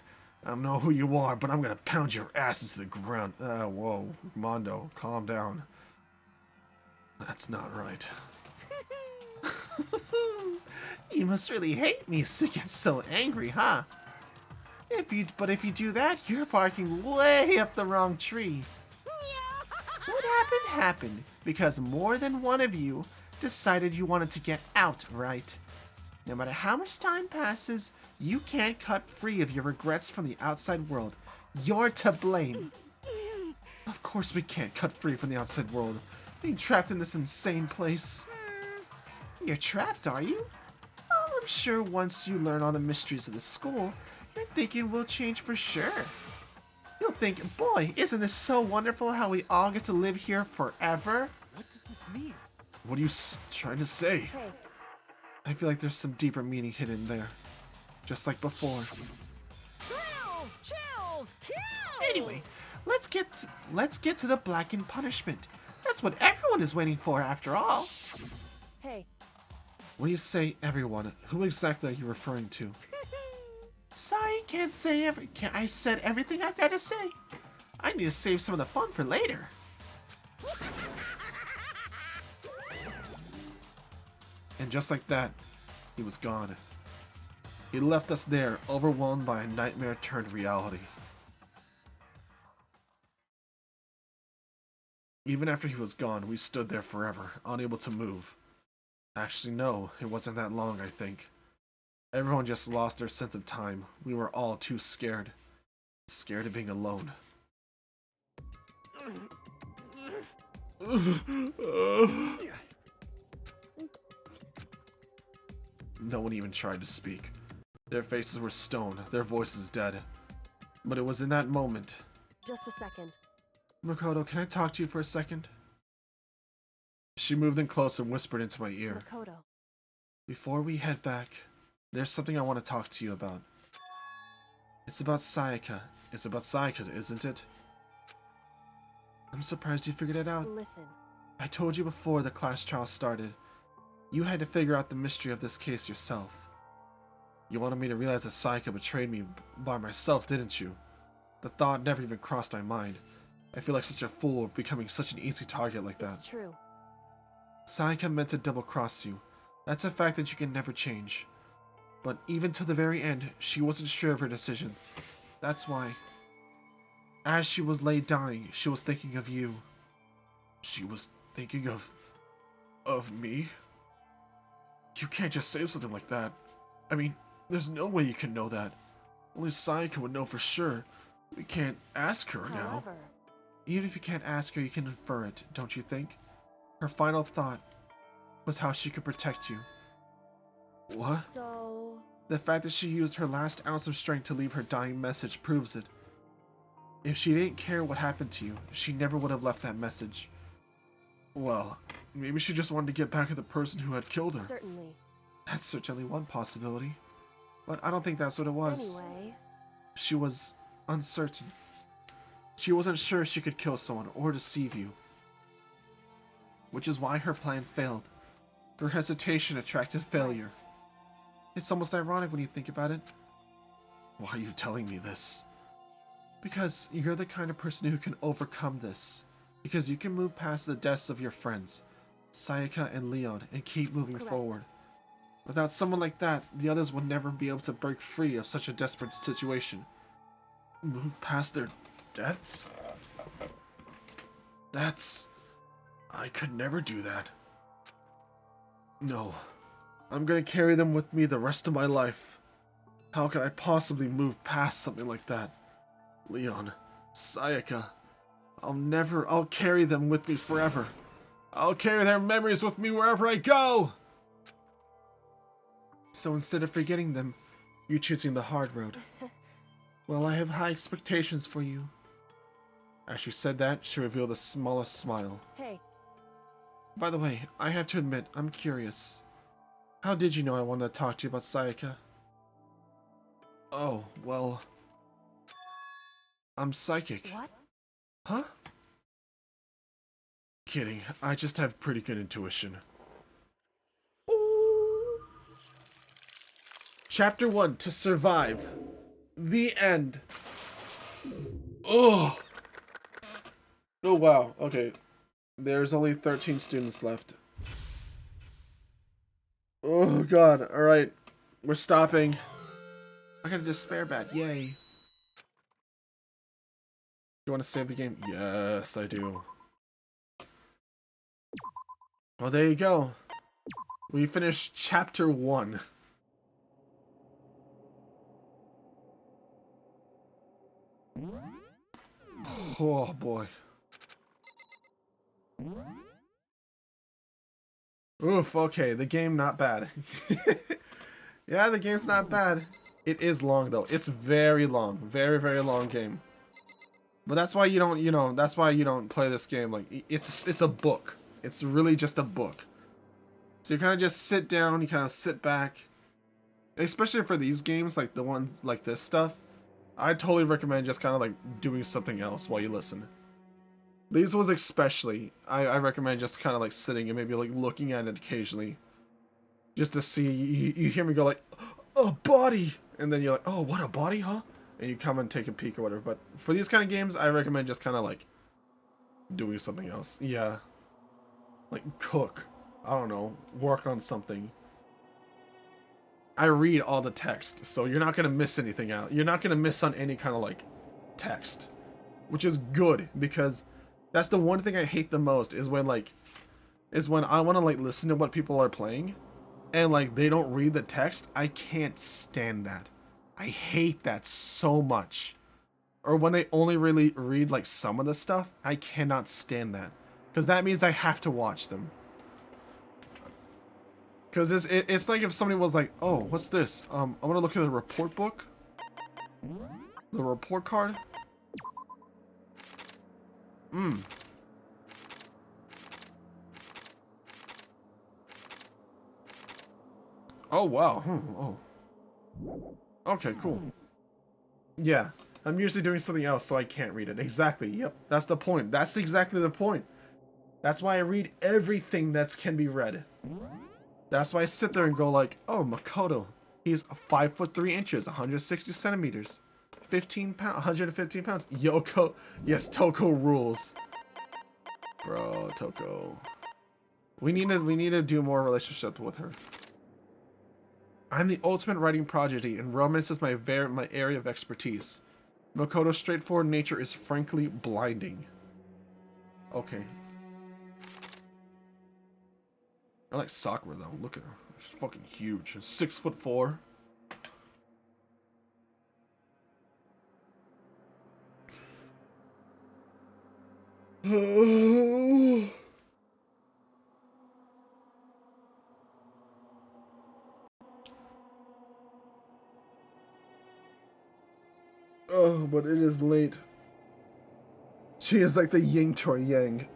I don't know who you are, but I'm gonna pound your asses to the ground. Whoa, Mondo, calm down. That's not right. You must really hate me to get so angry, huh? But if you do that, you're barking way up the wrong tree. What happened, because more than one of you decided you wanted to get out, right? No matter how much time passes, you can't cut free of your regrets from the outside world. You're to blame. Of course we can't cut free from the outside world, being trapped in this insane place. You're trapped, are you? Oh, I'm sure once you learn all the mysteries of the school, your thinking will change for sure. You'll think, boy, isn't this so wonderful how we all get to live here forever? What does this mean? What are you trying to say? Hey, I feel like there's some deeper meaning hidden there. Just like before. Thrills, chills, kills! Anyway, let's get to the blackened punishment. That's what everyone is waiting for after all. hey, When you say everyone, who exactly are you referring to? Sorry, can't say I said everything I've got to say. I need to save some of the fun for later. And just like that, he was gone. He left us there, overwhelmed by a nightmare turned reality. Even after he was gone, we stood there forever, unable to move. Actually, no, it wasn't that long, I think. Everyone just lost their sense of time. We were all too scared. Scared of being alone. No one even tried to speak. Their faces were stone, their voices dead. But it was in that moment. just a second. Makoto, can I talk to you for a second? She moved in close and whispered into my ear. Makoto. Before we head back, there's something I want to talk to you about. It's about Sayaka. It's about Sayaka, isn't it? I'm surprised you figured it out. Listen. I told you before the class trial started. You had to figure out the mystery of this case yourself. You wanted me to realize that Sayaka betrayed me by myself, didn't you? The thought never even crossed my mind. I feel like such a fool becoming such an easy target like that. It's true. Sayaka meant to double-cross you. That's a fact that you can never change. But even to the very end, she wasn't sure of her decision. That's why. As she was laid dying, she was thinking of you. She was thinking of me? You can't just say something like that. I mean, there's no way you can know that. Only Sayaka would know for sure. We can't ask her now. However, Even if you can't ask her, you can infer it, don't you think? Her final thought was how she could protect you. What? so The fact that she used her last ounce of strength to leave her dying message proves it. If she didn't care what happened to you, she never would have left that message. Well, maybe she just wanted to get back at the person who had killed her. certainly. That's certainly one possibility. But I don't think that's what it was. Anyway, She was uncertain. She wasn't sure she could kill someone or deceive you. Which is why her plan failed. Her hesitation attracted failure. It's almost ironic when you think about it. Why are you telling me this? Because you're the kind of person who can overcome this. Because you can move past the deaths of your friends, Sayaka and Leon, and keep moving Correct. forward. Without someone like that, the others would never be able to break free of such a desperate situation. Move past their deaths? I could never do that. No. I'm gonna carry them with me the rest of my life. How could I possibly move past something like that? Leon, Sayaka, I'll carry them with me forever. I'll carry their memories with me wherever I go! So instead of forgetting them, you're choosing the hard road. Well, I have high expectations for you. As she said that, she revealed the smallest smile. hey, By the way, I have to admit, I'm curious. How did you know I wanted to talk to you about Sayaka? Oh, well... I'm psychic. what? Huh? Kidding, I just have pretty good intuition. Chapter 1, To Survive. The end. Oh. Oh, wow. Okay. There's only 13 students left. Oh, God. Alright. We're stopping. I got a despair bat. Yay. You want to save the game? Yes, I do. Well, there you go. We finished chapter 1. Oh, boy. Oof, okay. The game, not bad. Yeah, the game's not bad. It is long, though. It's very long. Very, very long game. But that's why you don't, you know, that's why you don't play this game. Like, it's a book. It's really just a book. So you kind of just sit down, you kind of sit back. Especially for these games, like the ones like this stuff, I totally recommend just kind of like doing something else while you listen. These ones especially, I recommend just kind of like sitting and maybe like looking at it occasionally. Just to see, you hear me go like, a body! And then you're like, oh, what, a body, huh? And you come and take a peek or whatever. But for these kind of games, I recommend just kind of like doing something else. Yeah. Like cook. I don't know. Work on something. I read all the text, so you're not going to miss anything out. You're not going to miss on any kind of like text. Which is good, because that's the one thing I hate the most is when I want to like listen to what people are playing and like they don't read the text. I can't stand that. I hate that so much. Or when they only really read like some of the stuff, I cannot stand that. Because that means I have to watch them. Because it's like if somebody was like, oh, what's this? I'm going to look at the report book. The report card. Oh, wow. Oh. Okay, cool. Yeah. I'm usually doing something else, so I can't read it. Exactly. Yep. That's the point. That's exactly the point. That's why I read everything that can be read. That's why I sit there and go like, oh, Makoto. He's 5'3", 160 centimeters. 15 pounds, 115 pounds. Yoko. Yes, Toko rules. Bro, Toko. We need to do more relationships with her. I'm the ultimate writing prodigy, and romance is my area of expertise. Makoto's straightforward nature is frankly blinding. Okay. I like Sakura though. Look at her. She's fucking huge. 6'4". Oh, but it is late. She is like the yin to our yang.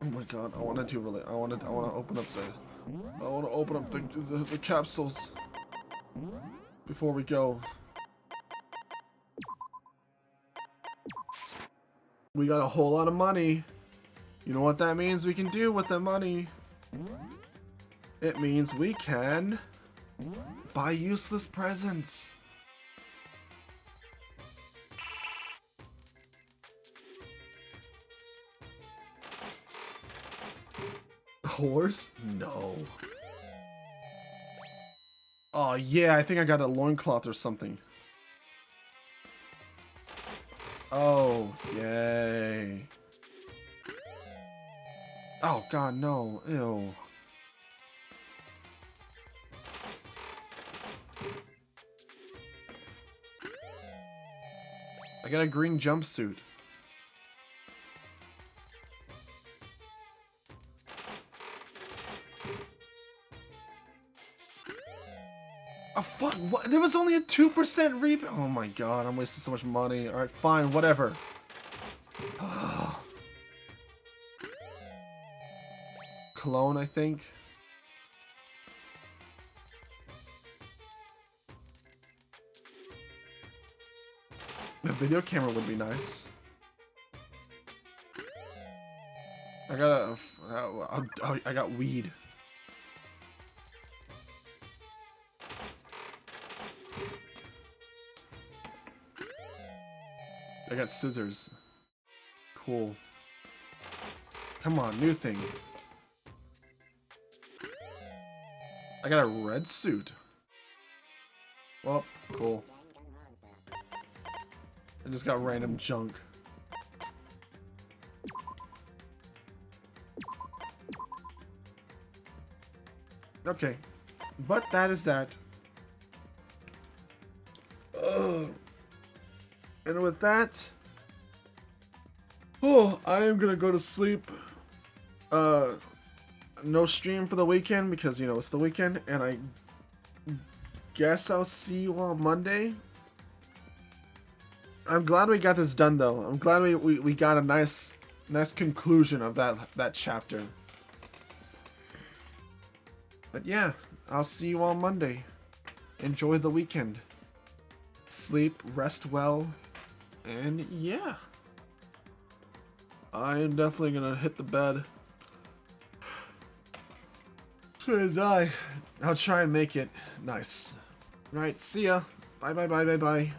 Oh my god, I want to do really. I want to open up the capsules before we go. We got a whole lot of money. You know what that means we can do with the money? It means we can buy useless presents. Horse? No. Oh yeah, I think I got a loincloth or something. Oh, yay. Oh god, no. Ew. I got a green jumpsuit. Oh fuck, what? There was only a 2% rebound. Oh my god, I'm wasting so much money. Alright, fine, whatever. Cologne, I think. A video camera would be nice. I got weed. I got scissors. Cool. Come on, new thing. I got a red suit. Well, cool. I just got random junk. Okay. But that is that. Ugh. And with that, oh, I am gonna go to sleep. No stream for the weekend because, you know, it's the weekend, and I guess I'll see you on Monday. I'm glad we got this done, though. I'm glad we got a nice conclusion of that chapter. But yeah, I'll see you on Monday. Enjoy the weekend. Sleep, rest well, and yeah. I am definitely gonna hit the bed. Cause I'll try and make it nice. Right, see ya. Bye bye bye bye bye.